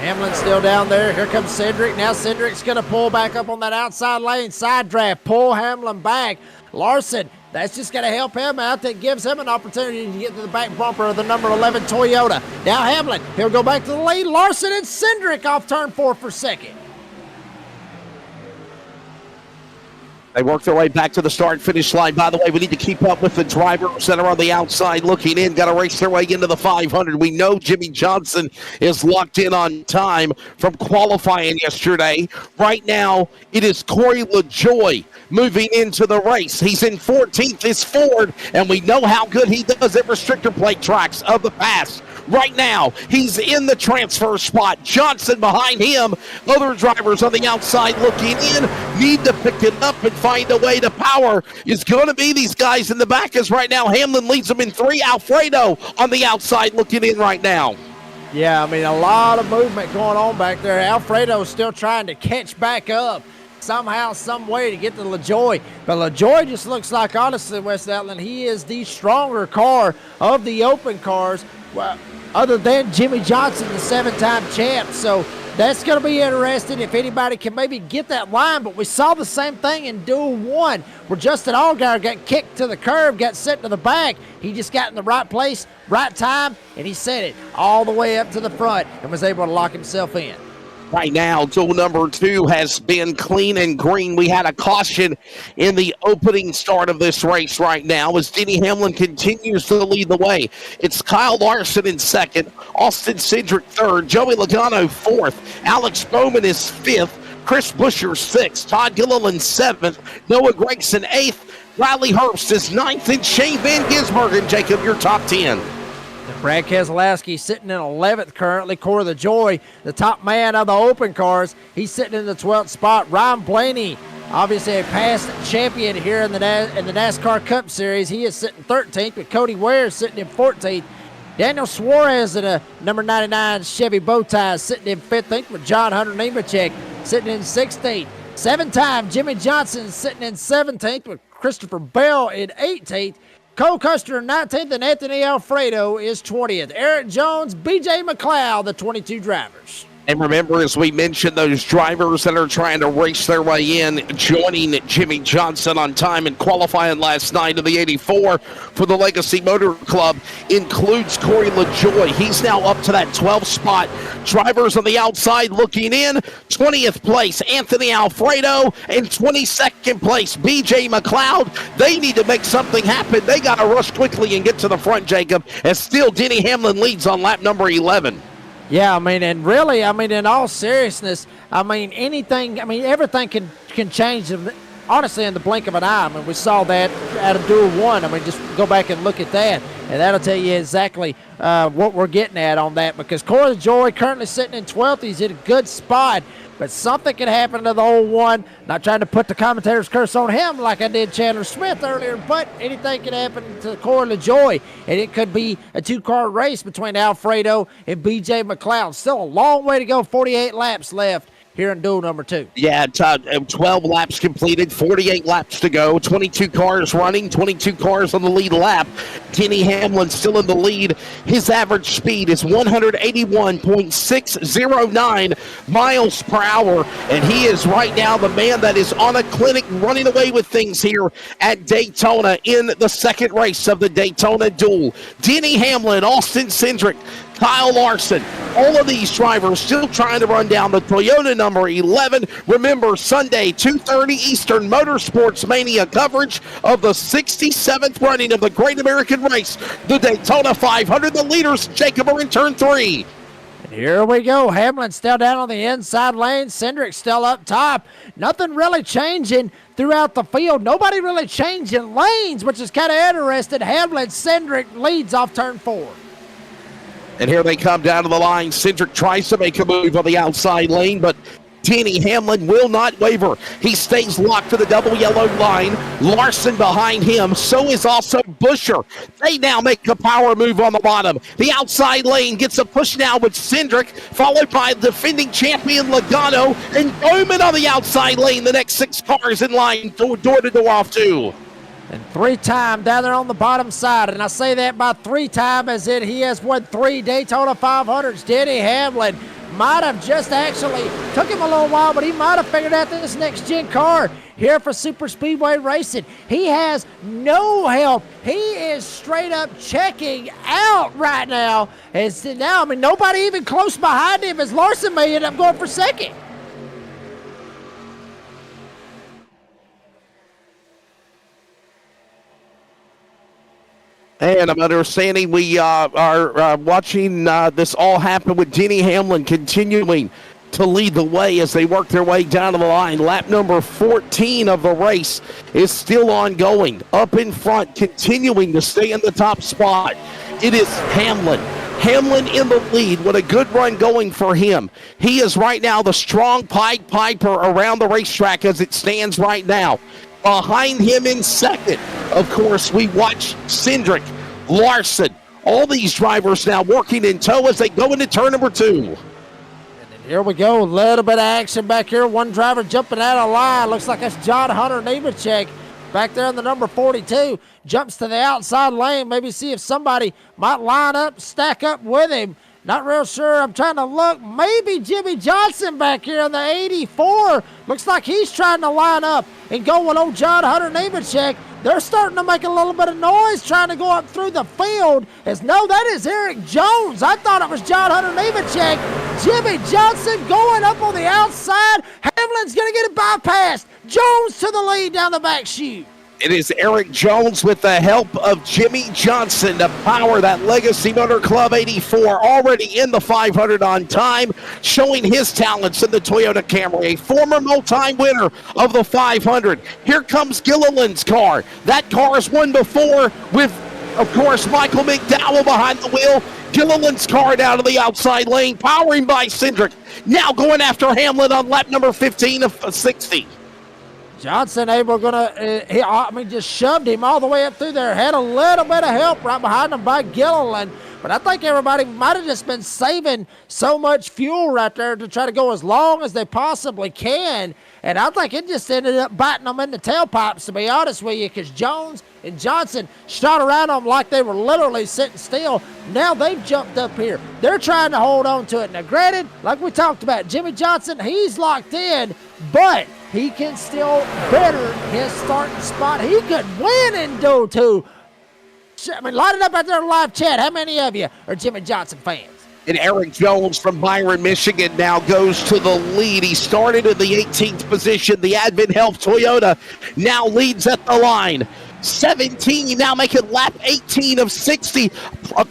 Hamlin's still down there. Here comes Cindric. Now Cindric's going to pull back up on that outside lane. Side draft. Pull Hamlin back. Larson, that's just going to help him out. That gives him an opportunity to get to the back bumper of the number 11 Toyota. Now Hamlin, he'll go back to the lead. Larson and Cindric off turn 4 for second.
They work their way back to the start-finish line. By the way, we need to keep up with the drivers that are on the outside looking in. Got to race their way into the 500. We know Jimmy Johnson is locked in on time from qualifying yesterday. Right now, it is Corey LaJoie moving into the race. He's in 14th. It's Ford, and we know how good he does at restrictor plate tracks of the past. Right now, he's in the transfer spot. Johnson behind him. Other drivers on the outside looking in need to pick it up and find a way to power. Is going to be these guys in the back as right now Hamlin leads them in 3. Alfredo on the outside looking in right now.
Yeah, I mean, a lot of movement going on back there. Alfredo's still trying to catch back up somehow, some way to get to LaJoie. But LaJoie just looks like, honestly, West Outland, he is the stronger car of the open cars. Well, other than Jimmy Johnson, the 7-time champ. So that's going to be interesting if anybody can maybe get that line. But we saw the same thing in Duel 1 where Justin Allgaier got kicked to the curb, got sent to the back. He just got in the right place, right time, and he sent it all the way up to the front and was able to lock himself in.
Right now, duel number 2 has been clean and green. We had a caution in the opening start of this race right now as Denny Hamlin continues to lead the way. It's Kyle Larson in second, Austin Cindric third, Joey Logano fourth, Alex Bowman is fifth, Chris Buescher sixth, Todd Gilliland seventh, Noah Gragson eighth, Riley Herbst is ninth, and Shane Van Gisbergen. Jacob, your top 10.
Brad Keselowski sitting in 11th currently. Core of the Joy, the top man of the open cars. He's sitting in the 12th spot. Ryan Blaney, obviously a past champion here in the NASCAR Cup Series. He is sitting 13th, with Cody Ware sitting in 14th. Daniel Suarez in a number 99 Chevy Bowtie sitting in 15th, with John Hunter Nemechek sitting in 16th. 7-time Jimmy Johnson sitting in 17th, with Christopher Bell in 18th. Cole Custer in 19th, and Anthony Alfredo is 20th. Eric Jones, BJ McLeod, the 22 drivers.
And remember, as we mentioned, those drivers that are trying to race their way in, joining Jimmy Johnson on time and qualifying last night in the 84 for the Legacy Motor Club includes Corey LaJoie. He's now up to that 12th spot. Drivers on the outside looking in. 20th place, Anthony Alfredo, and 22nd place, BJ McLeod. They need to make something happen. They got to rush quickly and get to the front, Jacob, as still Denny Hamlin leads on lap number 11.
Yeah, and really, in all seriousness, everything can change, honestly, in the blink of an eye. We saw that out of Duel 1. Just go back and look at that, and that'll tell you exactly what we're getting at on that, because Corey LaJoie currently sitting in 12th. He's in a good spot, but something can happen to the old one. Not trying to put the commentator's curse on him like I did Chandler Smith earlier, but anything can happen to Corey LaJoie, and it could be a two-car race between Alfredo and BJ McLeod. Still a long way to go, 48 laps left here in duel number 2.
Yeah, 12 laps completed, 48 laps to go, 22 cars running, 22 cars on the lead lap. Denny Hamlin still in the lead. His average speed is 181.609 miles per hour, and he is right now the man that is on a clinic running away with things here at Daytona in the second race of the Daytona Duel. Denny Hamlin, Austin Cindric, Kyle Larson, all of these drivers still trying to run down the Toyota number 11. Remember, Sunday, 2:30 Eastern, Motorsports Mania coverage of the 67th running of the Great American Race, the Daytona 500. The leaders, Jacob, are in turn 3.
And here we go. Hamlin still down on the inside lane. Cindric still up top. Nothing really changing throughout the field. Nobody really changing lanes, which is kind of interesting. Hamlin, Cindric leads off turn 4.
And here they come down to the line. Cindric tries to make a move on the outside lane, but Denny Hamlin will not waver. He stays locked to the double yellow line. Larson behind him. So is also Buescher. They now make a power move on the bottom. The outside lane gets a push now with Cindric, followed by defending champion Logano, and Bowman on the outside lane. The next 6 cars in line, door to door off 2.
And 3-time down there on the bottom side. And I say that by 3-time as in he has won 3 Daytona 500s. Denny Hamlin might have just actually, took him a little while, but he might have figured out this next-gen car here for Super Speedway Racing. He has no help. He is straight up checking out right now. Nobody even close behind him as Larson may end up going for second.
And I'm understanding we are watching this all happen with Denny Hamlin continuing to lead the way as they work their way down to the line. Lap number 14 of the race is still ongoing. Up in front, continuing to stay in the top spot. It is Hamlin. Hamlin in the lead. What a good run going for him. He is right now the strong Pied Piper around the racetrack as it stands right now. Behind him in second, of course, we watch Cindric, Larson, all these drivers now working in tow as they go into turn number 2.
And then here we go, a little bit of action back here. One driver jumping out of line. Looks like that's John Hunter Nemechek back there in the number 42. Jumps to the outside lane, maybe see if somebody might line up, stack up with him. Not real sure. I'm trying to look. Maybe Jimmy Johnson back here in the 84. Looks like he's trying to line up and go with old John Hunter Nemechek. They're starting to make a little bit of noise trying to go up through the field. No, that is Eric Jones. I thought it was John Hunter Nemechek. Jimmy Johnson going up on the outside. Hamlin's going to get it bypassed. Jones to the lead down the back chute.
It is Eric Jones with the help of Jimmy Johnson to power that Legacy Motor Club 84, already in the 500 on time, showing his talents in the Toyota Camry, a former multi-winner of the 500. Here comes Gilliland's car. That car has won before with, of course, Michael McDowell behind the wheel. Gilliland's car down to the outside lane, powering by Cindric. Now going after Hamlin on lap number 15 of 60.
Johnson just shoved him all the way up through there. Had a little bit of help right behind him by Gilliland. But I think everybody might have just been saving so much fuel right there to try to go as long as they possibly can. And I think it just ended up biting them in the tailpipes, to be honest with you, because Jones and Johnson shot around them like they were literally sitting still. Now they've jumped up here. They're trying to hold on to it. Now, granted, like we talked about, Jimmy Johnson, he's locked in, but he can still better his starting spot. He could win in Do 2. I mean, light it up out there in live chat. How many of you are Jimmy Johnson fans?
And Eric Jones from Byron, Michigan now goes to the lead. He started in the 18th position. The Advent Health Toyota now leads at the line. 17, now making lap 18 of 60,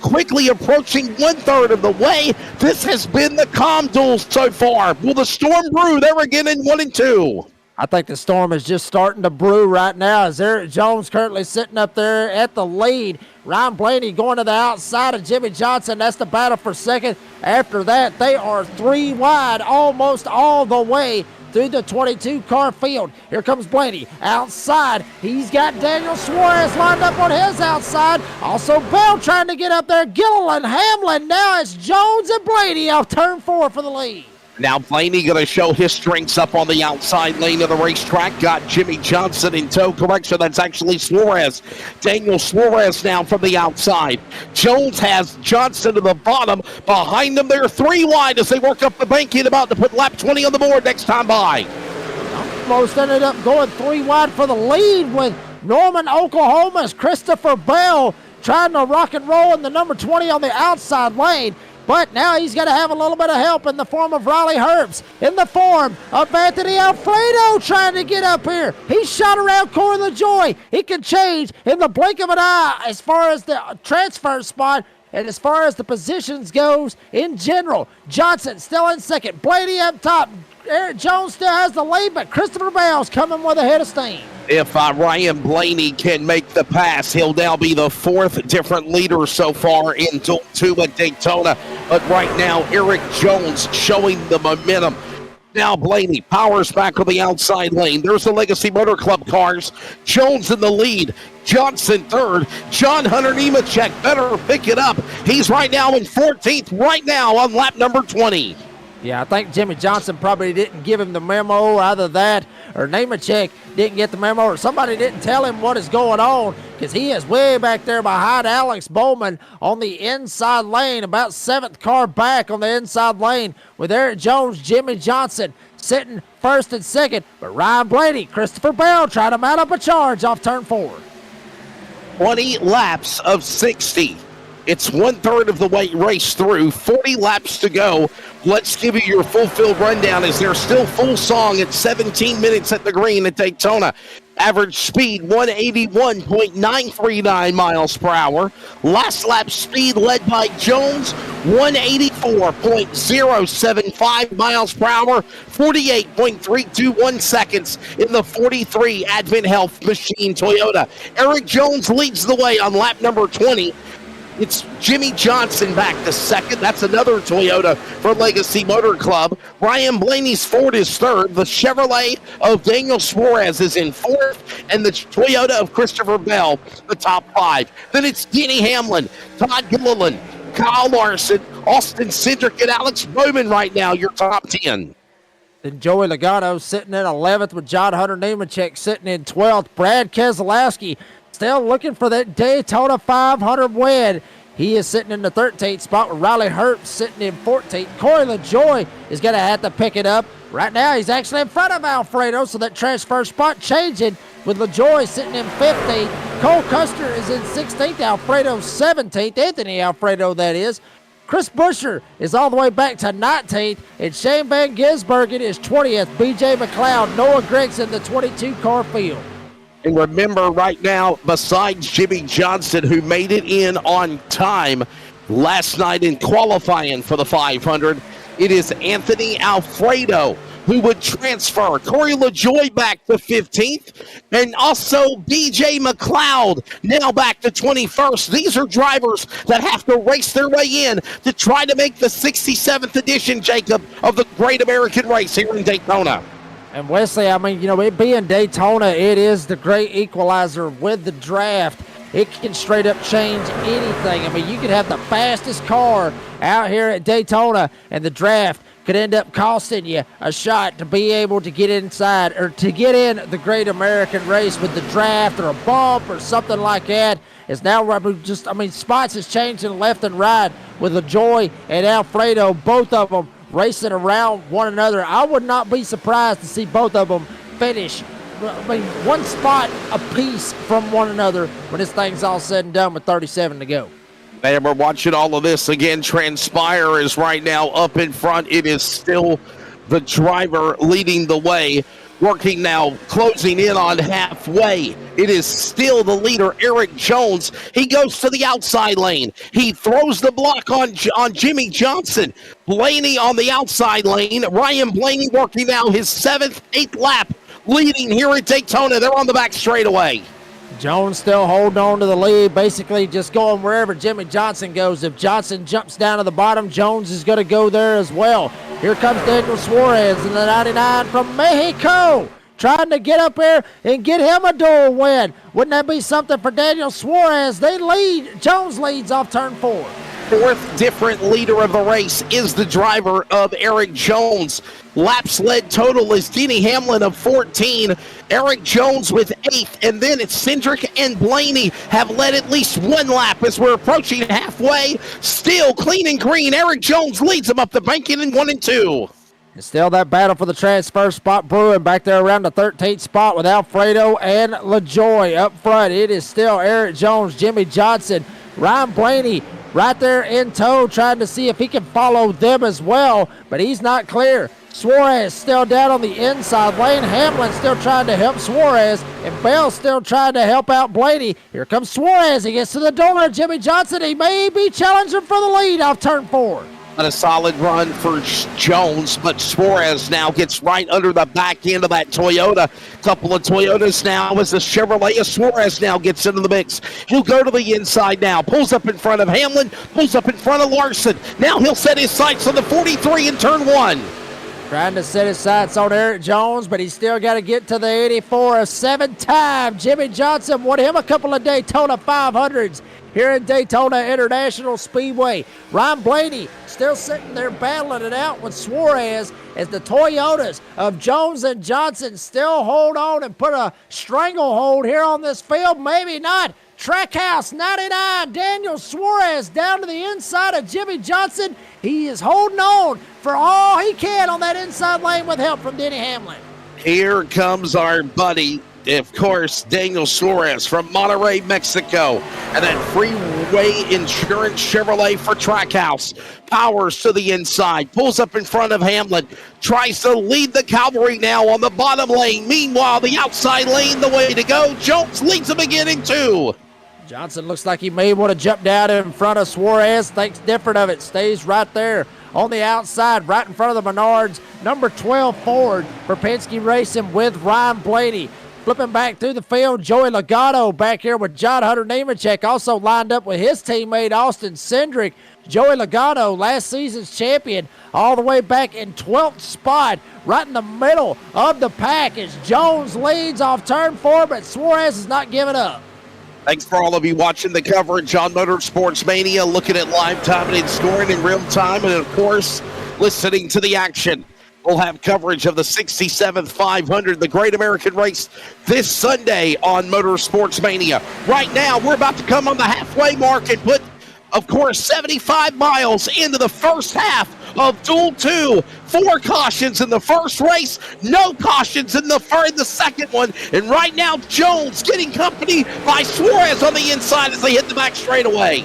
quickly approaching 1/3 of the way. This has been the calm duels so far. Will the storm brew there again in 1 and 2?
I think the storm is just starting to brew right now as Eric Jones currently sitting up there at the lead. Ryan Blaney going to the outside of Jimmy Johnson. That's the battle for second. After that, they are 3 wide almost all the way through the 22-car field. Here comes Blaney outside. He's got Daniel Suarez lined up on his outside. Also Bell trying to get up there. Gilliland, Hamlin. Now it's Jones and Blaney off turn 4 for the lead.
Now Blaney going to show his strengths up on the outside lane of the racetrack. Got Jimmy Johnson in tow. Correction, that's actually Suarez. Daniel Suarez now from the outside. Jones has Johnson to the bottom. Behind them, they're 3 wide as they work up the bank in, about to put lap 20 on the board next time by.
Almost ended up going 3 wide for the lead with Norman, Oklahoma's Christopher Bell trying to rock and roll in the number 20 on the outside lane. But now he's going to have a little bit of help in the form of Riley Herbst, in the form of Anthony Alfredo trying to get up here. He shot around Corey LaJoy. He can change in the blink of an eye as far as the transfer spot and as far as the positions goes in general. Johnson still in second. Blaney up top. Eric Jones still has the lead, but Christopher Bell's coming with a head of steam.
If Ryan Blaney can make the pass, he'll now be the 4th different leader so far in Duel 2 at Daytona. But right now, Eric Jones showing the momentum. Now Blaney powers back on the outside lane. There's the Legacy Motor Club cars. Jones in the lead. Johnson third. John Hunter Nemechek better pick it up. He's right now in 14th right now on lap number 20.
Yeah, I think Jimmy Johnson probably didn't give him the memo, either that or Nemechek didn't get the memo, or somebody didn't tell him what is going on, because he is way back there behind Alex Bowman on the inside lane, about 7th car back on the inside lane with Eric Jones, Jimmy Johnson sitting 1st and 2nd, but Ryan Blaney, Christopher Bell trying to mount up a charge off turn 4.
20 laps of 60. It's 1/3 of the way race through, 40 laps to go. Let's give you your full field rundown as they're still full song at 17 minutes at the green at Daytona. Average speed 181.939 miles per hour. Last lap speed led by Jones 184.075 miles per hour. 48.321 seconds in the 43 Advent Health Machine Toyota. Eric Jones leads the way on lap number 20. It's Jimmy Johnson back to second. That's another Toyota for Legacy Motor Club. Ryan Blaney's Ford is third. The Chevrolet of Daniel Suarez is in fourth. And the Toyota of Christopher Bell, the top 5. Then it's Denny Hamlin, Todd Gilliland, Kyle Larson, Austin Cindric, and Alex Bowman right now, your top 10.
Then Joey Logano sitting in 11th with John Hunter Nemechek sitting in 12th. Brad Keselowski still looking for that Daytona 500 win. He is sitting in the 13th spot with Riley Herbst sitting in 14th. Corey LaJoy is going to have to pick it up. Right now, he's actually in front of Alfredo, so that transfer spot changing with LaJoy sitting in 15th. Cole Custer is in 16th. Alfredo 17th. Anthony Alfredo, that is. Chris Buescher is all the way back to 19th, and Shane Van Gisbergen is 20th. BJ McLeod, Noah Gregson, the 22-car field.
And remember right now, besides Jimmy Johnson, who made it in on time last night in qualifying for the 500, it is Anthony Alfredo who would transfer. Corey LaJoy back to 15th, and also BJ McLeod now back to 21st. These are drivers that have to race their way in to try to make the 67th edition, Jacob, of the Great American Race here in Daytona.
And Wesley, I mean, it being Daytona, it is the great equalizer with the draft. It can straight up change anything. I mean, you could have the fastest car out here at Daytona, and the draft could end up costing you a shot to be able to get inside or to get in the Great American Race with the draft or a bump or something like that. It's now spots is changing left and right with LaJoy and Alfredo, both of them racing around one another. I would not be surprised to see both of them finish one spot apiece from one another when this thing's all said and done with 37 to go.
And we're watching all of this again transpire is right now up in front. It is still the driver leading the way, working now, closing in on halfway. It is still the leader, Eric Jones. He goes to the outside lane. He throws the block on Jimmy Johnson. Blaney on the outside lane. Ryan Blaney working now his 7th, 8th lap, leading here at Daytona. They're on the back straightaway.
Jones still holding on to the lead, basically just going wherever Jimmy Johnson goes. If Johnson jumps down to the bottom, Jones is going to go there as well. Here comes Daniel Suarez in the 99 from Mexico, trying to get up there and get him a dual win. Wouldn't that be something for Daniel Suarez? Jones leads off turn 4.
Fourth different leader of the race is the driver of Eric Jones. Laps led total is Denny Hamlin of 14. Eric Jones with 8th, and then it's Cindric and Blaney have led at least one lap as we're approaching halfway. Still clean and green. Eric Jones leads them up the banking in 1 and 2.
And still that battle for the transfer spot brewing back there around the 13th spot with Alfredo and LaJoy up front. It is still Eric Jones, Jimmy Johnson, Ryan Blaney right there in tow, trying to see if he can follow them as well, but he's not clear. Suarez still down on the inside lane. Hamlin still trying to help Suarez, and Bell still trying to help out Blaney. Here comes Suarez. He gets to the door of Jimmy Johnson. He may be challenging for the lead off turn 4.
A solid run for Jones, but Suarez now gets right under the back end of that Toyota. Couple of Toyotas now as the Chevrolet. Suarez now gets into the mix. He'll go to the inside now. Pulls up in front of Hamlin. Pulls up in front of Larson. Now he'll set his sights on the 43 in turn 1.
Trying to set his sights on Eric Jones, but he's still got to get to the 84 a 7-time. Jimmy Johnson won him a couple of Daytona 500s here in Daytona International Speedway. Ryan Blaney still sitting there battling it out with Suarez as the Toyotas of Jones and Johnson still hold on and put a stranglehold here on this field. Maybe not. Trackhouse 99, Daniel Suarez down to the inside of Jimmy Johnson. He is holding on for all he can on that inside lane with help from Denny Hamlin.
Here comes our buddy, of course, Daniel Suarez from Monterrey, Mexico. And that Freeway Insurance Chevrolet for Trackhouse. Powers to the inside. Pulls up in front of Hamlin. Tries to lead the cavalry now on the bottom lane. Meanwhile, the outside lane, the way to go. Jones leads him again in 2.
Johnson looks like he may want to jump down in front of Suarez. Thinks different of it. Stays right there on the outside, right in front of the Menards. Number 12 Ford for Penske Racing with Ryan Blaney. Flipping back through the field, Joey Logano back here with John Hunter Nemechek, also lined up with his teammate Austin Cindric. Joey Logano, last season's champion, all the way back in 12th spot, right in the middle of the pack as Jones leads off turn 4, but Suarez is not giving up.
Thanks for all of you watching the coverage on Motorsports Mania, looking at live time and scoring in real time, and of course, listening to the action. We'll have coverage of the 67th 500, the Great American Race, this Sunday on Motorsports Mania. Right now, we're about to come on the halfway mark and put Of course, 75 miles into the first half of Duel 2. 4 cautions in the first race, no cautions in the second one. And right now, Jones getting company by Suarez on the inside as they hit the back straightaway.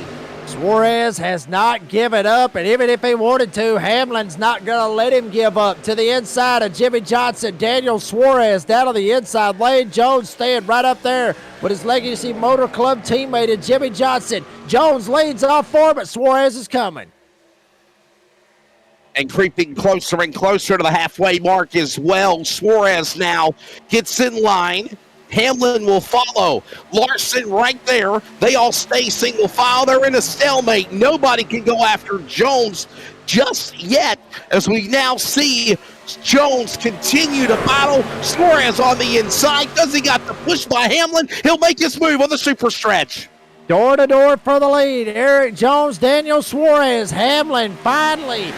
Suarez has not given up, and even if he wanted to, Hamlin's not going to let him give up. To the inside of Jimmy Johnson, Daniel Suarez down on the inside lane. Jones staying right up there with his Legacy Motor Club teammate and Jimmy Johnson. Jones leads off 4, but Suarez is coming.
And creeping closer and closer to the halfway mark as well. Suarez now gets in line. Hamlin will follow. Larson right there. They all stay single file. They're in a stalemate. Nobody can go after Jones just yet, as we now see Jones continue to battle. Suarez on the inside. Does he got the push by Hamlin? He'll make his move on the super stretch.
Door to door for the lead. Eric Jones, Daniel Suarez. Hamlin finally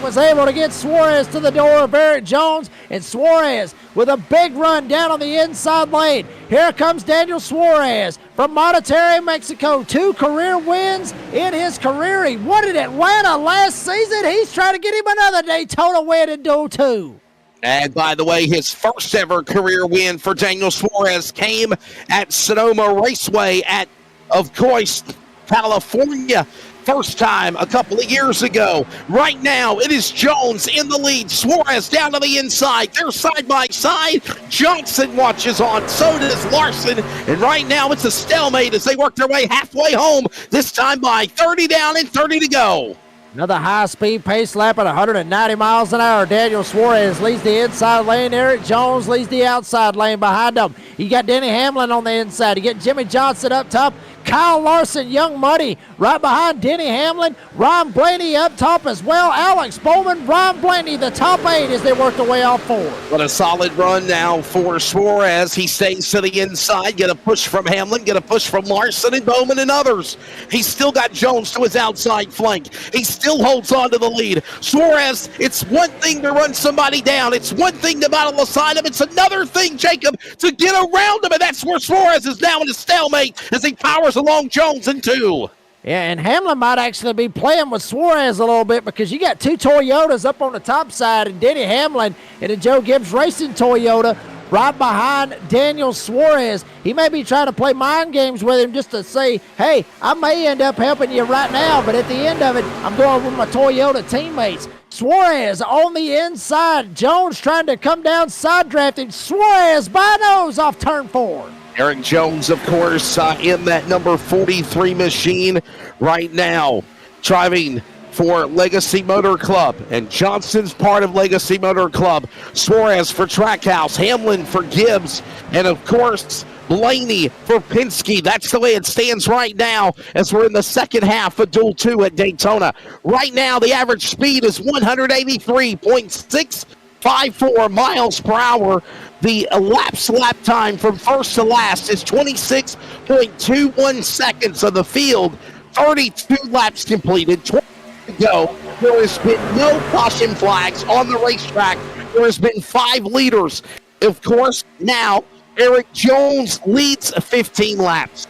was able to get Suarez to the door of Eric Jones, and Suarez with a big run down on the inside lane. Here comes Daniel Suarez from Monterrey, Mexico. 2 career wins in his career. He won at Atlanta last season. He's trying to get him another Daytona win in Duel 2.
And by the way, his first ever career win for Daniel Suarez came at Sonoma Raceway at, of course, California. First time a couple of years ago. Right now, it is Jones in the lead. Suarez down to the inside. They're side by side. Johnson watches on. So does Larson. And right now, it's a stalemate as they work their way halfway home. This time by 30 down and 30 to go.
Another high-speed pace lap at 190 miles an hour. Daniel Suarez leads the inside lane. Eric Jones leads the outside lane behind him. You got Denny Hamlin on the inside. You get Jimmy Johnson up top. Kyle Larson, Young Money, right behind Denny Hamlin. Ron Blaney up top as well. Alex Bowman, Ron Blaney, the top 8 as they work their way off 4.
What a solid run now for Suarez. He stays to the inside. Get a push from Hamlin. Get a push from Larson and Bowman and others. He's still got Jones to his outside flank. He still holds on to the lead. Suarez, it's one thing to run somebody down. It's one thing to battle aside him. It's another thing, Jacob, to get around him. And that's where Suarez is now in a stalemate as he powers along Jones in 2.
Yeah, and Hamlin might actually be playing with Suarez a little bit because you got 2 Toyotas up on the top side, and Denny Hamlin and a Joe Gibbs Racing Toyota right behind Daniel Suarez. He may be trying to play mind games with him just to say, hey, I may end up helping you right now, but at the end of it, I'm going with my Toyota teammates. Suarez on the inside. Jones trying to come down, side drafting. Suarez by nose off turn 4.
Eric Jones, of course, in that number 43 machine right now, driving for Legacy Motor Club. And Johnson's part of Legacy Motor Club. Suarez for Trackhouse. Hamlin for Gibbs. And, of course, Blaney for Penske. That's the way it stands right now as we're in the second half of Duel 2 at Daytona. Right now, the average speed is 183.654 miles per hour. The elapsed lap time from first to last is 26.21 seconds of the field. 32 laps completed, 20 to go. There has been no caution flags on the racetrack. There has been 5 leaders. Of course, now Eric Jones leads 15 laps.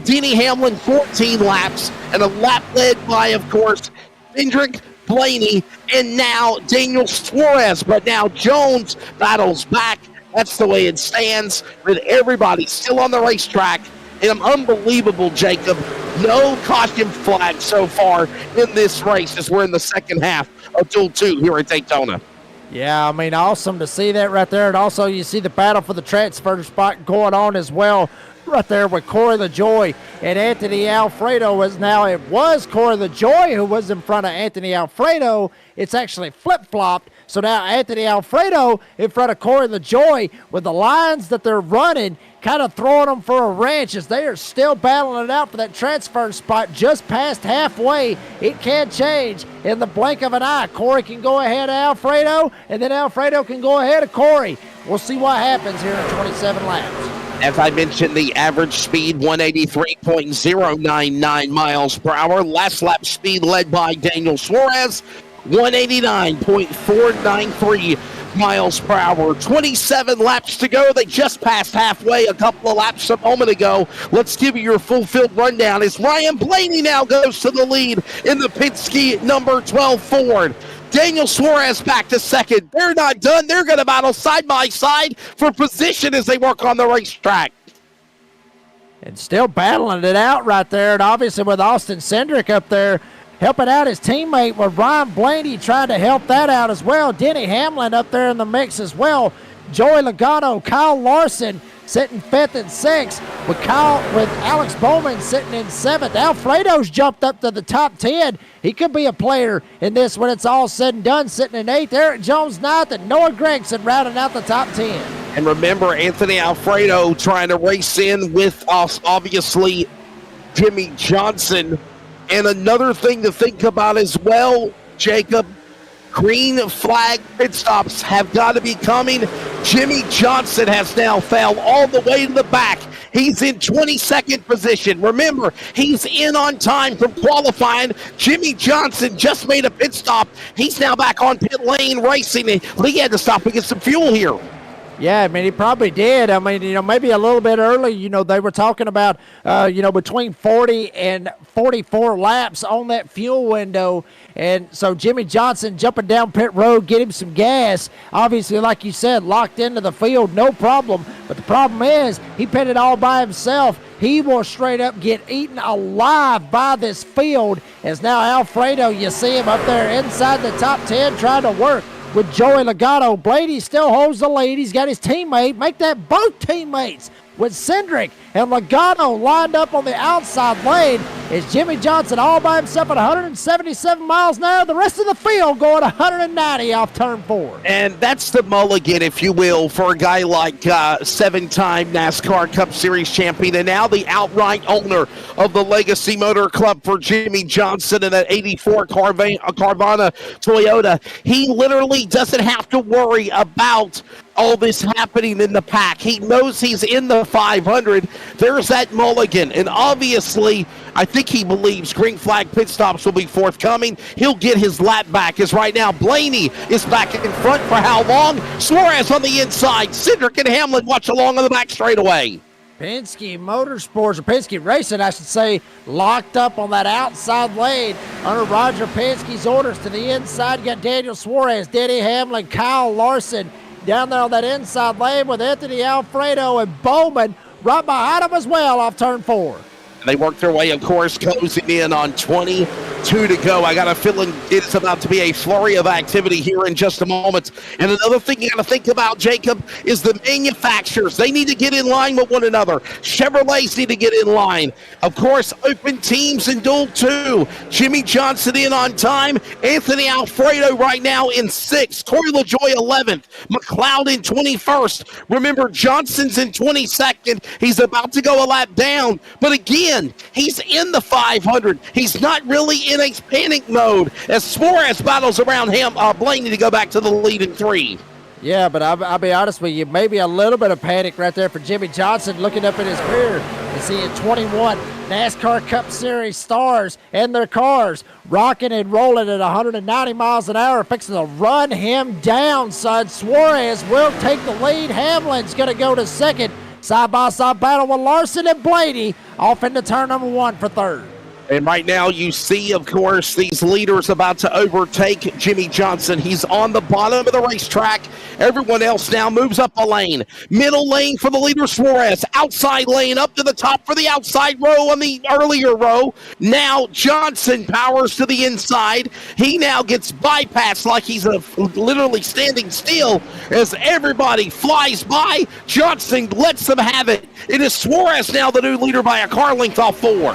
Denny Hamlin 14 laps, and a lap led by, of course, Hendrick, Blaney, and now Daniel Suarez. But now Jones battles back. That's the way it stands, with everybody still on the racetrack. And unbelievable, Jacob. No caution flag so far in this race as we're in the second half of Duel 2 here at Daytona.
Yeah, I mean, awesome to see that right there. And also you see the battle for the transfer spot going on as well right there with Corey LaJoy and Anthony Alfredo. It was Corey LaJoy who was in front of Anthony Alfredo. It's actually flip-flopped. So now Anthony Alfredo in front of Corey LaJoy with the lines that they're running, kind of throwing them for a wrench as they are still battling it out for that transfer spot just past halfway. It can change in the blink of an eye. Corey can go ahead of Alfredo, and then Alfredo can go ahead of Corey. We'll see what happens here in 27 laps.
As I mentioned, the average speed, 183.099 miles per hour. Last lap speed led by Daniel Suarez, 189.493. miles per hour. 27 laps to go. They just passed halfway a couple of laps a moment ago. Let's give you your full field rundown as Ryan Blaney now goes to the lead in the Penske number 12 Ford. Daniel Suarez back to second. They're not done. They're going to battle side by side for position as they work on the racetrack.
And still battling it out right there. And obviously with Austin Cindric up there helping out his teammate, with Ryan Blaney trying to help that out as well. Denny Hamlin up there in the mix as well. Joey Logano, Kyle Larson sitting fifth and sixth, with Alex Bowman sitting in seventh. Alfredo's jumped up to the top 10. He could be a player in this when it's all said and done, sitting in eighth. Eric Jones ninth, and Noah Gragson rounding out the top 10.
And remember, Anthony Alfredo trying to race in with us, obviously, Jimmy Johnson. And another thing to think about as well, Jacob, green flag pit stops have got to be coming. Jimmy Johnson has now fell all the way to the back. He's in 22nd position. Remember, he's in on time from qualifying. Jimmy Johnson just made a pit stop. He's now back on pit lane racing. He had to stop and get some fuel here.
Yeah, I mean, he probably did. I mean, maybe a little bit early, they were talking about, between 40 and 44 laps on that fuel window. And so Jimmy Johnson jumping down pit road, get him some gas. Obviously, like you said, locked into the field, no problem. But the problem is he pitted all by himself. He will straight up get eaten alive by this field, as now Alfredo, you see him up there inside the top 10 trying to work with Joey Logano. Blaney still holds the lead. He's got his teammate. Make that both teammates with Cindric and Logano lined up on the outside lane. Is Jimmy Johnson all by himself at 177 miles an hour. The rest of the field going 190 off turn 4.
And that's the mulligan, if you will, for a guy like seven-time NASCAR Cup Series champion and now the outright owner of the Legacy Motor Club for Jimmy Johnson and that 84 Carvana Toyota. He literally doesn't have to worry about all this happening in the pack. He knows he's in the 500. There's that mulligan. And obviously, I think he believes green flag pit stops will be forthcoming. He'll get his lap back, as right now Blaney is back in front for how long? Suarez on the inside. Cindric and Hamlin watch along on the back straightaway.
Penske Motorsports, or Penske Racing, I should say, locked up on that outside lane under Roger Penske's orders. To the inside, you got Daniel Suarez, Denny Hamlin, Kyle Larson down there on that inside lane with Anthony Alfredo and Bowman right behind him as well off turn 4.
And they work their way, of course, closing in on 22 to go. I got a feeling it's about to be a flurry of activity here in just a moment. And another thing you got to think about, Jacob, is the manufacturers. They need to get in line with one another. Chevrolets need to get in line. Of course, open teams in Duel 2. Jimmy Johnson in on time. Anthony Alfredo right now in 6th. Corey LaJoie 11th. McLeod in 21st. Remember, Johnson's in 22nd. He's about to go a lap down. But again, he's in the 500. He's not really in a panic mode as Suarez battles around him. Blaney to go back to the lead in 3.
Yeah, but I'll be honest with you, maybe a little bit of panic right there for Jimmy Johnson, looking up in his rear and seeing 21 NASCAR Cup Series stars and their cars rocking and rolling at 190 miles an hour, fixing to run him down, son. Suarez will take the lead. Hamlin's going to go to second. Side-by-side battle with Larson and Blaney off into turn number 1 for third.
And right now you see, of course, these leaders about to overtake Jimmy Johnson. He's on the bottom of the racetrack. Everyone else now moves up a lane. Middle lane for the leader, Suarez. Outside lane up to the top for the outside row on the earlier row. Now Johnson powers to the inside. He now gets bypassed like he's literally standing still as everybody flies by. Johnson lets them have it. It is Suarez now the new leader by a car length off 4.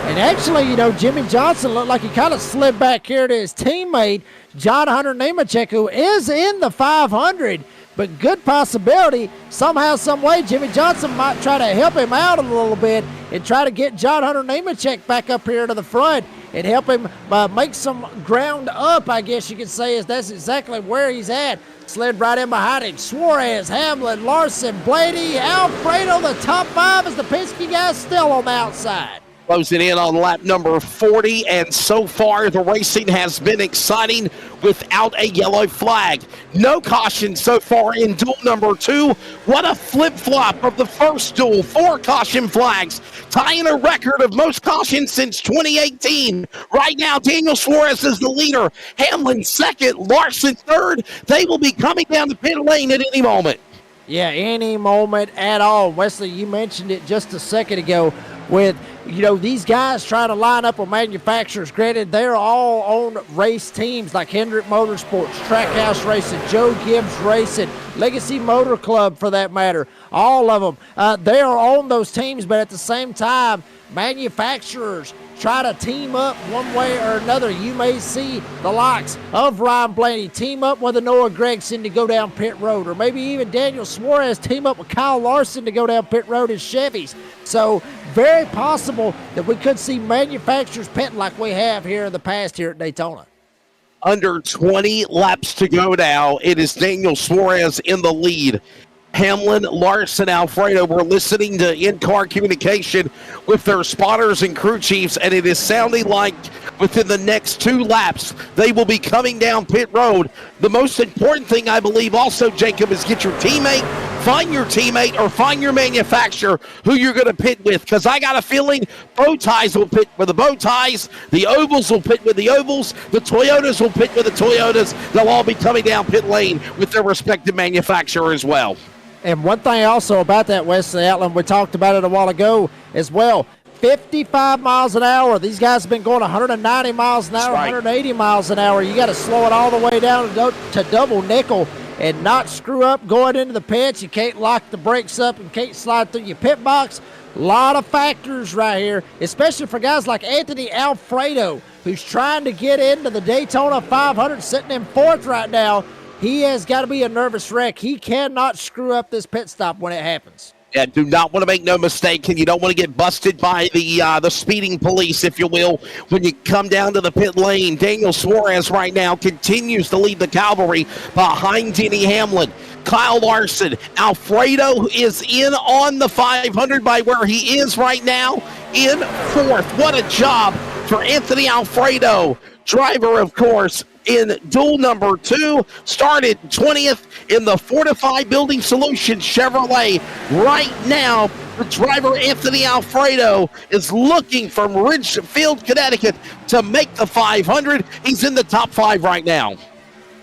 And actually, Jimmy Johnson looked like he kind of slid back here to his teammate, John Hunter Nemechek, who is in the 500. But good possibility, somehow, some way, Jimmy Johnson might try to help him out a little bit and try to get John Hunter Nemechek back up here to the front and help him make some ground up, I guess you could say, is that's exactly where he's at. Slid right in behind him. Suarez, Hamlin, Larson, Blaney, Alfredo, the top 5 as the Penske guys still on the outside.
Closing in on lap number 40, and so far the racing has been exciting without a yellow flag. No caution so far in duel number 2. What a flip-flop of the first duel. 4 caution flags, tying a record of most cautions since 2018. Right now, Daniel Suarez is the leader. Hamlin second, Larson third. They will be coming down the pit lane at any moment.
Yeah, any moment at all. Wesley, you mentioned it just a second ago with, these guys trying to line up with manufacturers. Granted, they're all on race teams like Hendrick Motorsports, Trackhouse Racing, Joe Gibbs Racing, Legacy Motor Club for that matter. All of them. They are on those teams, but at the same time, manufacturers try to team up one way or another. You may see the likes of Ryan Blaney team up with a Noah Gragson to go down pit road, or maybe even Daniel Suarez team up with Kyle Larson to go down pit road in Chevys. So very possible that we could see manufacturers pitting like we have here in the past here at Daytona.
Under 20 laps to go now. It is Daniel Suarez in the lead. Hamlin, Larson, Alfredo, we're listening to in-car communication with their spotters and crew chiefs, and it is sounding like within the next 2 laps, they will be coming down pit road. The most important thing, I believe, also, Jacob, is get your teammate, find your teammate, or find your manufacturer who you're going to pit with, because I got a feeling bow ties will pit with the bow ties, the ovals will pit with the ovals, the Toyotas will pit with the Toyotas. They'll all be coming down pit lane with their respective manufacturer as well.
And one thing also about that, Wesley Outland, we talked about it a while ago as well. 55 miles an hour. These guys have been going 190 miles an hour, 180 miles an hour. You got to slow it all the way down to double nickel and not screw up going into the pits. You can't lock the brakes up and can't slide through your pit box. A lot of factors right here, especially for guys like Anthony Alfredo, who's trying to get into the Daytona 500, sitting in 4th right now. He has got to be a nervous wreck. He cannot screw up this pit stop when it happens.
Yeah, do not want to make no mistake, and you don't want to get busted by the speeding police, if you will, when you come down to the pit lane. Daniel Suarez right now continues to lead the cavalry behind Denny Hamlin. Kyle Larson, Alfredo is in on the 500 by where he is right now in 4th. What a job for Anthony Alfredo, driver, of course, in duel number 2, started 20th in the Fortify Building Solutions Chevrolet. Right now, the driver Anthony Alfredo is looking from Ridgefield, Connecticut to make the 500. He's in the top 5 right now.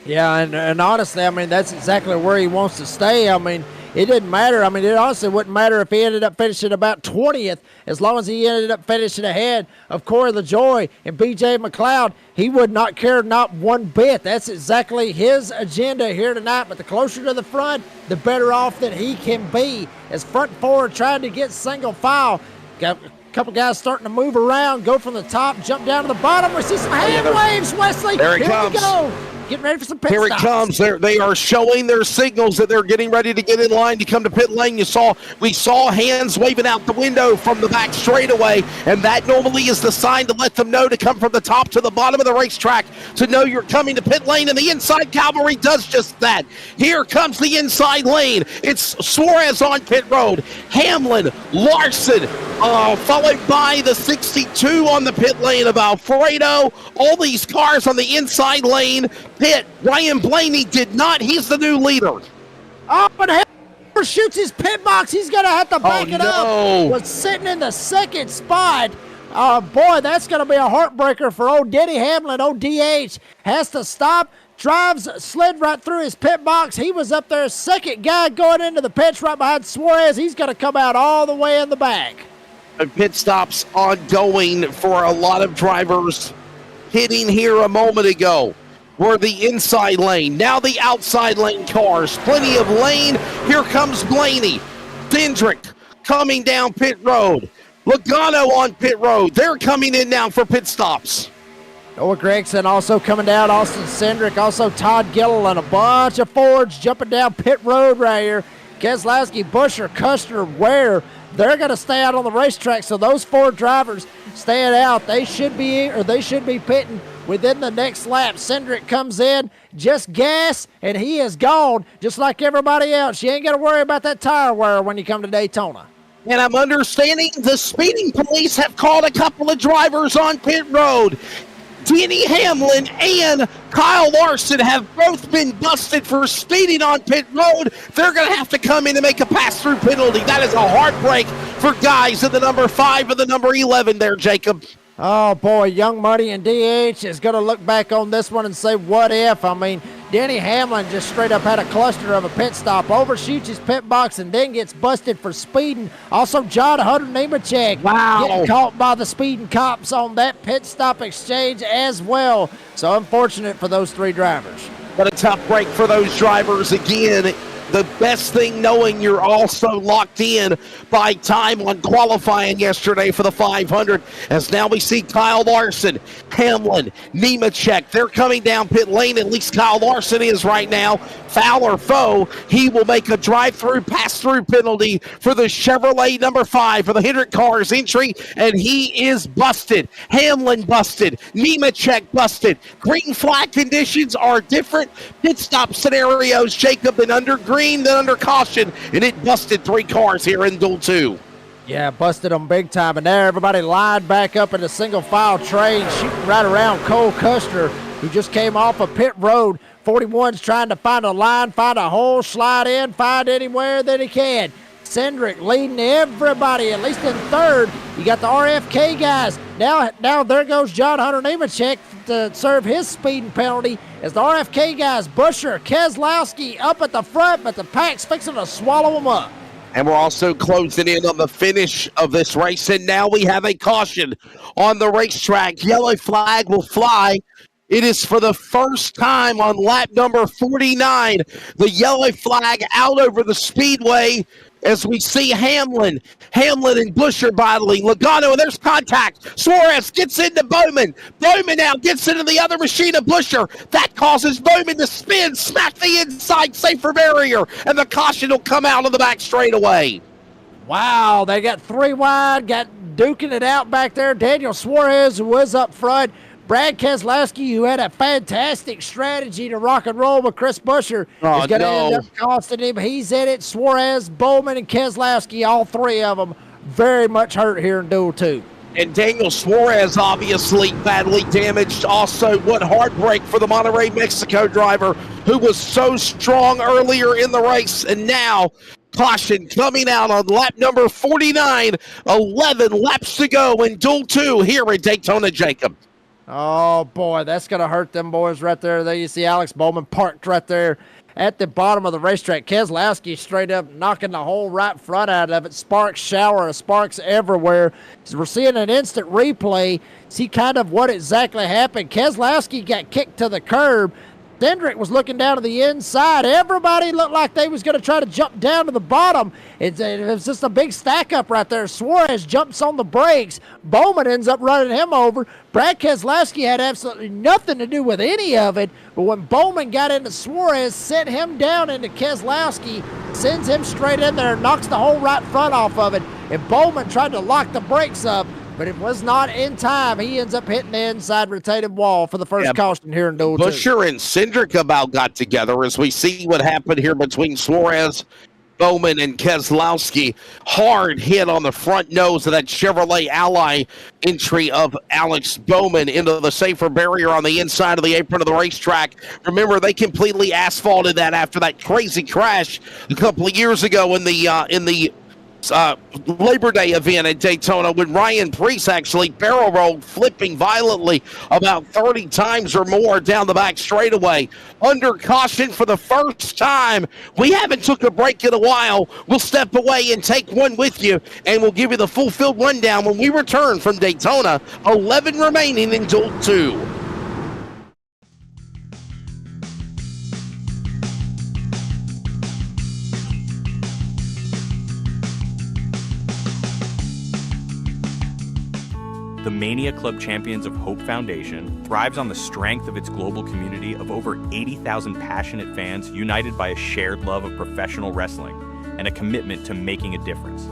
Yeah, and honestly, I mean, that's exactly where he wants to stay. I mean, it didn't matter. I mean, it honestly wouldn't matter if he ended up finishing about 20th, as long as he ended up finishing ahead of Corey LaJoy and B.J. McLeod. He would not care not one bit. That's exactly his agenda here tonight. But the closer to the front, the better off that he can be. As front forward trying to get single file. Got a couple guys starting to move around, go from the top, jump down to the bottom. We see some hand waves, Wesley.
There it
Here
comes.
we go. Getting ready for some pit
Here
stops.
it comes. They are showing their signals that they're getting ready to get in line to come to pit lane. We saw hands waving out the window from the back straightaway, and that normally is the sign to let them know to come from the top to the bottom of the racetrack to know you're coming to pit lane, and the inside cavalry does just that. Here comes the inside lane. It's Suarez on pit road. Hamlin, Larson, followed by the 62 on the pit lane of Alfredo. All these cars on the inside lane pit. Ryan Blaney did not. He's the new leader.
Oh, but Hamlin shoots his pit box. He's going to have to back it up. Was sitting in the 2nd spot. Boy, that's going to be a heartbreaker for old Denny Hamlin. Old DH has to stop. Drives, slid right through his pit box. He was up there, 2nd guy going into the pits right behind Suarez. He's going to come out all the way in the back.
Pit stops ongoing for a lot of drivers hitting here a moment ago. Were the inside lane, now the outside lane cars. Plenty of lane. Here comes Blaney. Dendrick coming down pit road. Logano on pit road. They're coming in now for pit stops.
Noah Gragson also coming down. Austin Cindric, also Todd Gilliland. A bunch of Fords jumping down pit road right here. Keselowski, Busher, Custer, Ware. They're going to stay out on the racetrack. So those 4 drivers staying out. They should be pitting within the next lap. Cindric comes in, just gas, and he is gone, just like everybody else. You ain't got to worry about that tire wear when you come to Daytona.
And I'm understanding the speeding police have called a couple of drivers on pit road. Denny Hamlin and Kyle Larson have both been busted for speeding on pit road. They're going to have to come in and make a pass-through penalty. That is a heartbreak for guys in the number 5 and the number 11 there, Jacob.
Oh, boy, Young Money and DH is going to look back on this one and say, what if? I mean, Denny Hamlin just straight up had a cluster of a pit stop, overshoots his pit box, and then gets busted for speeding. Also, John Hunter Nemechek getting caught by the speeding cops on that pit stop exchange as well. So unfortunate for those 3 drivers.
But a tough break for those drivers again. The best thing knowing you're also locked in by time on qualifying yesterday for the 500, as now we see Kyle Larson, Hamlin, Nemechek. They're coming down pit lane, at least Kyle Larson is right now. Foul or foe, he will make a drive-through, pass-through penalty for the Chevrolet number 5 for the Hendrick Cars entry, and he is busted. Hamlin busted. Nemechek busted. Green flag conditions are different pit stop scenarios, Jacob, than under green, than under caution, and it busted 3 cars here in Duel 2.
Yeah, busted them big time, and there everybody lined back up in a single file train, shooting right around Cole Custer, who just came off a pit road. 41's trying to find a line, find a hole, slide in, find anywhere that he can. Cindric leading everybody, at least in 3rd. You got the RFK guys. Now there goes John Hunter Nemechek to serve his speeding penalty as the RFK guys, Busher, Keselowski up at the front, but the pack's fixing to swallow them up.
And we're also closing in on the finish of this race, and now we have a caution on the racetrack. Yellow flag will fly. It is for the first time on lap number 49. The yellow flag out over the speedway as we see Hamlin and Busher battling. Logano, and there's contact. Suarez gets into Bowman. Bowman now gets into the other machine of Busher. That causes Bowman to spin, smack the inside safer barrier, and the caution will come out of the back straightaway.
Wow, they got 3 wide, got duking it out back there. Daniel Suarez, who was up front. Brad Keselowski, who had a fantastic strategy to rock and roll with Chris Busher, is going to end up costing him. He's in it. Suarez, Bowman, and Keselowski, all 3 of them, very much hurt here in Duel 2.
And Daniel Suarez obviously badly damaged. Also, what heartbreak for the Monterrey, Mexico driver who was so strong earlier in the race. And now, caution coming out on lap number 49. 11 laps to go in Duel 2 here at Daytona, Jacob.
Oh, boy, that's going to hurt them boys right there. There you see Alex Bowman parked right there at the bottom of the racetrack. Keselowski straight up knocking the whole right front out of it. Sparks, shower of sparks everywhere. So we're seeing an instant replay. See kind of what exactly happened. Keselowski got kicked to the curb. Cindric was looking down to the inside. Everybody looked like they was going to try to jump down to the bottom. It was just a big stack up right there. Suarez jumps on the brakes. Bowman ends up running him over. Brad Keselowski had absolutely nothing to do with any of it. But when Bowman got into Suarez, sent him down into Keselowski, sends him straight in there, knocks the whole right front off of it. And Bowman tried to lock the brakes up, but it was not in time. He ends up hitting the inside retaining wall for the first caution here in Duel 2.
Busher and Cindric about got together as we see what happened here between Suarez, Bowman, and Keselowski. Hard hit on the front nose of that Chevrolet Ally entry of Alex Bowman into the safer barrier on the inside of the apron of the racetrack. Remember, they completely asphalted that after that crazy crash a couple of years ago in the Labor Day event at Daytona when Ryan Preece actually barrel rolled, flipping violently about 30 times or more down the back straightaway. Under caution for the first time. We haven't took a break in a while. We'll step away and take one with you, and we'll give you the full field rundown when we return from Daytona. 11 remaining in Duel 2.
The Mania Club Champions of Hope Foundation thrives on the strength of its global community of over 80,000 passionate fans united by a shared love of professional wrestling and a commitment to making a difference.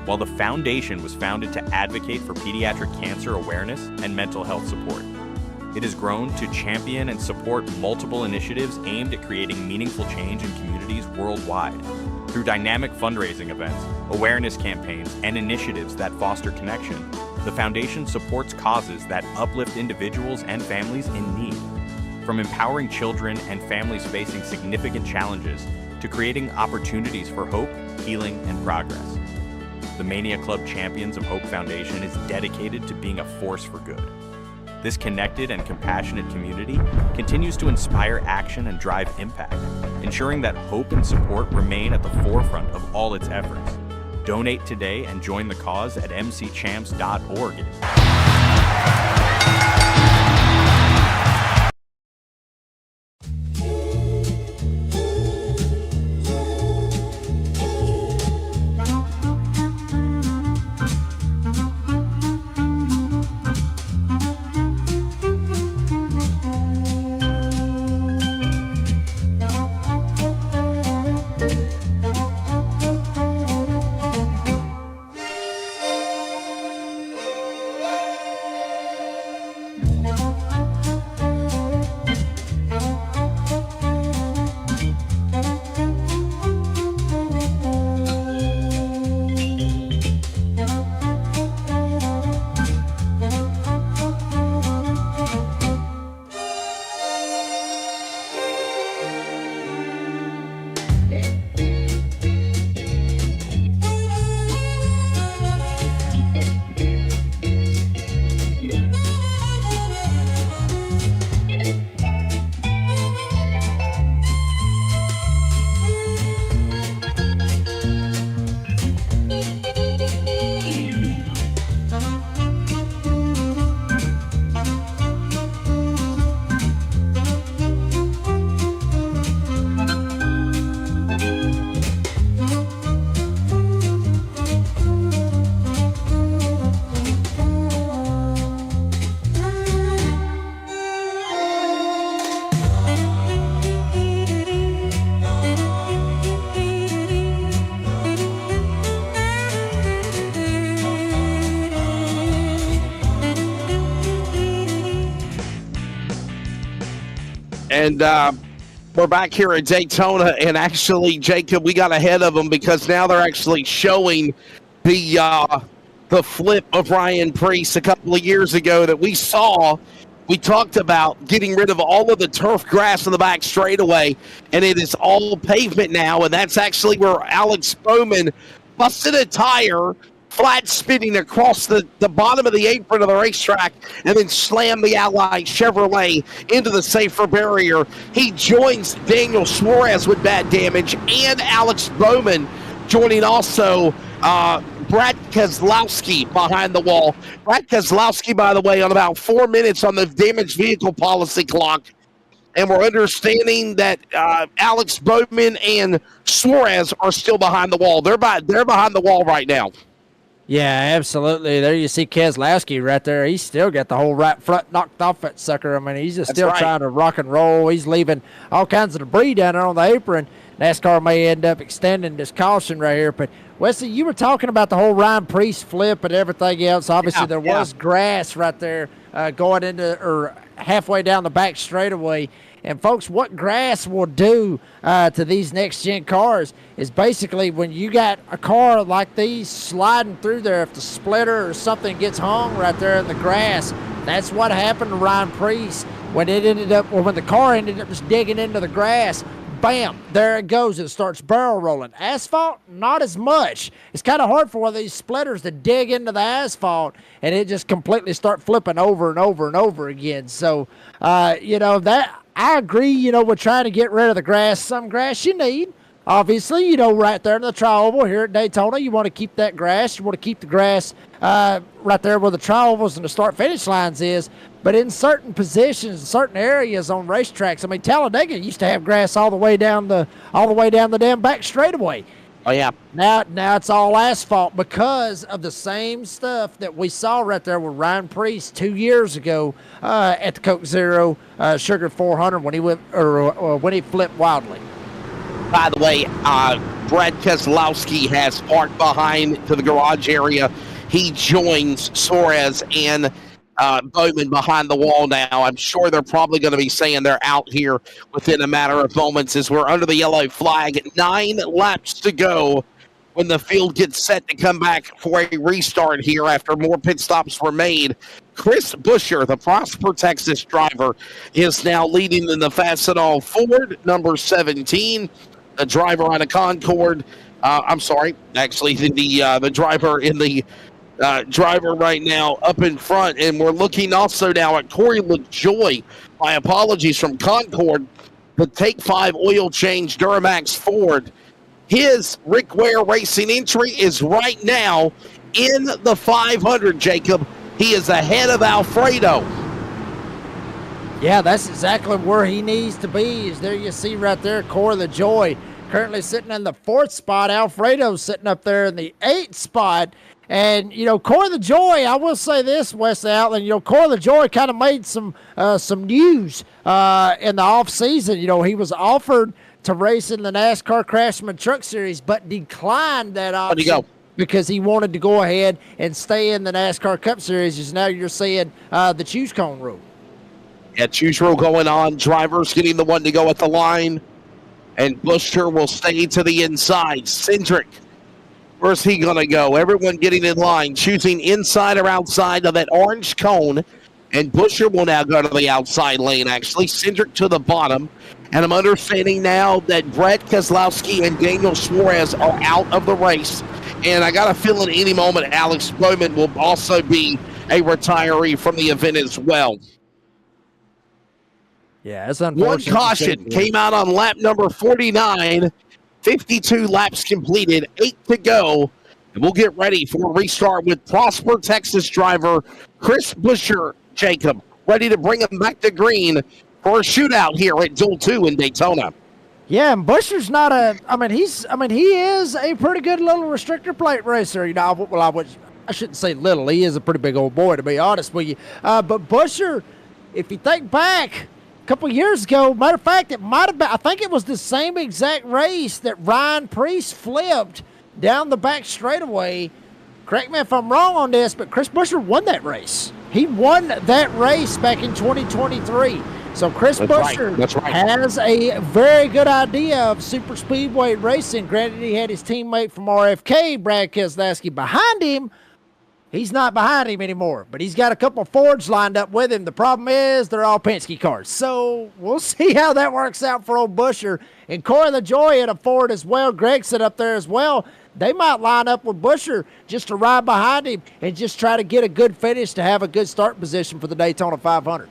While the foundation was founded to advocate for pediatric cancer awareness and mental health support, it has grown to champion and support multiple initiatives aimed at creating meaningful change in communities worldwide. Through dynamic fundraising events, awareness campaigns, and initiatives that foster connection, the foundation supports causes that uplift individuals and families in need. From empowering children and families facing significant challenges to creating opportunities for hope, healing, and progress. The Mania Club Champions of Hope Foundation is dedicated to being a force for good. This connected and compassionate community continues to inspire action and drive impact, ensuring that hope and support remain at the forefront of all its efforts. Donate today and join the cause at mcchamps.org.
And we're back here at Daytona, and actually, Jacob, we got ahead of them because now they're actually showing the flip of Ryan Preece a couple of years ago that we saw. We talked about getting rid of all of the turf grass in the back straightaway, and it is all pavement now, and that's actually where Alex Bowman busted a tire, flat spinning across the bottom of the apron of the racetrack, and then slammed the Allied Chevrolet into the safer barrier. He joins Daniel Suarez with bad damage, and Alex Bowman joining also Brad Keselowski behind the wall. Brad Keselowski, by the way, on about 4 minutes on the damaged vehicle policy clock. And we're understanding that Alex Bowman and Suarez are still behind the wall. They're behind the wall right now.
Yeah, absolutely. There you see Keselowski right there. He's still got the whole right front knocked off that sucker. I mean, he's just still trying to rock and roll. He's leaving all kinds of debris down there on the apron. NASCAR may end up extending this caution right here. But, Wesley, you were talking about the whole Ryan Preece flip and everything else. Obviously, there was grass right there going into or halfway down the back straightaway. And, folks, what grass will do to these next-gen cars is basically when you got a car like these sliding through there, if the splitter or something gets hung right there in the grass, that's what happened to Ryan Preece when the car ended up just digging into the grass. Bam, there it goes. It starts barrel rolling. Asphalt, not as much. It's kind of hard for one of these splitters to dig into the asphalt and it just completely start flipping over and over and over again. So, that I agree, with trying to get rid of the grass. Some grass you need. Obviously, right there in the tri-oval here at Daytona, you want to keep that grass. You want to keep the grass right there where the tri-ovals and the start-finish lines is. But in certain positions, certain areas on racetracks, I mean, Talladega used to have grass all the way down the damn back straightaway.
Oh, yeah.
Now it's all asphalt because of the same stuff that we saw right there with Ryan Preece 2 years ago at the Coke Zero Sugar 400 when he went when he flipped wildly.
By the way, Brad Keselowski has parked behind to the garage area. He joins Suarez and Bowman behind the wall now. I'm sure they're probably going to be saying they're out here within a matter of moments as we're under the yellow flag. 9 laps to go when the field gets set to come back for a restart here after more pit stops were made. Chris Buescher, the Prosper, Texas driver, is now leading in the Fastenal Ford, number 17. The driver on a Concorde. The driver in the driver right now up in front. And we're looking also now at Corey LaJoy. My apologies, from Concorde. The Take 5 oil change Duramax Ford. His Rick Ware Racing entry is right now in the 500, Jacob. He is ahead of Alfredo.
Yeah, that's exactly where he needs to be. Is there you see right there, Corey LaJoy currently sitting in the 4th spot. Alfredo's sitting up there in the 8th spot. And, Corey LaJoy, I will say this, Wesley Outland, Corey LaJoy kind of made some news in the offseason. He was offered to race in the NASCAR Craftsman Truck Series, but declined that option because he wanted to go ahead and stay in the NASCAR Cup Series. As now you're seeing the choose cone rule.
Yeah, choose rule going on. Drivers getting the one to go at the line. And Buescher will stay to the inside. Cindric, where's he going to go? Everyone getting in line, choosing inside or outside of that orange cone. And Buescher will now go to the outside lane, actually. Cindric to the bottom. And I'm understanding now that Brett Keselowski and Daniel Suarez are out of the race. And I got a feeling any moment Alex Bowman will also be a retiree from the event as well.
Yeah, it's unfortunate.
One caution came out on lap number 49. 52 laps completed, 8 to go. And we'll get ready for a restart with Prosper, Texas driver Chris Buescher, Jacob, ready to bring him back to green for a shootout here at Duel 2 in Daytona.
Yeah, and Buescher's not he is a pretty good little restrictor plate racer. I shouldn't say little. He is a pretty big old boy, to be honest with you. But Buescher, if you think back, a couple years ago, matter of fact, I think it was the same exact race that Ryan Preece flipped down the back straightaway. Correct me if I'm wrong on this, but Chris Buescher won that race. He won that race back in 2023. So Chris Buescher has a very good idea of super speedway racing. Granted, he had his teammate from RFK, Brad Keselowski, behind him. He's not behind him anymore, but he's got a couple of Fords lined up with him. The problem is they're all Penske cars. So we'll see how that works out for old Buescher. And Corey LaJoy in a Ford as well. Gregson up there as well. They might line up with Buescher just to ride behind him and just try to get a good finish to have a good start position for the Daytona 500.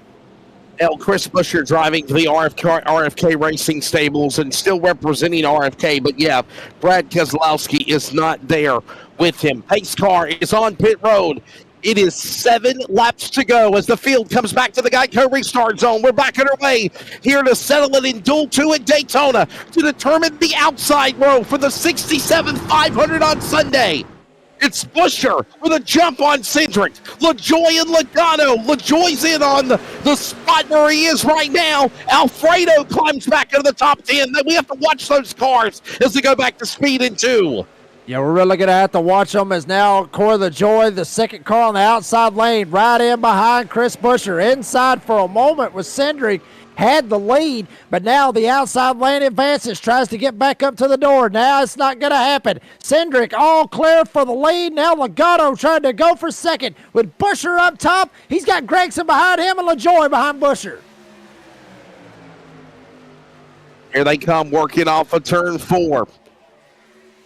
Chris Buescher driving to the RFK Racing Stables and still representing RFK. But, yeah, Brad Keselowski is not there with him. Pace car is on pit road. It is 7 laps to go as the field comes back to the Geico restart zone. We're back underway here to settle it in Duel 2 at Daytona to determine the outside row for the 67th 500 on Sunday. It's Buescher with a jump on Cindric. LaJoy and Logano. LaJoy's in on the spot where he is right now. Alfredo climbs back into the top 10. Then we have to watch those cars as they go back to speed in 2.
Yeah, we're really going to have to watch them as now Corey LaJoy, the second car on the outside lane, right in behind Chris Buescher. Inside for a moment with Cindric. Had the lead, but now the outside lane advances, tries to get back up to the door. Now it's not going to happen. Cindric all clear for the lead. Now Logano trying to go for second with Buescher up top. He's got Gregson behind him and LaJoy behind Buescher.
Here they come working off of turn 4.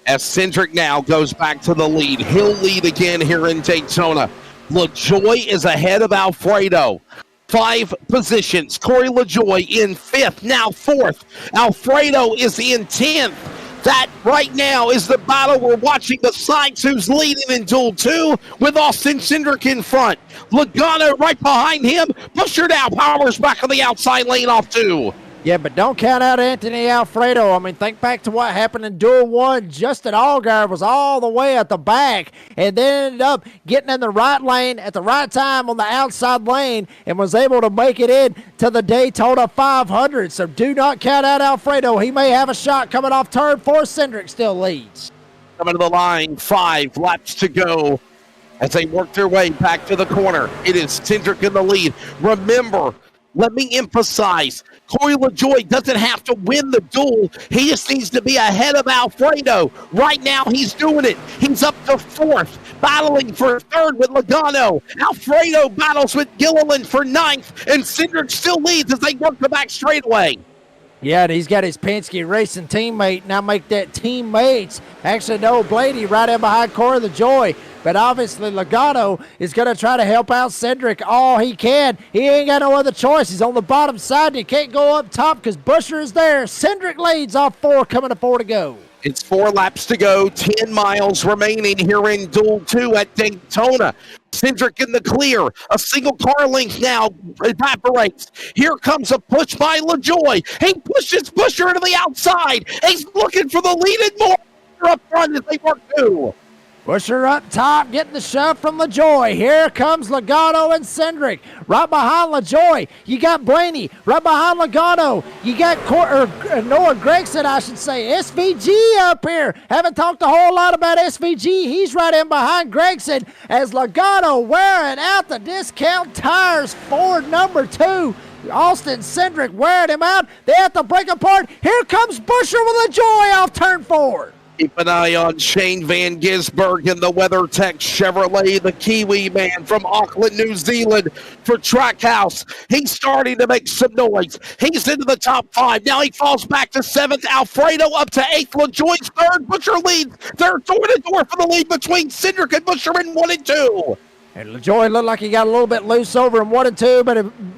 As Cindric now goes back to the lead. He'll lead again here in Daytona. LaJoy is ahead of Alfredo. 5 positions. Corey LaJoy in 5th, now 4th. Alfredo is in 10th. That right now is the battle we're watching besides who's leading in Duel 2 with Austin Cindric in front. Logano right behind him. Buescher now powers back on the outside lane off 2.
Yeah, but don't count out Anthony Alfredo. I mean, think back to what happened in Duel 1. Justin Allgaier was all the way at the back and then ended up getting in the right lane at the right time on the outside lane and was able to make it in to the Daytona 500. So do not count out Alfredo. He may have a shot coming off turn 4. Cindric still leads.
Coming to the line, 5 laps to go as they work their way back to the corner. It is Cindric in the lead. Remember, let me emphasize, Corey LaJoie doesn't have to win the duel. He just needs to be ahead of Alfredo. Right now, he's doing it. He's up to fourth, battling for third with Logano. Alfredo battles with Gilliland for ninth, and Cindric still leads as they work the back straightaway.
Yeah, and he's got his Penske Racing teammate. Now make that teammates. Actually, no, Blaney right in behind Corey LaJoie. But obviously, Logano is going to try to help out Cindric all he can. He ain't got no other choice. He's on the bottom side. He can't go up top because Busher is there. Cindric leads off 4, coming to 4 to go.
It's 4 laps to go, 10 miles remaining here in Duel 2 at Daytona. Cindric in the clear. A single car length now evaporates. Here comes a push by LaJoie. He pushes Busher to the outside. He's looking for the lead and more up front as they work too.
Busher up top, getting the shove from LaJoie. Here comes Logano and Cindric. Right behind LaJoie, you got Blaney. Right behind Logano, you got Noah Gregson, I should say. SVG up here. Haven't talked a whole lot about SVG. He's right in behind Gregson as Logano wearing out the discount tires. Ford number 2. Austin Cindric wearing him out. They have to break apart. Here comes Busher with LaJoie off turn 4.
Keep an eye on Shane Van Gisberg in the WeatherTech Chevrolet, the Kiwi man from Auckland, New Zealand for Trackhouse. He's starting to make some noise. He's into the top 5. Now he falls back to 7th. Alfredo up to 8th. LaJoie's 3rd. Busher leads. They're door-to-door for the lead between Cindric and Busher in 1 and 2.
And LaJoie looked like he got a little bit loose over in 1 and 2,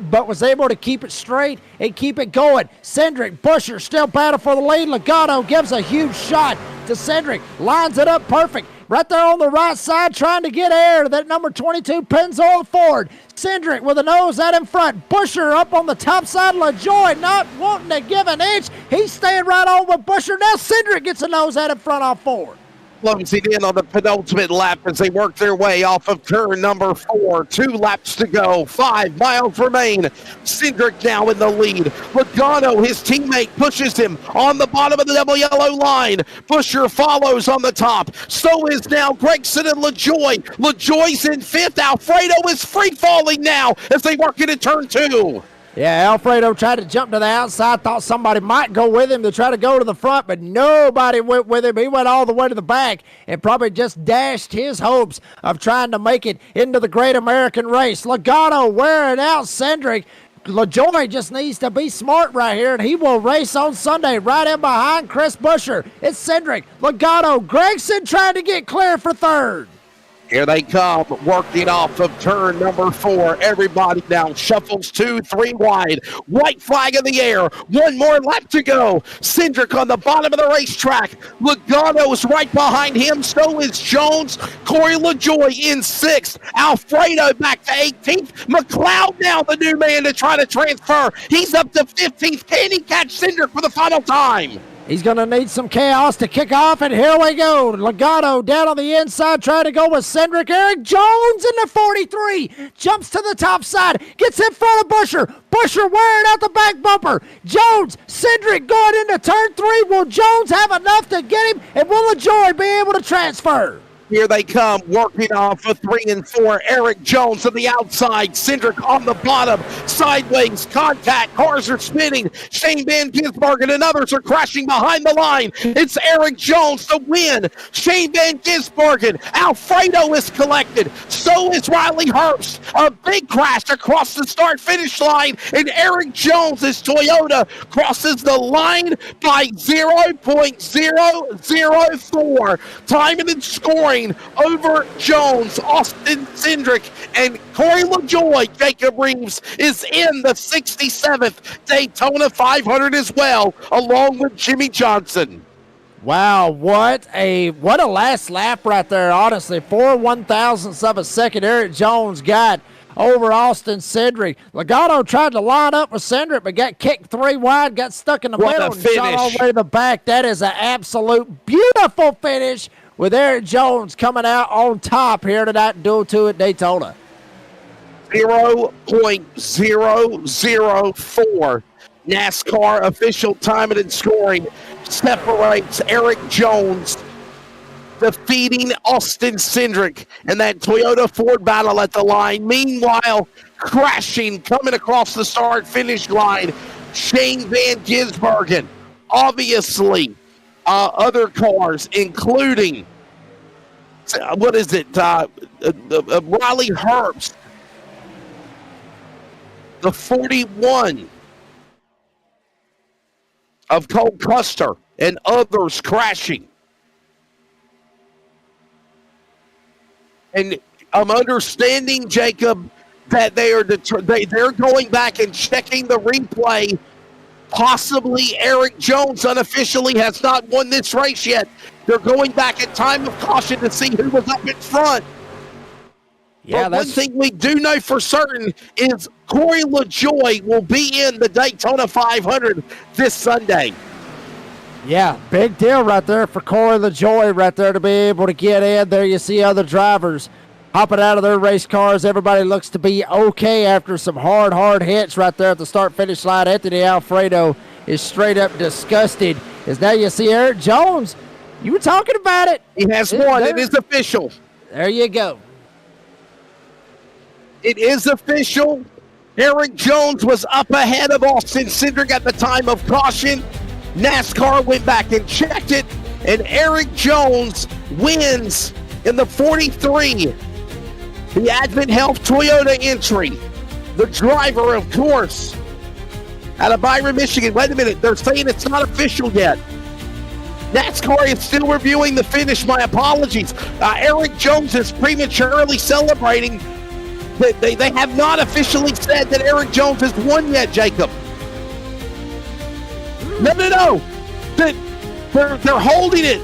but was able to keep it straight and keep it going. Cindric, Busher still battle for the lead. Logano gives a huge shot to Cindric. Lines it up perfect. Right there on the right side, trying to get air to that number 22 Pennzoil Ford. Cindric with a nose out in front. Busher up on the top side. LaJoie not wanting to give an inch. He's staying right on with Busher. Now Cindric gets a nose out in front off Ford.
Closing in on the penultimate lap as they work their way off of turn number 4. 2 laps to go. 5 miles remain. Cindric now in the lead. Logano, his teammate, pushes him on the bottom of the double yellow line. Busher follows on the top. So is now Gregson and LaJoie. LaJoie's in 5th. Alfredo is free falling now as they work into turn 2.
Yeah, Alfredo tried to jump to the outside, thought somebody might go with him to try to go to the front, but nobody went with him. He went all the way to the back and probably just dashed his hopes of trying to make it into the Great American Race. Logano wearing out Cindric. LaJoie just needs to be smart right here, and he will race on Sunday right in behind Chris Busher. It's Cindric, Logano, Gregson trying to get clear for 3rd.
Here they come, working off of turn number 4. Everybody now shuffles 2, 3 wide. White flag in the air. 1 more lap to go. Cindric on the bottom of the racetrack. Logano's right behind him. So is Jones. Corey LaJoie in 6th. Alfredo back to 18th. McLeod now the new man to try to transfer. He's up to 15th. Can he catch Cindric for the final time?
He's going to need some chaos to kick off, and here we go. Logano down on the inside, trying to go with Cindric. Eric Jones in the 43. Jumps to the top side, gets in front of Busher. Busher wearing out the back bumper. Jones, Cindric going into turn 3. Will Jones have enough to get him, and will LaJoie be able to transfer?
Here they come, working off of 3 and 4. Eric Jones on the outside. Cindric on the bottom. Sideways contact. Cars are spinning. Shane Van Gisbergen and others are crashing behind the line. It's Eric Jones to win. Shane Van Gisbergen. Alfredo is collected. So is Riley Herbst. A big crash across the start-finish line. And Eric Jones' Toyota crosses the line by 0.004. Timing and scoring over Jones, Austin Cindric, and Corey LaJoie. Jacob Reeves is in the 67th Daytona 500 as well, along with Jimmy Johnson.
Wow, what a last lap right there, honestly. 4 1,000ths of a second Eric Jones got over Austin Cindric. Logano tried to line up with Cindric, but got kicked 3 wide, got stuck in the middle, and shot all the way to the back. That is an absolute beautiful finish with Eric Jones coming out on top here tonight, Duel 2 at Daytona.
0.004 NASCAR official timing and scoring separates Eric Jones defeating Austin Cindric in that Toyota Ford battle at the line. Meanwhile, crashing, coming across the start-finish line, Shane Van Gisbergen. Obviously, other cars, including, Riley Herbst, the 41 of Cole Custer, and others crashing. And I'm understanding, Jacob, that they're going back and checking the replay. Possibly Eric Jones unofficially has not won this race yet. They're going back at time of caution to see who was up in front. Yeah, but one thing we do know for certain is Corey LaJoie will be in the Daytona 500 this Sunday.
Yeah, big deal right there for Corey LaJoie right there to be able to get in. There you see other drivers hopping out of their race cars. Everybody looks to be okay after some hard hits right there at the start-finish line. Anthony Alfredo is straight up disgusted. As now you see Eric Jones. You were talking about it.
He has won. It is official.
There you go.
It is official. Eric Jones was up ahead of Austin Cindric at the time of caution. NASCAR went back and checked it, and Eric Jones wins in the 43. The Advent Health Toyota entry. The driver, of course, out of Byron, Michigan. Wait a minute. They're saying it's not official yet. NASCAR is still reviewing the finish. My apologies. Eric Jones is prematurely celebrating. They have not officially said that Eric Jones has won yet, Jacob. No. They're holding it.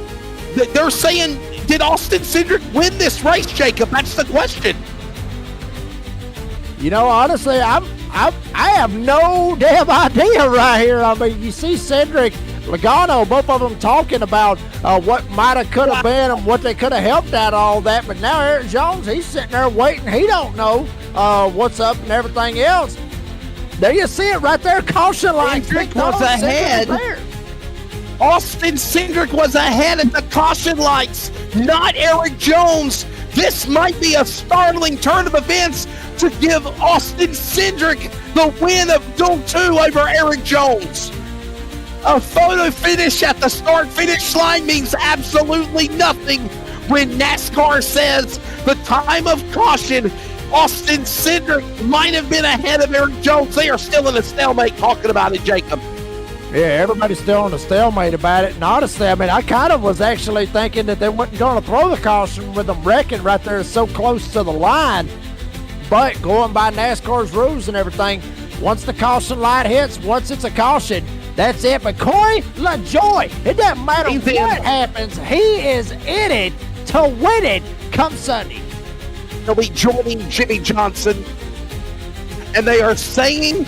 They're saying, did Austin Cindric win this race, Jacob? That's the question.
You know, honestly, I have no damn idea right here. I mean, you see Cindric, Logano, both of them talking about what might have, could have been, and what they could have helped out, all that. But now Eric Jones, he's sitting there waiting. He don't know what's up and everything else. There you see it right there. Caution line.
Cindric was ahead. Austin Cindric was ahead at the caution lights, not Eric Jones. This might be a startling turn of events to give Austin Cindric the win of Duel 2 over Eric Jones. A photo finish at the start-finish line means absolutely nothing when NASCAR says the time of caution, Austin Cindric might have been ahead of Eric Jones. They are still in a stalemate talking about it, Jacob.
Yeah, everybody's still in a stalemate about it. And honestly, I mean, I kind of was actually thinking that they weren't going to throw the caution with them wrecking right there so close to the line. But going by NASCAR's rules and everything, once the caution light hits, once it's a caution, that's it. But Corey LaJoie, it doesn't matter what happens, he is in it to win it come Sunday.
They'll be joining Jimmy Johnson, and they are saying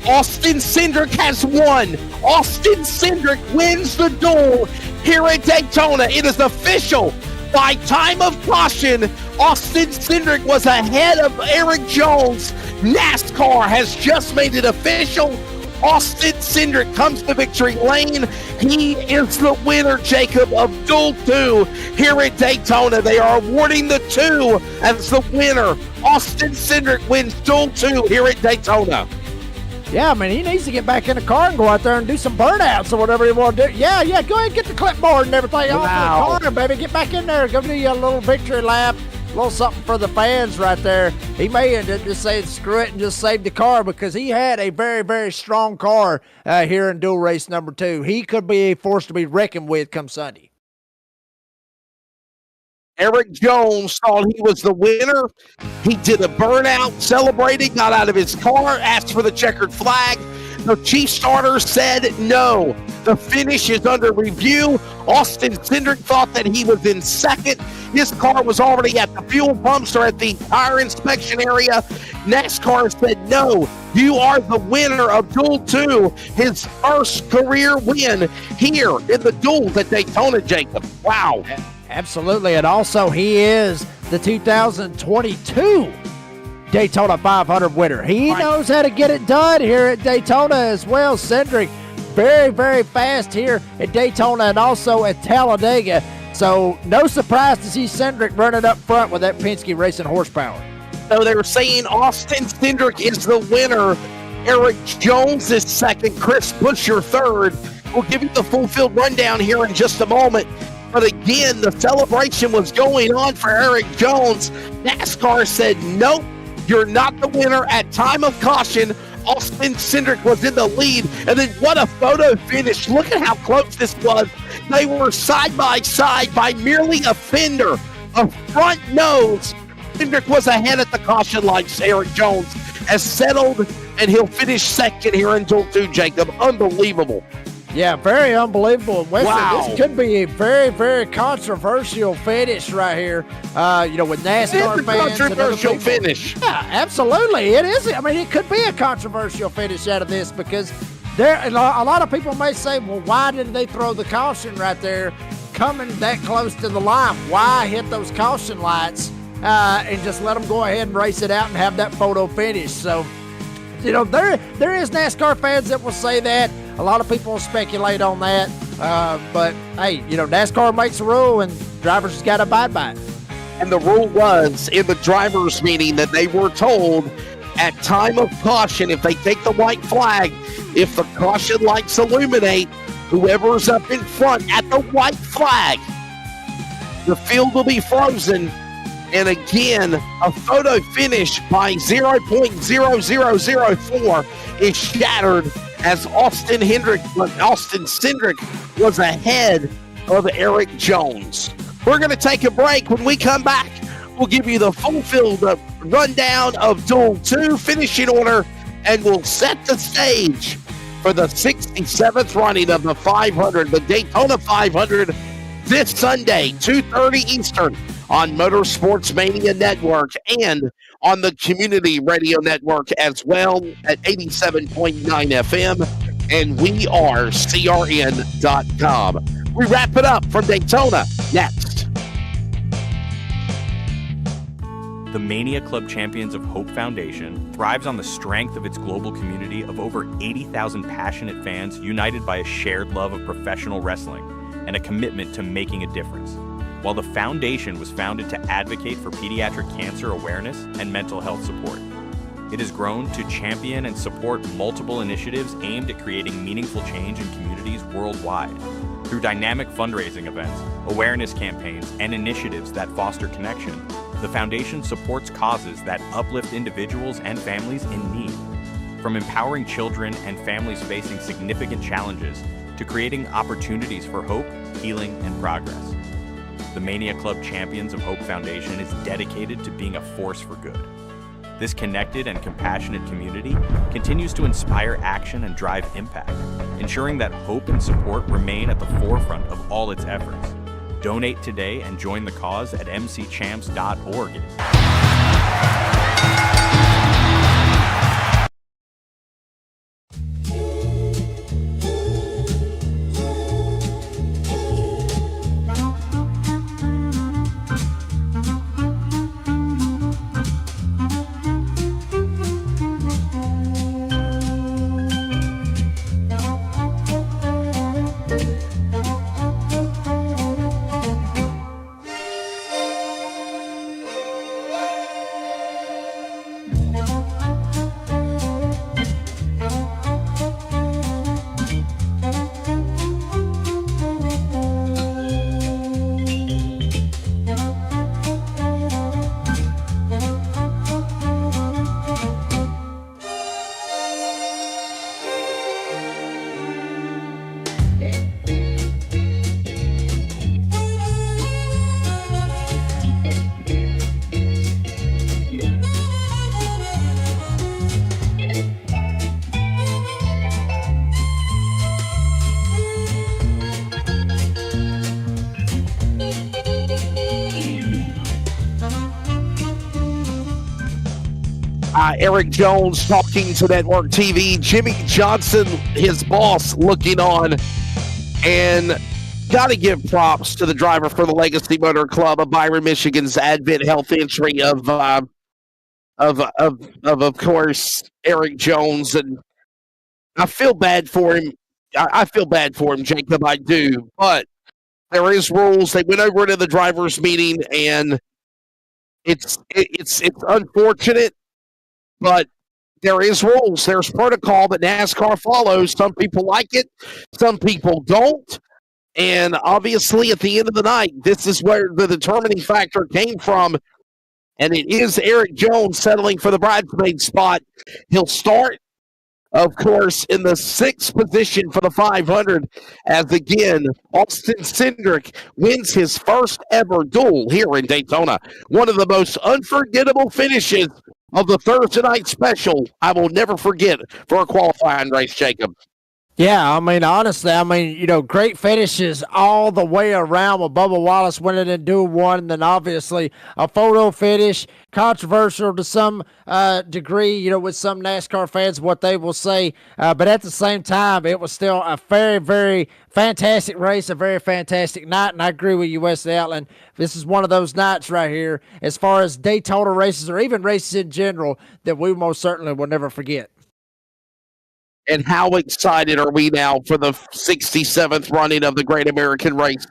Austin Cindric has won. Austin Cindric wins the duel here at Daytona. It is official. By time of caution, Austin Cindric was ahead of Eric Jones. NASCAR has just made it official. Austin Cindric comes to victory lane. He is the winner, Jacob, of Duel 2 here at Daytona. They are awarding the 2 as the winner. Austin Cindric wins Duel 2 here at Daytona.
Yeah, I mean, he needs to get back in the car and go out there and do some burnouts or whatever he want to do. Yeah, go ahead and get the clipboard and everything off the corner, baby. Get back in there. Go do you a little victory lap, a little something for the fans right there. He may end up just saying screw it and just save the car because he had a very, very strong car here in dual race number 2. He could be a force to be reckoned with come Sunday.
Eric Jones thought he was the winner. He did a burnout, celebrating, got out of his car, asked for the checkered flag. The chief starter said no. The finish is under review. Austin Cindric thought that he was in second. His car was already at the fuel pumps or at the tire inspection area. NASCAR said no. You are the winner of Duel 2, his first career win here in the duels at Daytona, Jacob. Wow.
Absolutely, and also he is the 2022 Daytona 500 winner. He knows how to get it done here at Daytona as well. Cindric, very, very fast here at Daytona and also at Talladega. So no surprise to see Cindric running up front with that Penske Racing horsepower.
So they were saying Austin Cindric is the winner. Eric Jones is second. Chris Buescher third. We'll give you the full field rundown here in just a moment. But again, the celebration was going on for Eric Jones. NASCAR said, nope, you're not the winner. At time of caution, Austin Cindric was in the lead. And then what a photo finish. Look at how close this was. They were side by side by merely a fender, a front nose. Cindric was ahead at the caution lights. Eric Jones has settled, and he'll finish second here in Duel 2, Jacob. Unbelievable.
Yeah, very unbelievable. Wesley,
Wow.
This could be a very, very controversial finish right here. With NASCAR
It's a
fans.
controversial
and other people.
finish.
Yeah, absolutely. It is. I mean, it could be a controversial finish out of this because a lot of people may say, well, why did they throw the caution right there coming that close to the line? Why hit those caution lights and just let them go ahead and race it out and have that photo finish? So, there is NASCAR fans that will say that. A lot of people speculate on that. But, hey, NASCAR makes a rule and drivers just got to abide by it.
And the rule was in the drivers' meeting that they were told at time of caution, if they take the white flag, if the caution lights illuminate, whoever's up in front at the white flag, the field will be frozen. And again, a photo finish by 0.0004 is shattered as Austin Cindric was ahead of Eric Jones. We're going to take a break. When we come back, we'll give you the full field rundown of Duel 2 finishing order, and we'll set the stage for the 67th running of the 500, the Daytona 500, this Sunday, 2:30 Eastern on Motorsports Mania Network and on the Community Radio Network as well at 87.9 FM and we are CRN.com. We wrap it up from Daytona next.
The Mania Club Champions of Hope Foundation thrives on the strength of its global community of over 80,000 passionate fans united by a shared love of professional wrestling and a commitment to making a difference. While the foundation was founded to advocate for pediatric cancer awareness and mental health support, it has grown to champion and support multiple initiatives aimed at creating meaningful change in communities worldwide. Through dynamic fundraising events, awareness campaigns, and initiatives that foster connection, the foundation supports causes that uplift individuals and families in need. From empowering children and families facing significant challenges to creating opportunities for hope, healing, and progress. The Mania Club Champions of Hope Foundation is dedicated to being a force for good. This connected and compassionate community continues to inspire action and drive impact, ensuring that hope and support remain at the forefront of all its efforts. Donate today and join the cause at mcchamps.org.
Eric Jones talking to Network TV. Jimmy Johnson, his boss, looking on. And got to give props to the driver for the Legacy Motor Club of Byron, Michigan's Advent Health entry of course, Eric Jones. And I feel bad for him. I feel bad for him, Jacob. I do. But There is rules. They went over to the drivers' meeting, and it's unfortunate, but there is rules. There's protocol that NASCAR follows. Some people like it, some people don't. And obviously, at the end of the night, this is where the determining factor came from. And it is Eric Jones settling for the bridesmaid spot. He'll start, of course, in the 6th position for the 500, as again, Austin Cindric wins his first ever duel here in Daytona. One of the most unforgettable finishes of the Thursday night special I will never forget for a qualifying race, Jacob.
Yeah, I mean, honestly, great finishes all the way around with Bubba Wallace winning in Duel 1, and then obviously a photo finish, controversial to some degree, with some NASCAR fans, what they will say. But at the same time, it was still a very, very fantastic race, a very fantastic night, and I agree with you, Wesley Outland. This is one of those nights right here, as far as Daytona races or even races in general, that we most certainly will never forget.
And how excited are we now for the 67th running of the Great American Race,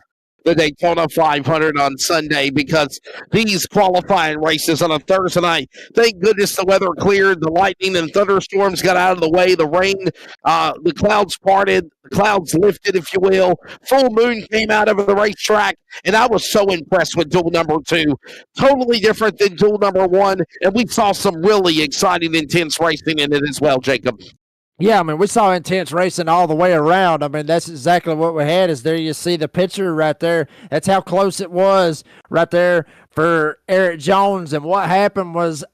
the Daytona 500 on Sunday, because these qualifying races on a Thursday night, thank goodness the weather cleared, the lightning and thunderstorms got out of the way, the rain, the clouds parted, the clouds lifted, if you will, full moon came out over the racetrack, and I was so impressed with duel number 2. Totally different than duel number 1, and we saw some really exciting, intense racing in it as well, Jacob.
Yeah, I mean, we saw intense racing all the way around. I mean, that's exactly what we had. Is there you see the picture right there. That's how close it was right there for Eric Jones. And what happened was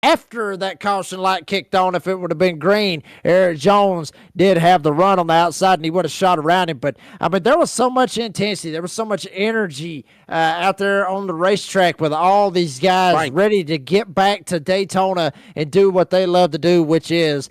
after that caution light kicked on, if it would have been green, Eric Jones did have the run on the outside, and he would have shot around him. But, I mean, there was so much intensity. There was so much energy out there on the racetrack with all these guys ready to get back to Daytona and do what they love to do, which is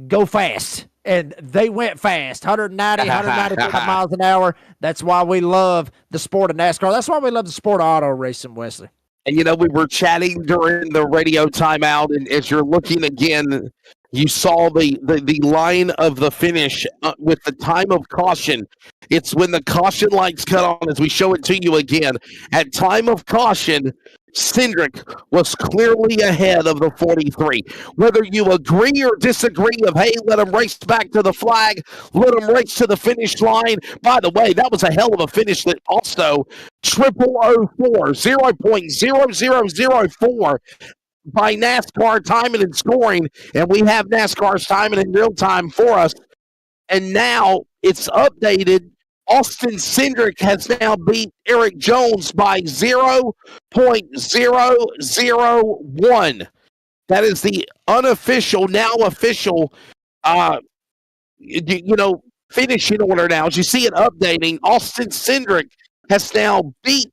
go fast. And they went fast, 195 miles an hour. That's why we love the sport of NASCAR. That's why we love the sport of auto racing, Wesley.
And, we were chatting during the radio timeout, and as you're looking again, you saw the line of the finish with the time of caution. It's when the caution lights cut on, as we show it to you again. At time of caution, Cindric was clearly ahead of the 43. Whether you agree or disagree of, hey, let him race back to the flag, let him race to the finish line. By the way, that was a hell of a finish that also 0.0004 by NASCAR timing and scoring, and we have NASCAR's timing in real time for us. And now it's updated. Austin Cindric has now beat Eric Jones by 0.001. That is the unofficial, now official, finishing order now. As you see it updating, Austin Cindric has now beat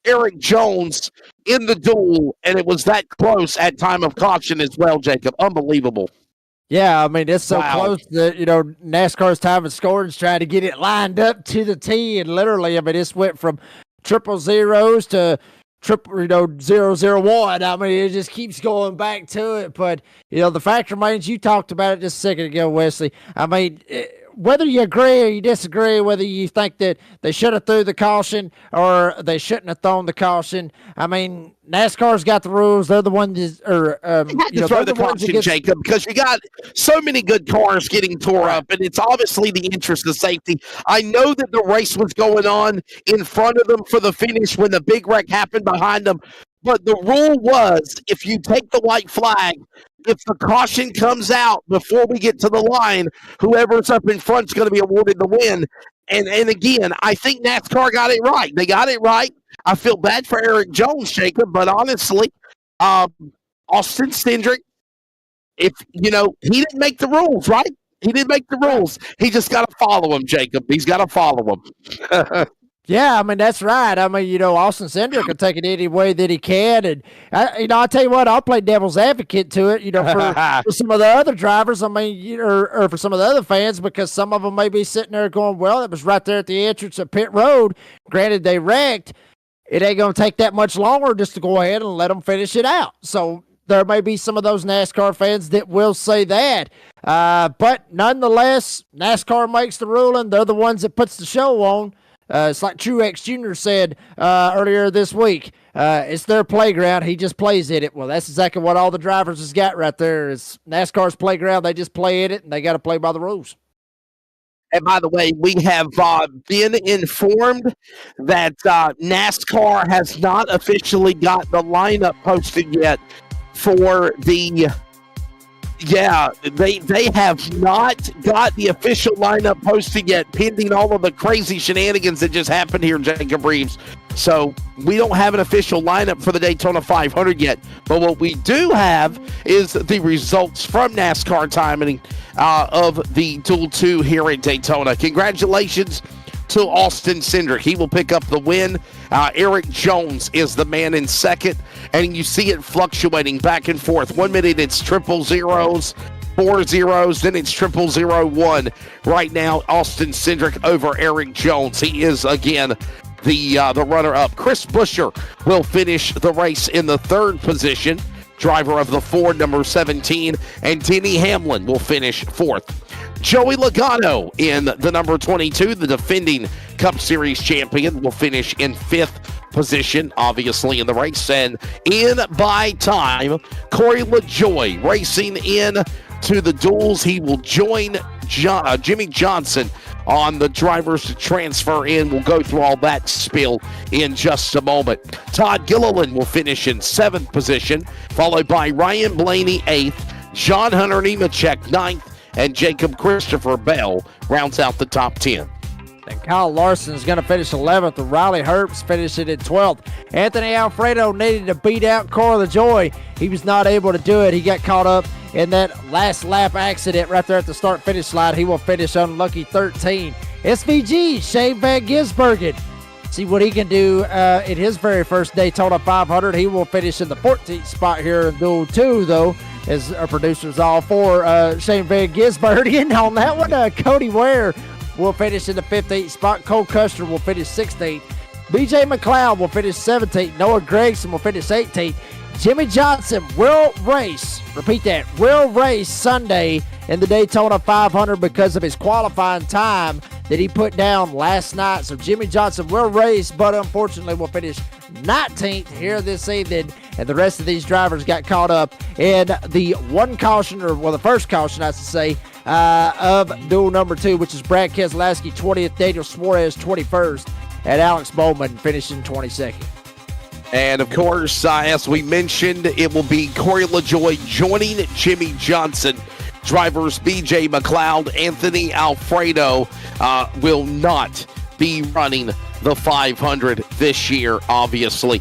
Eric Jones in the duel, and it was that close at time of caution as well, Jacob. Unbelievable.
Yeah, I mean, it's so close that, NASCAR's time of scoring is trying to get it lined up to the T, and literally, I mean, this went from 000 to 001. I mean, it just keeps going back to it, but, the fact remains, you talked about it just a second ago, Wesley. I mean, whether you agree or you disagree, whether you think that they should have threw the caution or they shouldn't have thrown the caution, I mean, NASCAR's got the rules. They're the ones
throw the caution, Jacob, because you got so many good cars getting tore up, and it's obviously the interest of safety. I know that the race was going on in front of them for the finish when the big wreck happened behind them, but the rule was if you take the white flag, if the caution comes out before we get to the line, whoever's up in front is going to be awarded the win. And again, I think NASCAR got it right. They got it right. I feel bad for Eric Jones, Jacob, but honestly, Austin Cindric, he didn't make the rules, right? He didn't make the rules. He just got to follow them, Jacob. He's got to follow them.
Yeah, I mean, that's right. I mean, Austin Cindric can take it any way that he can. And, I'll tell you what, I'll play devil's advocate to it, for some of the other drivers, I mean, or for some of the other fans, because some of them may be sitting there going, well, it was right there at the entrance of pit road. Granted, they wrecked. It ain't going to take that much longer just to go ahead and let them finish it out. So there may be some of those NASCAR fans that will say that. But nonetheless, NASCAR makes the ruling. They're the ones that puts the show on. It's like Truex Jr. said earlier this week. It's their playground. He just plays in it. Well, that's exactly what all the drivers has got right there. It's NASCAR's playground. They just play in it, and they got to play by the rules.
And by the way, we have been informed that NASCAR has not officially got the lineup posted yet for the. Yeah, they have not got the official lineup posted yet, pending all of the crazy shenanigans that just happened here, Jacob Reeves. So we don't have an official lineup for the Daytona 500 yet. But what we do have is the results from NASCAR timing of the Duel 2 here at Daytona. Congratulations to Austin Cindric. He will pick up the win. Eric Jones is the man in second, and you see it fluctuating back and forth. 1 minute it's 000s, 4 zeros, then it's 0001. Right now, Austin Cindric over Eric Jones. He is, again, the runner-up. Chris Buescher will finish the race in the third position, driver of the Ford number 17, and Denny Hamlin will finish fourth. Joey Logano in the number 22, the defending Cup Series champion, will finish in fifth position, obviously, in the race. And in by time, Corey LaJoie racing in to the Duels. He will join Jimmy Johnson on the drivers to transfer in. We'll go through all that spiel in just a moment. Todd Gilliland will finish in seventh position, followed by Ryan Blaney, eighth, John Hunter Nemechek, ninth, and Jacob Christopher Bell rounds out the top 10.
And Kyle Larson is going to finish 11th, and Riley Herbst finishing in 12th. Anthony Alfredo needed to beat out Corey LaJoie. He was not able to do it. He got caught up in that last lap accident right there at the start-finish line. He will finish unlucky 13. SVG, Shane Van Gisbergen. See what he can do in his very first Daytona 500. He will finish in the 14th spot here in Duel 2, though, as our producers all for Shane Van Gisbergen on that one. Cody Ware will finish in the 15th spot. Cole Custer will finish 16th. BJ McLeod will finish 17th. Noah Gragson will finish 18th. Jimmy Johnson will race, repeat that, will race Sunday in the Daytona 500 because of his qualifying time that he put down last night. So Jimmy Johnson will race, but unfortunately will finish 19th here this evening. And the rest of these drivers got caught up in the one caution, or well, the first caution, I should say, of Duel number 2, which is Brad Keselowski 20th, Daniel Suarez 21st, and Alex Bowman finishing 22nd.
And, of course, as we mentioned, it will be Corey LaJoie joining Jimmy Johnson. Drivers B.J. McLeod, Anthony Alfredo will not be running the 500 this year, obviously.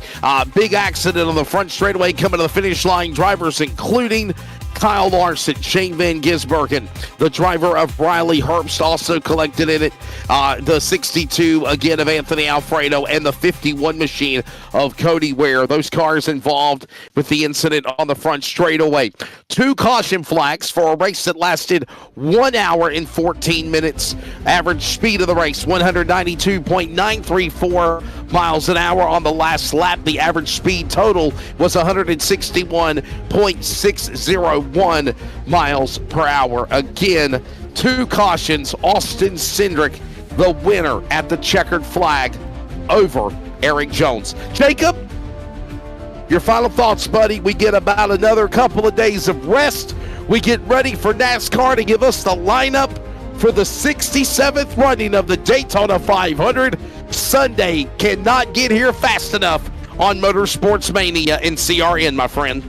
Big accident on the front straightaway coming to the finish line. Drivers including Kyle Larson, Shane Van Gisbergen, the driver of Riley Herbst also collected in it. The 62, again, of Anthony Alfredo, and the 51 machine of Cody Ware. Those cars involved with the incident on the front straightaway. 2 caution flags for a race that lasted 1 hour and 14 minutes. Average speed of the race, 192.934 miles an hour on the last lap. The average speed total was 161.601 miles per hour. Again, 2 cautions. Austin Cindric, the winner at the checkered flag over Eric Jones. Jacob, your final thoughts, buddy. We get about another couple of days of rest. We get ready for NASCAR to give us the lineup for the 67th running of the Daytona 500. Sunday cannot get here fast enough on Motorsports Mania and CRN, my friend.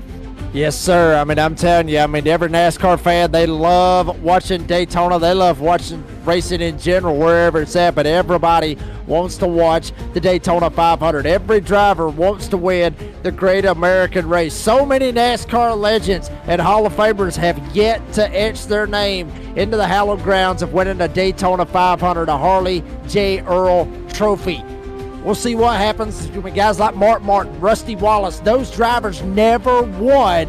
Yes, sir. I mean, I'm telling you, every NASCAR fan, they love watching Daytona. They love watching racing in general, wherever it's at, but everybody wants to watch the Daytona 500. Every driver wants to win the Great American Race. So many NASCAR legends and Hall of Famers have yet to etch their name into the hallowed grounds of winning the Daytona 500, a Harley J. Earl Trophy. We'll see what happens with guys like Mark Martin, Rusty Wallace. Those drivers never won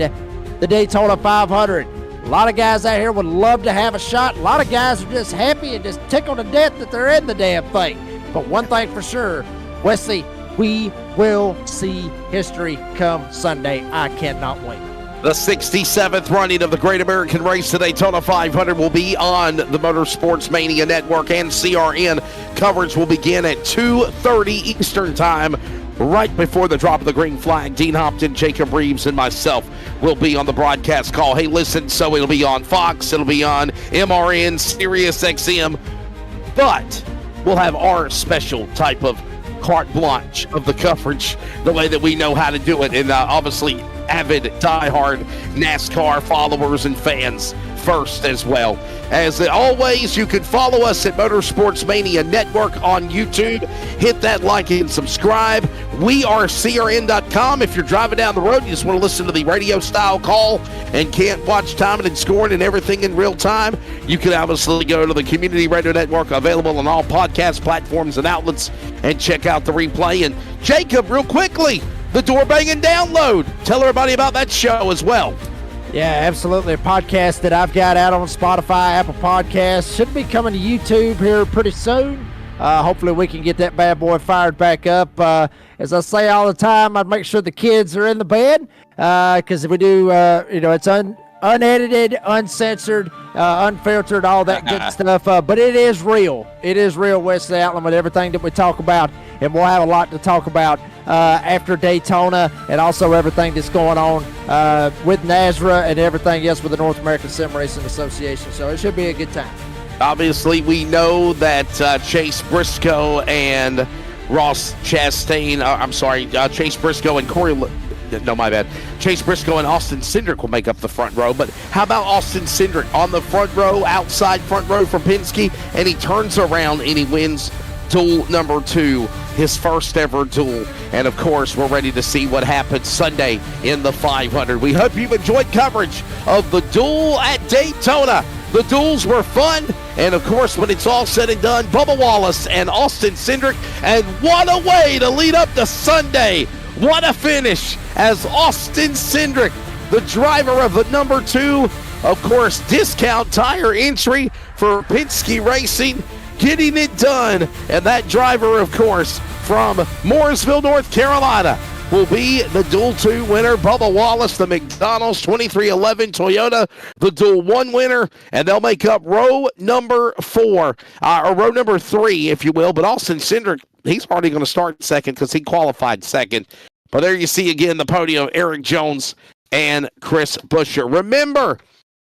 the Daytona 500. A lot of guys out here would love to have a shot. A lot of guys are just happy and just tickled to death that they're in the damn thing. But one thing for sure, Wesley, we will see history come Sunday. I cannot wait.
The 67th running of the Great American Race to Daytona 500 will be on the Motorsports Mania Network and CRN. Coverage will begin at 2:30 Eastern Time, right before the drop of the green flag. Dean Hopton, Jacob Reeves, and myself will be on the broadcast call. Hey, listen, so it'll be on Fox, it'll be on MRN, Sirius XM, but we'll have our special type of carte blanche of the coverage, the way that we know how to do it, and obviously avid, diehard NASCAR followers and fans first as well. As always, you can follow us at Motorsports Mania Network on YouTube. Hit that like and subscribe. We are CRN.com. If you're driving down the road, you just want to listen to the radio-style call and can't watch timing and scoring and everything in real time, you can obviously go to the Community Radio Network, available on all podcast platforms and outlets, and check out the replay. And Jacob, real quickly, the Door Banging Download. Tell everybody about that show as well.
Yeah, absolutely. A podcast that I've got out on Spotify, Apple Podcasts. Should be coming to YouTube here pretty soon. Hopefully we can get that bad boy fired back up. As I say all the time, I'd make sure the kids are in the bed, because if we do, it's unedited, uncensored, unfiltered, all that good stuff. But it is real. It is real, Wesley Outland, with everything that we talk about. And we'll have a lot to talk about after Daytona, and also everything that's going on with NASRA and everything else with the North American Sim Racing Association. So it should be a good time.
Obviously, we know that Chase Briscoe and Ross Chastain, Chase Briscoe and Chase Briscoe and Austin Cindric will make up the front row. But how about Austin Cindric on the front row, outside front row for Penske, and he turns around and he wins duel number 2, his first ever duel. And of course, we're ready to see what happens Sunday in the 500. We hope you've enjoyed coverage of the duel at Daytona. The duels were fun, and of course, when it's all said and done, Bubba Wallace and Austin Cindric, and what a way to lead up to Sunday. What a finish as Austin Cindric, the driver of the number 2, of course, discount tire entry for Penske Racing, getting it done. And that driver, of course, from Mooresville, North Carolina, will be the Duel 2 winner. Bubba Wallace, the McDonald's 2311 Toyota, the Duel 1 winner, and they'll make up row number 4, or row number 3, if you will. But Austin Cindric, he's already going to start second because he qualified second. But there you see again the podium, Eric Jones and Chris Buescher. Remember,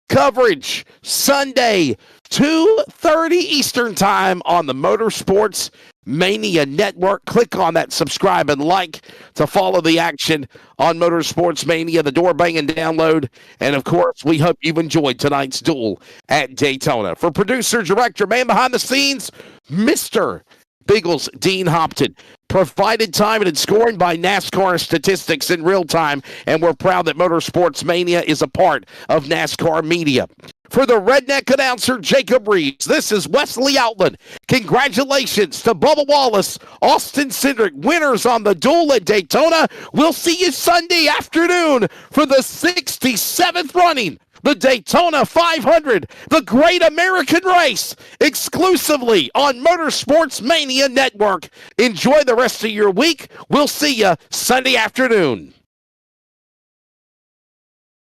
coverage Sunday, 2:30 Eastern Time on the Motorsports Mania Network. Click on that subscribe and like to follow the action on Motorsports Mania, the Door Banging Download. And of course, we hope you've enjoyed tonight's duel at Daytona. For producer, director, man behind the scenes, Mr. Biggles, Dean Hopton. Provided timing and scoring by NASCAR Statistics in real time, and we're proud that Motorsports Mania is a part of NASCAR Media. For the redneck announcer, Jacob Reeves, this is Wesley Outland. Congratulations to Bubba Wallace, Austin Cindric, winners on the duel at Daytona. We'll see you Sunday afternoon for the 67th running, the Daytona 500, the Great American Race, exclusively on Motorsports Mania Network. Enjoy the rest of your week. We'll see you Sunday afternoon.